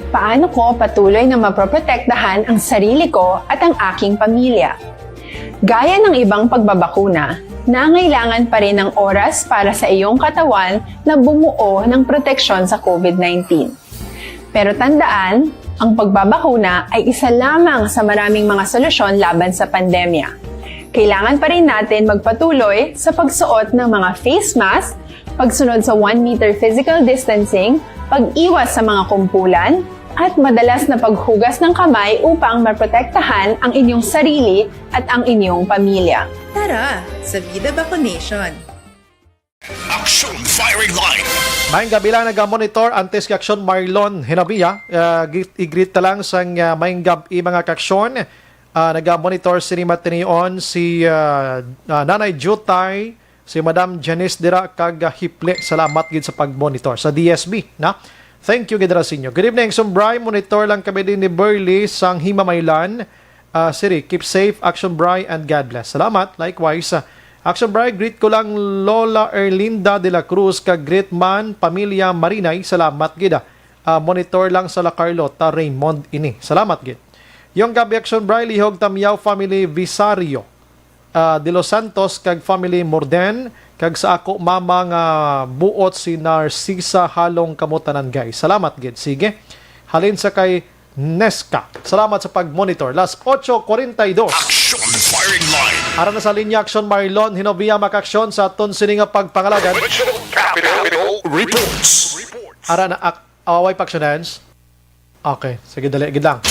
Paano ko patuloy na maproprotektahan ang sarili ko at ang aking pamilya? Gaya ng ibang pagbabakuna, nangailangan pa rin ng oras para sa iyong katawan na bumuo ng proteksyon sa COVID-19. Pero tandaan, ang pagbabakuna ay isa lamang sa maraming mga solusyon laban sa pandemya. Kailangan pa rin natin magpatuloy sa pagsuot ng mga face mask, pagsunod sa 1 meter physical distancing, pag-iwas sa mga kumpulan, at madalas na paghugas ng kamay upang maprotektahan ang inyong sarili at ang inyong pamilya. Tara, sa Vida Vaccination! Action Firing Line! Mayang gabi lang nag-monitor ang test kaksyon Marlon Hinabia. I-greet ta lang sa mayang gabi mga kaksyon. Nag-monitor si Matinion, si Nanay Jutay, si Madam Janice Dira kag Hiple. Salamat gid sa pag-monitor sa DSB, na. Thank you, Gidra Sinyo. Good evening, Sombray. Monitor lang kami din ni Burley sang Himamaylan. Siri, keep safe, Action Bray, and God bless. Salamat. Likewise, Action Bray, greet ko lang Lola Erlinda de la Cruz, kag great man, Pamilya Marinay. Salamat, Gida. Monitor lang sa La Carlota, Raymond ini. Salamat, Gid. Yung gabi, Action Bray, lihog Tamyaw Family Visario. De Los Santos, kag Family Morden, kag sa ako mama nga buot si Narcisa Halong Kamutanan, guys. Salamat, gid. Sige. Halin sa kay Nesca. Salamat sa pag-monitor. Las 8:42. Action Firing Line! Ara na sa linya Action Marlon, Hinobia makaksyon sa aton sininga pagpangalagan. Capital Reports! Ara na away paksyonan. Okay, sige dali, gid lang.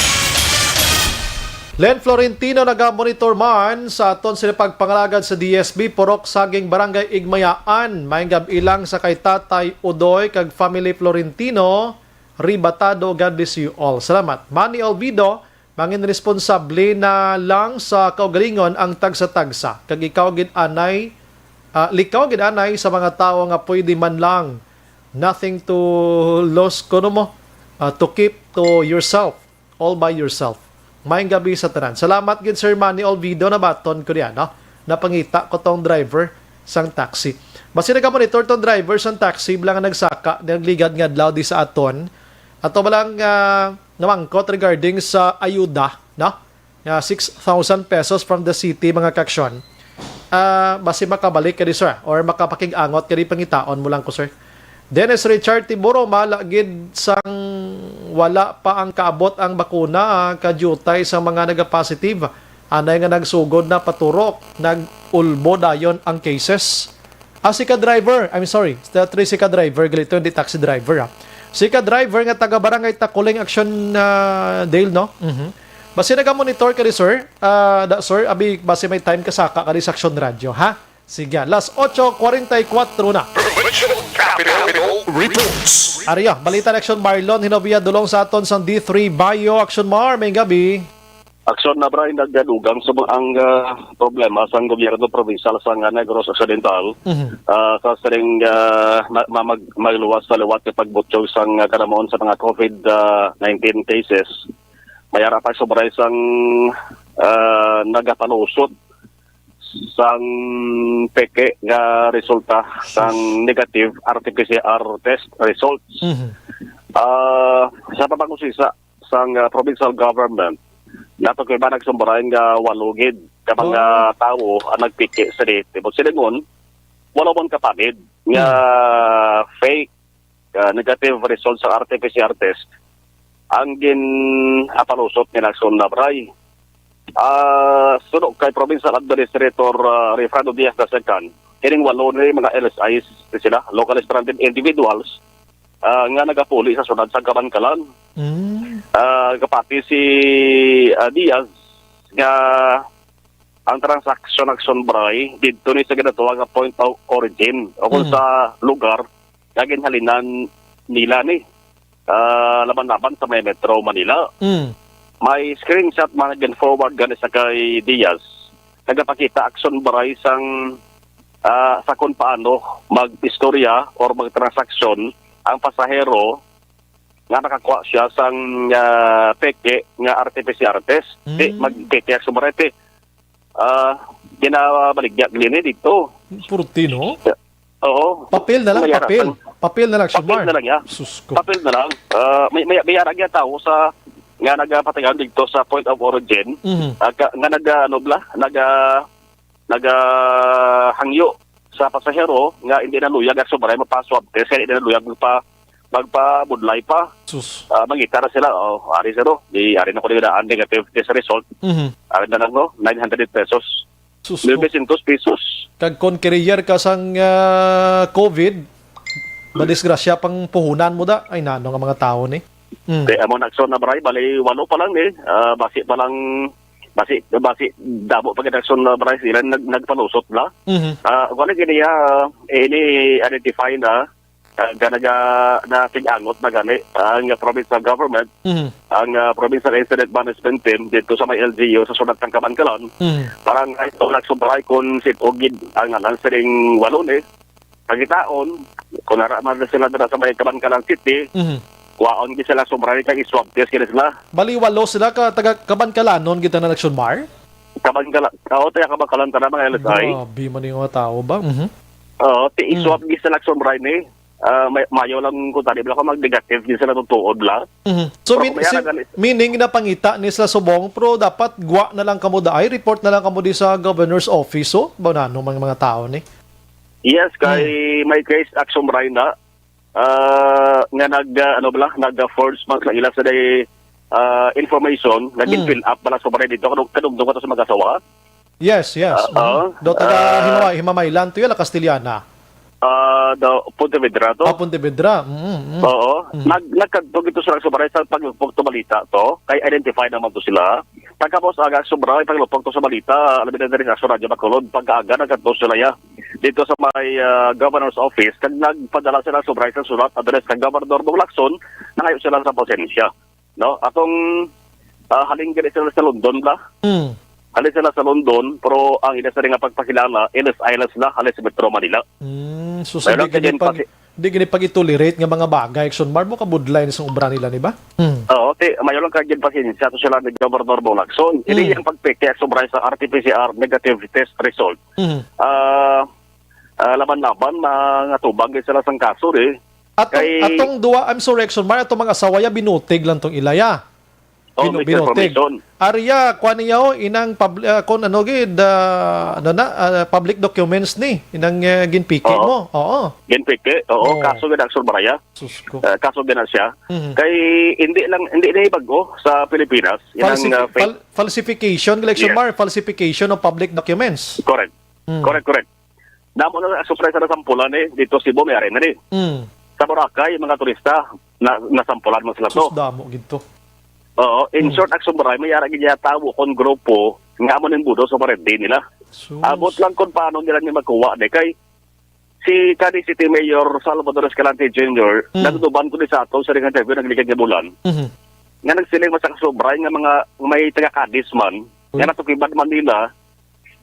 Len Florentino naga-monitor man sa aton sila pagpangalagad sa DSB Porok Saging Barangay Igmayaan. Mayang gabi ilang sa kay Tatay Udoy kag Family Florentino. Ribatado, God bless you all. Salamat. Manny Olvido, mangin responsable na lang sa kaugalingon ang tagsa-tagsa. Kag ikaw gid anay, likaw gid anay sa mga tao nga pwede man lang. Nothing to lose kuno mo. To keep to yourself. All by yourself. Mayang gabi sa tanan. Salamat gid Sir Manny Olvido na baton ko riyan, no? Napangita ko tong driver sang taxi. Basi nag-monitor tong driver sang taxi bilang nagsaka, nagligad nga adlaw di sa aton. Ato balang namangkot regarding sa ayuda, no? 6,000 pesos from the city mga kaksyon. Basi makabalik ka di sir or makapakig-angot ka di pangitaon mo lang ko sir. Dennis Richard Tiburo, malagid sang wala pa ang kaabot ang bakuna, kadyutay sa mga nag-positive. Anay nga nagsugod na paturok, nag-ulbo dayon ang cases. Si ka-driver, si ka-driver, galito hindi taxi driver. Si ka-driver nga taga-barangay Takuling Action Dale, no? Basi naga-monitor ka rin, sir. Sir, abi, basi may time kasaka ka rin sa Action Radio, ha? Sige, las 8:44 na. Capital Reports. Ariyo, balita na Action Marlon, hinobia dulong sa aton sa D3 Bio. Action Mar, may gabi. Aksyon na bra nagdadugang sa ang problema sa gobyerno provincial sa Negros Occidental. Kasaring magluwas sa liwat kapag butchog sa kanamoon sa mga COVID-19 cases. Mayara pa sobra isang nagapalusot sang peke nga resulta sang negative RT-PCR test results. Sa papakusisa sang provincial government, nato kay ba nagsumbaran nga walugid ka mga tao ang nagpiki sa dito. But silingon, wala man kapamid nga fake negative results sa RT-PCR test ang apalusot ni Naxon Labray. Sunod kay Provincial Administrator Refrando Diaz II, kining walo ni mga LSIs sila, local stranded individuals, nga nagapuli sa sunod sa Kabankalan. Kapati si Diaz nga ang transaction action bray dito ni sa ginatuwa nga point of origin o kung sa lugar nga ginhalinan nila ni laban-laban sa may Metro Manila. May screenshot man forward gani sa kay Diaz. Nagapakita action baray sang sa kung paano mag-istorya or mag-transaction ang pasahero nga nakakuha siya sang peke nga RT-PCR test. Mag-peke action baray te. Ginabaligya glini dito. Purtino? Oo. Papel na lang, papel. Papel na lang siya, Papel na lang, ya. Papel na lang. May arag ya tao sa nga nagapatayan dito sa point of origin. Nga hangyo sa pasahero nga hindi na luyag at sobrang mapaswab test kaya hindi na luyag magpabudlay pa. Mangita na sila. Ari siro. Ari na ko na ang negative test result. Ari na lang 900 pesos. 900 pesos. Kag kon career ka sang COVID, madisgrasya pang puhunan mo da. Ay nano nga mga tao ni. Kaya mo Naxon na bray, bali walo pa lang ni. Basi pa lang basi dabo pag Naxon na bray sila nagpalusot la. Wala gini ini identify na na tigangot na gani ang provincial government, ang provincial incident management team dito sa may LGU sa sunod ng Kabankalan. Parang ito nagsubray kung sitogid ang alansaring walo ni. Pagitaon, kung naraman na sila na sa may Kabankalan City, kuwaon gid sila sumray kay swab test kini sila. Bali walo sila ka taga Kabankalan non kita na Naxon Mar? Kabankalan, taga Kabankalan ta mga LSI. Grabe man yung mga tao ba? Swab gid sila sumray ni. Mayo lang kung tali ko mag-negative din sila tutuod la. So meaning na pangita ni sa subong pero dapat gwa na lang kamo daay report na lang kamo di sa governor's office so ba na mga tao ni. Yes, kay may case action right na nga nag-force man sa ila sa day information naging fill up pala sa bare dito kadugtong to sa mag-asawa. Yes. Do taga Himamaylan to yala Castellana. Pontevedra to. Pontevedra. Oo. Nagkagtog ito sila sobray sa paglupog to balita to. Kay identify naman to sila. Pagkapos aga sobray paglupog to sa balita, alam na rin sa Radyo Bacolod, pagkaaga nagkagtog sila ya. Dito sa may governor's office, kag nagpadala sila sobray sa sulat address kang Governor Bong Lacson, nangayo sila sa pasensya. No? Atong haling gani sila sa London ba? Halis sila sa London, pero ang ina sa rin nga pagpakilala, Ellis Islands na, halis sa Metro Manila. So di gini pag itolerate nga mga bagay, action bar mo kabudlay sa ubra nila ni ba? Oo, mayo lang kagyan pasensya to sila ni Governor Bong Lacson. Hindi yung pagpeke sobray sa RT-PCR negative test result. Laban-laban nga tubag sila sang kaso atong duwa, I'm sorry, action bar, atong mga asawaya binutig lang tong ilaya. Binutig. Arya, kuha niya inang public documents ni. Inang ginpiki mo. Oo. Ginpiki, oo. Kaso gina Aksyon Baraya. Kaso gina siya. Kay hindi na ibago sa Pilipinas. Falsification, election bar, falsification of public documents. Correct. Correct. Namo na surprise na sampulan dito si Cebu may ari na ni. Sa Boracay, mga turista, nasampulan mo sila to. Damo ginto. Oo, in short, Aksyon Baray, may yara gina tawo kon grupo nga mo ng budo sa parede nila. Abot lang kung paano nila niya magkuha. Kay si Cadiz City Mayor Salvador Escalante Jr., nagduban ko ni sa ato sa ringan TV, naglikad niya bulan. Nga nagsiling mo sa Aksyon Baray, nga mga may taga-Cadiz man, nga natukibad man nila,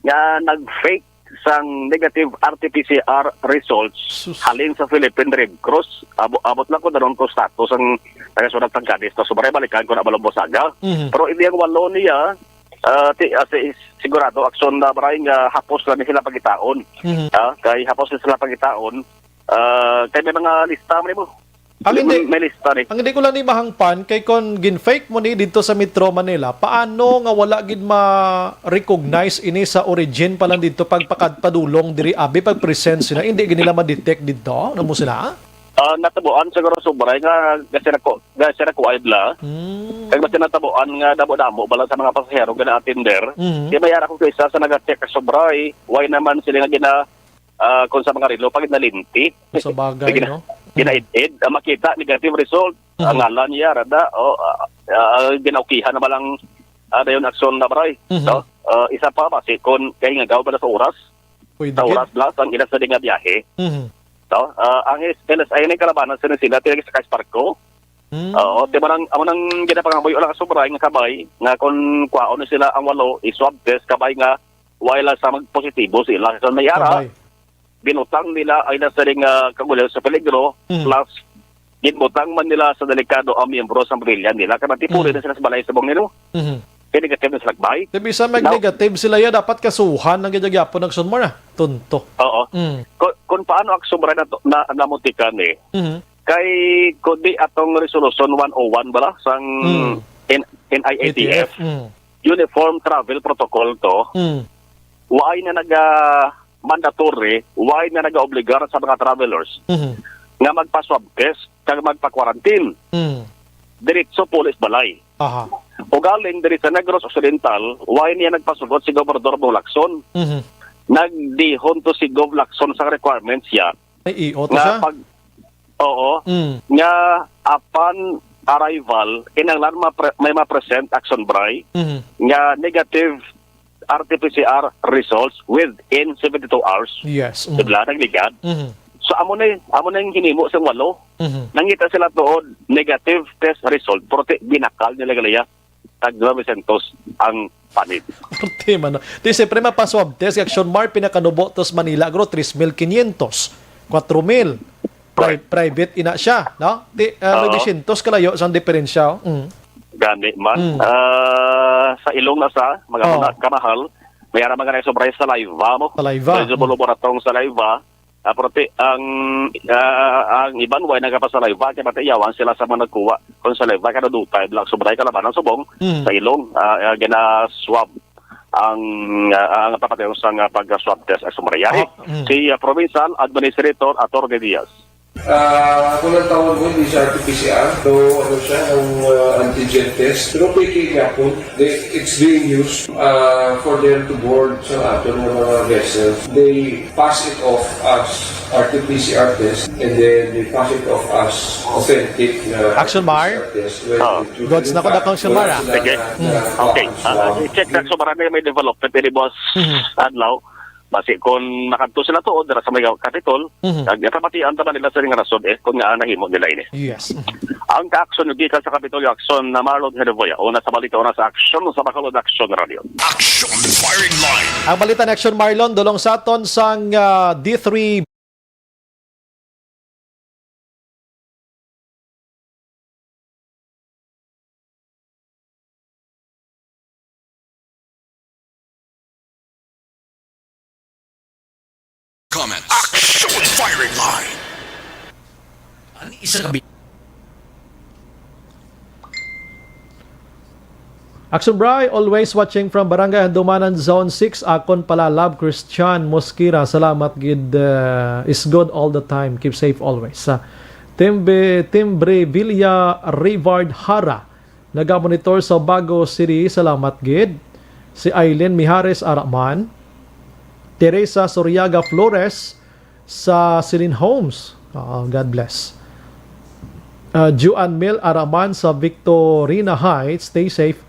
nga nag-fake sang negative RT-PCR results halin sa Philippine Red Cross. Abot lang ko daron ko status ang taga-sunod ng Cadiz. So, balikan ko na balong bosaga. Pero hindi ang walo niya, sigurado aksyon na maraming hapos na sila pagitaon. Kay hapos na sila pagitaon, kay may mga lista mo. May lista ni. Ang hindi ko lang ni mahangpan kay kon gin-fake mo ni dito sa Metro Manila, paano nga wala gid ma-recognize ini sa origin pa lang dito pagpakadpadulong diri abi pag-present sila, hindi gid nila ma-detect dito namo sila? Natabuan siguro sobra nga kasi nako idla. Kaya mas natabuan nga damo-damo bala sa mga pasahero gana attender. Kaya mayara ko kaysa sa naga-check sobra why naman sila nga kung sa mga relo pag nalinti. Sa bagay no. Ginaid makita negative result. Ang ngalan niya rada ginaukihan na malang dayon aksyon na baray. So, isa pa basi kon kay nga gaw para sa oras. Sa oras blas ang ila sa dinga biyahe. So, ang LSI ni kalabanan sila tilagi sa Kasparko. Diba amo nang ginapangaboy ulang sobray nga kabay nga kon kwaon sila ang walo i-swab test kabay nga wala sa magpositibo sila sa mayara. Binutang nila ay nasa ring kagulo sa peligro plus ginbutang man nila sa delikado ang miyembro sa pamilya nila kaya tipuri na sila sa balay sa bong nilo. Kaya negative na sila bay. Bisa mag-negative sila ya dapat kasuhan ng gidagyapo ng sunmar na. Tunto. Oo. Kung paano aksumra na namutikan kay kundi atong resolution 101 bala sang NIATF Uniform Travel Protocol to why na mandatory, why na nag-obligar sa mga travelers nga magpa-swab test kag magpa-quarantine. Diretso police balay. O galing diri sa Negros Occidental, why niya nagpasugod si Gobernador Bong Lacson? Nagdihon to si Gov Lacson sa requirements siya. Ay, i-auto siya? Nga upon arrival, kinanglan may ma-present action bray nga negative RT-PCR results within 72 hours. Yes. Bigla nagligad. So amo na yung hinimo sa walo. Nangita sila doon negative test result pero binakal nila galaya tag 900 ang panid. Porte man. Di siyempre mapaswab test action mark pinakanubo tos Manila agro 3,500, 4,000. Private ina siya, no? Di 900 kalayo sa diferensya. Gani man. Sa ilong na sa mga kamahal, mayara mga sobray sa live mo. Sa live. Medyo buluboratong sa live. Prote ang iban way nagapa sa live kaya matayawan sila sa mga nagkuha kung sa live kada dutay lang sobray kalabanan subong sa ilong gina swab ang papatayong sa pag-swab test ay sumarayari. Si Provincial Administrator Atty. Diaz. Kung ang tawag mo, hindi siya RT-PCR. So, ano siya, ang antigen test. Pero pwede nga po, it's being used for them to board sa ato ng mga vessels. They pass it off as RT-PCR test and then they pass it off as authentic action bar? Gods na ko na action bar, Sige. Okay. I-check na so marami may development ni Boss Adlaw. Basi kung nakanto sila to dira sa may Capitol, nagpapatian taman nila sa ring rason kung nga nahimo nila ini. Yes. Ang ka-action gikan sa Capitol action na Marlon Herboya o sa balita na sa action sa Bacolod Action Radio. Action Firing Line. Ang balita na Action Marlon dulong sa aton sang D3 Comments. Action Firing Line. Action Bray, always watching from Barangay Handumanan Zone 6. Akon pala Love Christian Mosquira. Salamat gid is good all the time. Keep safe always. Timbre Villa Rivard Hara. Nagamonitor sa Bago City. Salamat gid. Si Aileen Mijares Araman. Teresa Soriaga Flores sa Celine Homes. God bless. Juan Mil Araman sa Victorina Heights. Stay safe.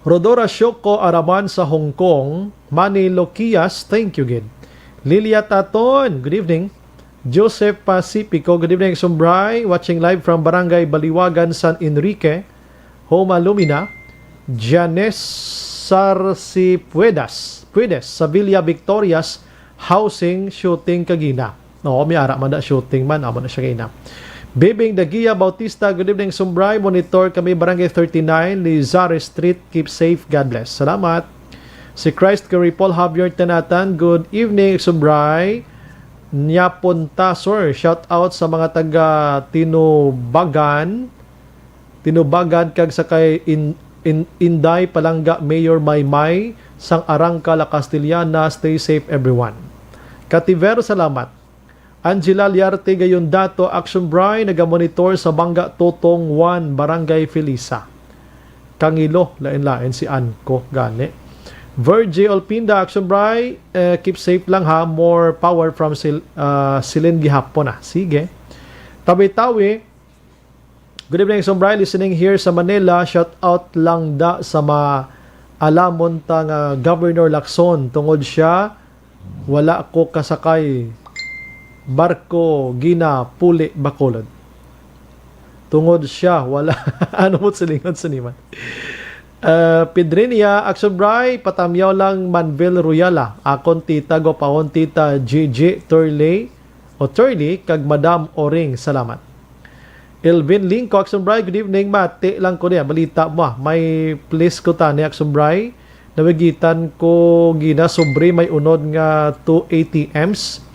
Rodora Shoko Araman sa Hong Kong. Manny Loquias, thank you, Gid. Lilia Taton, good evening. Joseph Pacifico, good evening. Sumbray, watching live from Barangay Baliwagan, San Enrique. Homa Lumina. Janes Sarsipuedas sa Villa Victorias Housing Shooting Kagina. No, may ara man da shooting man, amo na siya kina. Bibing Dagia Bautista, good evening Sumbray. Monitor kami Barangay 39, Lizares Street. Keep safe. God bless. Salamat. Si Christ Curry Paul Javier Tanatan, good evening Sumbray. Nyapunta sir, shout out sa mga taga Tinubagan kag sakay Inday Palangga Mayor Maymay sang Arangka La Castillana. Stay safe everyone. Kativer, salamat. Angela Liarte gayon dato Action Bray nagamonitor sa Bangga Totong 1 Barangay Felisa. Kangilo lain-lain si Anko gani. Virgie Olpinda Action Bray, keep safe lang ha. More power from Silin gihapon na. Sige. Tawi-tawi, good evening Action Bray, listening here sa Manila. Shout out lang da sa alamon tang Governor Lacson. Tungod siya wala ko kasakay barko gina puli Bacolod. Tungod siya wala ano mo silingon sa niman. Pedrinia Action Bray, patamyaw lang Manville Royala. Akon tita go paon tita GG Turley kag Madam Oring. Salamat. Elvin Lingko Action Bray, good evening. Mati lang ko niya balita mo. May please ko tani Action Bray. Nawigitan ko gina sobre may unod nga 2 ATMs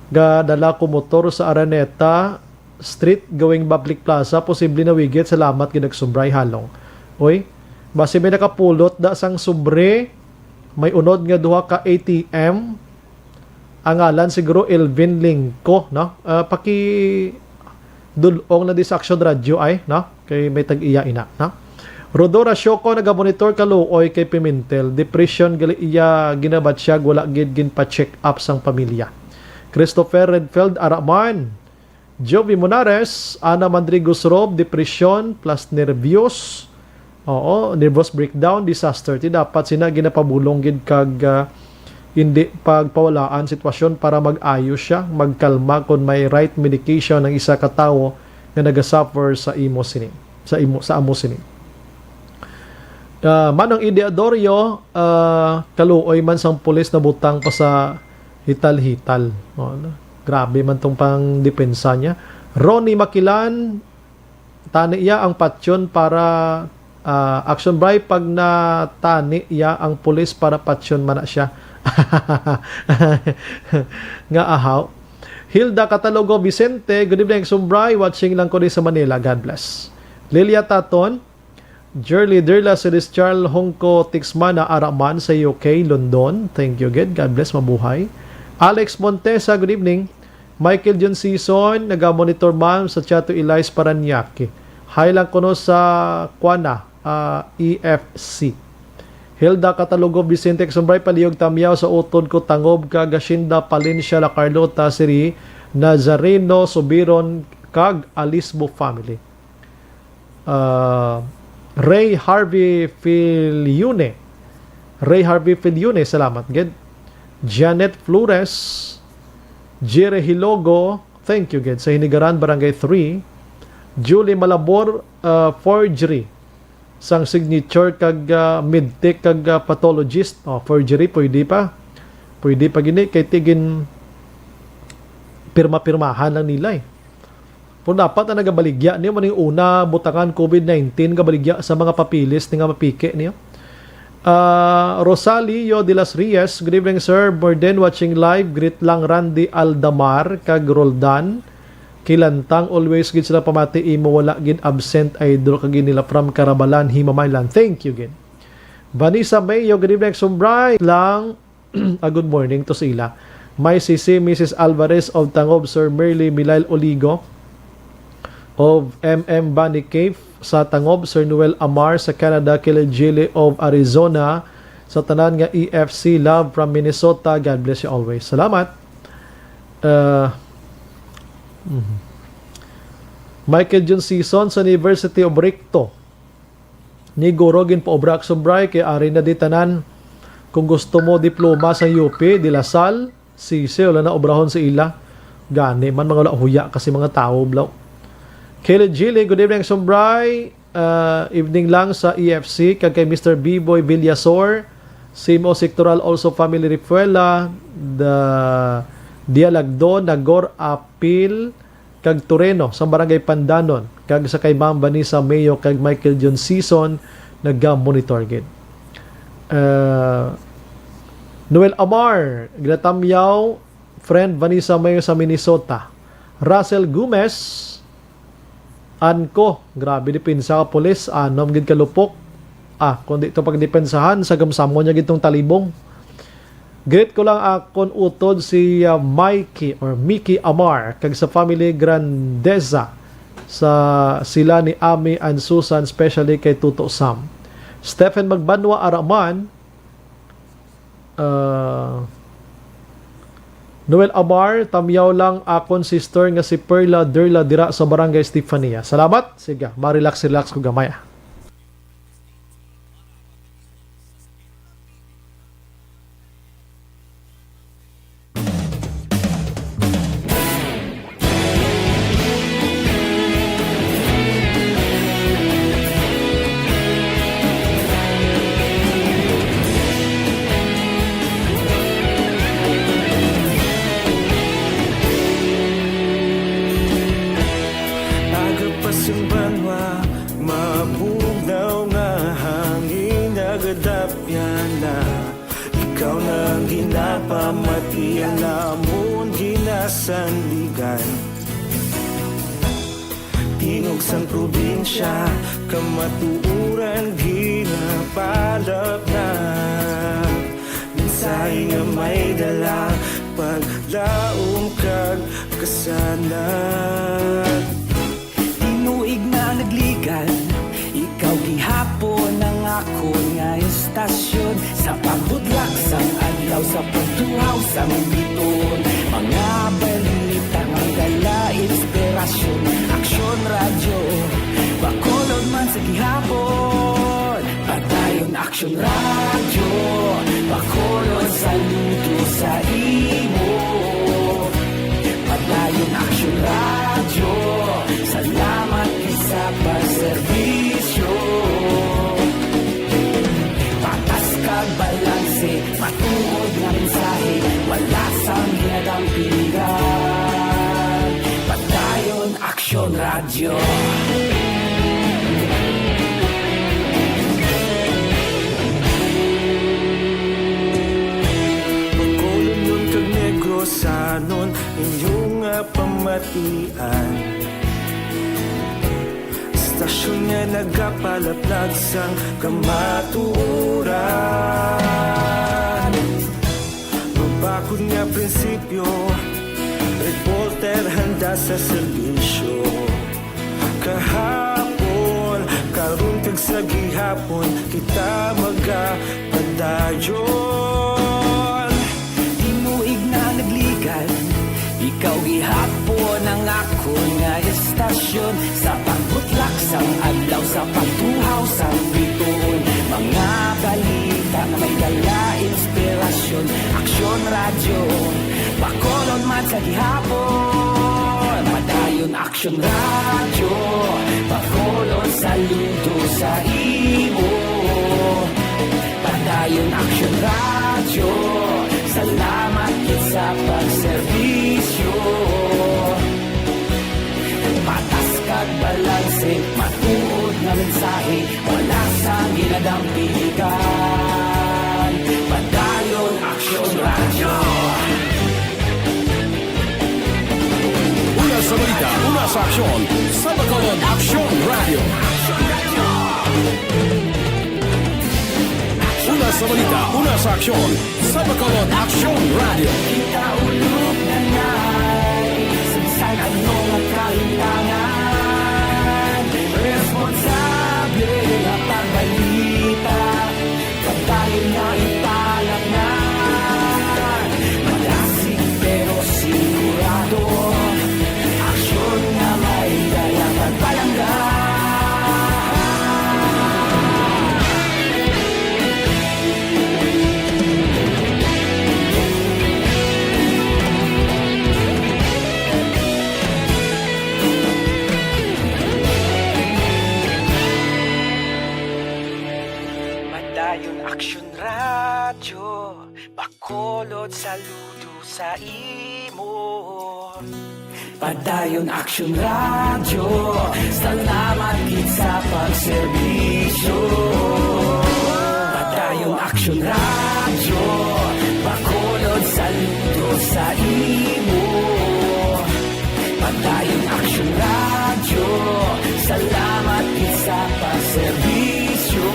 ga dala ko motor sa Araneta Street going Public Plaza. Posible na wigit. Salamat ginag Sumbray halong. Oy, base may nakapulot da sang sobre may unod nga duha ka ATM. Ang ngalan siguro Elvin Lingko, no? Paki dulong na di sa Action Radio ay, no? Kay may tag-iya ina, no? Rodora Shoko nagamonitor kaluoy kay Pimentel. Depression gali iya ginabat siya wala gid gin pa check up sang pamilya. Christopher Redfeld Araman. Jovi Monares, Ana Mandrigos Rob, depression plus nervyos. Oo, nervous breakdown, disaster. Ti dapat sina ginapabulong gid kag hindi pagpawalaan sitwasyon para mag-ayos siya, magkalma kung may right medication ng isa ka tawo nga nagasuffer sa amo sini. Manong Ideadorio, kaluoy man sang pulis na butang pa sa hital-hital. Grabe man tong pang depensa niya. Ronnie Makilan, tani iya ang patsyon para Action Bray pag natani iya ang pulis para patsyon man na siya. Nga ahaw. Hilda Catalogo Vicente, good evening Action Bray, watching lang ko rin sa Manila. God bless. Lilia Taton, Jerly Derla Celestial Hongko Tixmana Araman sa UK, London. Thank you, God bless, mabuhay. Alex Montesa, good evening. Michael John Season, naga-monitor man sa Chato Elias Paranaque. Hi lang ko no sa Kuana, EFC. Hilda Catalogo Vicente Xumbray paliyog tamyaw sa utod ko tangob kag Gasinda Palencia La Carlota Siri Nazareno Subiron kag Alisbo family. Ray Harvey Filione, salamat gid. Janet Flores, Jere Hilogo, thank you gid sa Hinigaran Barangay 3. Julie Malabor, forgery sang signature kag medtech kag pathologist. Forgery pwede pa gini kay tigin pirma-pirmahan lang nila Kung dapat na nagabaligya niyo maning una butangan COVID-19 gabaligya sa mga papilis ni nga mapike niyo. Rosalio de las Rias, good evening sir, Borden watching live, greet lang Randy Aldamar kag Roldan Kilantang, always gid sila pamati imo wala gid absent idol kag nila from Carabalan, Himamaylan. Thank you gid. Vanessa Mayo, good evening Sumbray lang. Good morning to sila. May sisi Mrs. Alvarez of Tangob, Sir Merly Milail Oligo of MM Bunny Cave sa Tangob, Sir Noel Amar sa Canada, Kilajili of Arizona, sa tanan nga EFC Love from Minnesota. God bless you always. Salamat. Michael John Season sa University of Recto ni Gorogin pa obrak Sumbray kay ari na ditanan kung gusto mo diploma sa UP de La Salle sisi wala na obrahon sa ila gani man mga huya kasi mga tao blaw. Kelly Gili, good evening Sumbray, evening lang sa EFC kag kay Mr. B-Boy Villasor, Simo Sectoral also family Rifuela, the Dialagdo, Nagor Apil, kag Toreno sa Barangay Pandanon kag sa kay Ma'am Vanessa Mayo kag Michael John Season nagga-monitor gid. Noel Amar ginatamyaw friend Vanessa Mayo sa Minnesota. Russell Gomez Anko, grabe depensa ka pulis, anom gid kalupok. Kundi ito pagdepensahan sa gamsamo niya gitong talibong. Great ko lang akon utod si Mickey Amar kag sa family Grandeza sa sila ni Ami and Susan, especially kay Tuto Sam. Stephen Magbanwa Araman, Noel Amar, tamyaw lang akon sister nga si Perla Derla dira sa Barangay Stefania. Salamat. Sige, ma-relax ko gamay. Tingog sang probinsya, kamatuuran ginapalap na. Mensahe nga may dala, paglaom kag kasanat. Tinuig na nagligan, ikaw gihapon ang ako nga estasyon. Sa pagbudlak sang adlaw, sa pagtuhaw sang biton. Mga balita nga dala, inspirasyon. Aksyon radyo, bakolod man sa gihapon. Padayon aksyon radyo, bakolod saludo sa imo. Padayon aksyon radyo, salamat isa pagserbisyo. Patas kag balanse, matuod nga mensahe, wala sang ginadampingan. Padayon aksyon radyo. Pagkulong nun kag Negrosanon, inyong pamatian. Stasyon nga nagapalaplag sang kamatuoran. Mabakod nga prinsipyo, reporter handa sa serbisyo. Kahapon, karon kag sa gihapon, kita magapadayon. Tinuig na nagligan, ikaw gihapon ang ako nga estasyon. Sa pagbutlak sang adlaw, sa pagtuhaw sang biton. Mga balita na may dala, inspirasyon. Aksyon radyo, bakolod man sa gihapon. Padayon aksyon radyo, bakolod saludo sa imo. Padayon aksyon radyo, salamat kit sa pagserbisyo. Patas kag balanse, matuod nga mensahe, wala sang ginadampingan. Padayon aksyon radyo. Una sa balita, una sa aksyon, sa Bacolod Aksyon Radio. Una sa balita, una sa aksyon, sa Bacolod Aksyon Radio. Kita ulog na na'y sinsan anong kalintangan. Responsable na pagbalita, kapag na ipalag na. Malasig pero sigurado, aksyon na may dalang pagpalanggan. Padayon aksyon radyo, bakolod saludo sa imo. Padayon Action Radio, salamat gid sa pagserbisyo. Padayon Action Radio, Bacolod saludo sa imo. Padayon Action Radio, salamat gid sa pagserbisyo.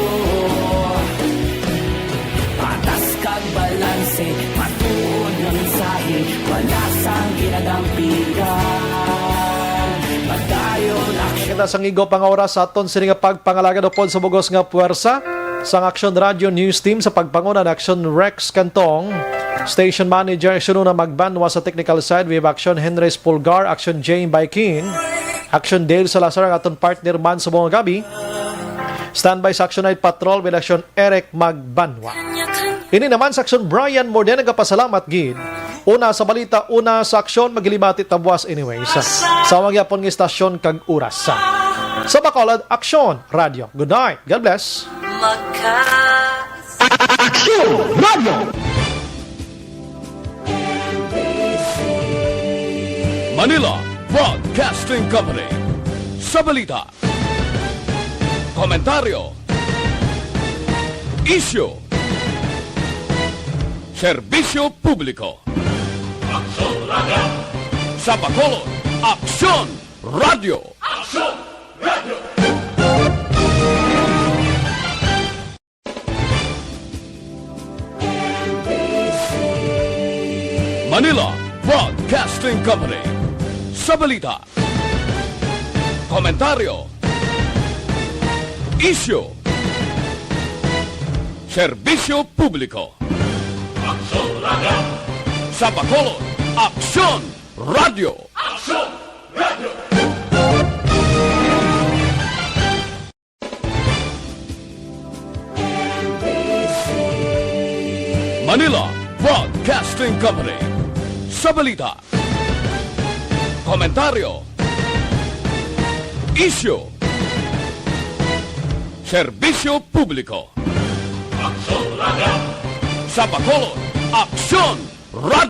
Patas kag balanse, matuod ng mensahe, wala sang ginadampigan. Padayon Action. Kita sang igo pang oras sa aton sini nga pagpangalaga upod sa bugos nga puwersa sang Action Radio News Team sa pagpanguna ng Action Rex Cantong. Station Manager Action na magbanwa sa technical side. We have Action Henry Pulgar, Action Jane Baikin, Action Dale Salazar ang aton partner man sa buong gabi. Standby sa Action Night Patrol with Action Eric Magbanwa. Ini naman sa Action Brian Morden nagapasalamat gid. Una sa balita, una sa aksyon, maglimati tabwas anyways. Sa magyapon ng istasyon kag oras. Sa Bacolod, Action Radio. Good night. God bless. Action Radio. Manila Broadcasting Company. Sa balita, komentaryo, isyu, serbisyo publiko. Action Radio. Sa Bacolod, Action Radio. Action Radio. Manila Broadcasting Company. Sa balita, komentaryo, isyu, serbisyo publiko. Action Radio. Sa Bacolod, Action Radio. Action Radio. Manila Broadcasting Company. Sa balita, komentaryo, isyu, serbisyo publiko. Action Radio. Sa Bacolod, Action Radio.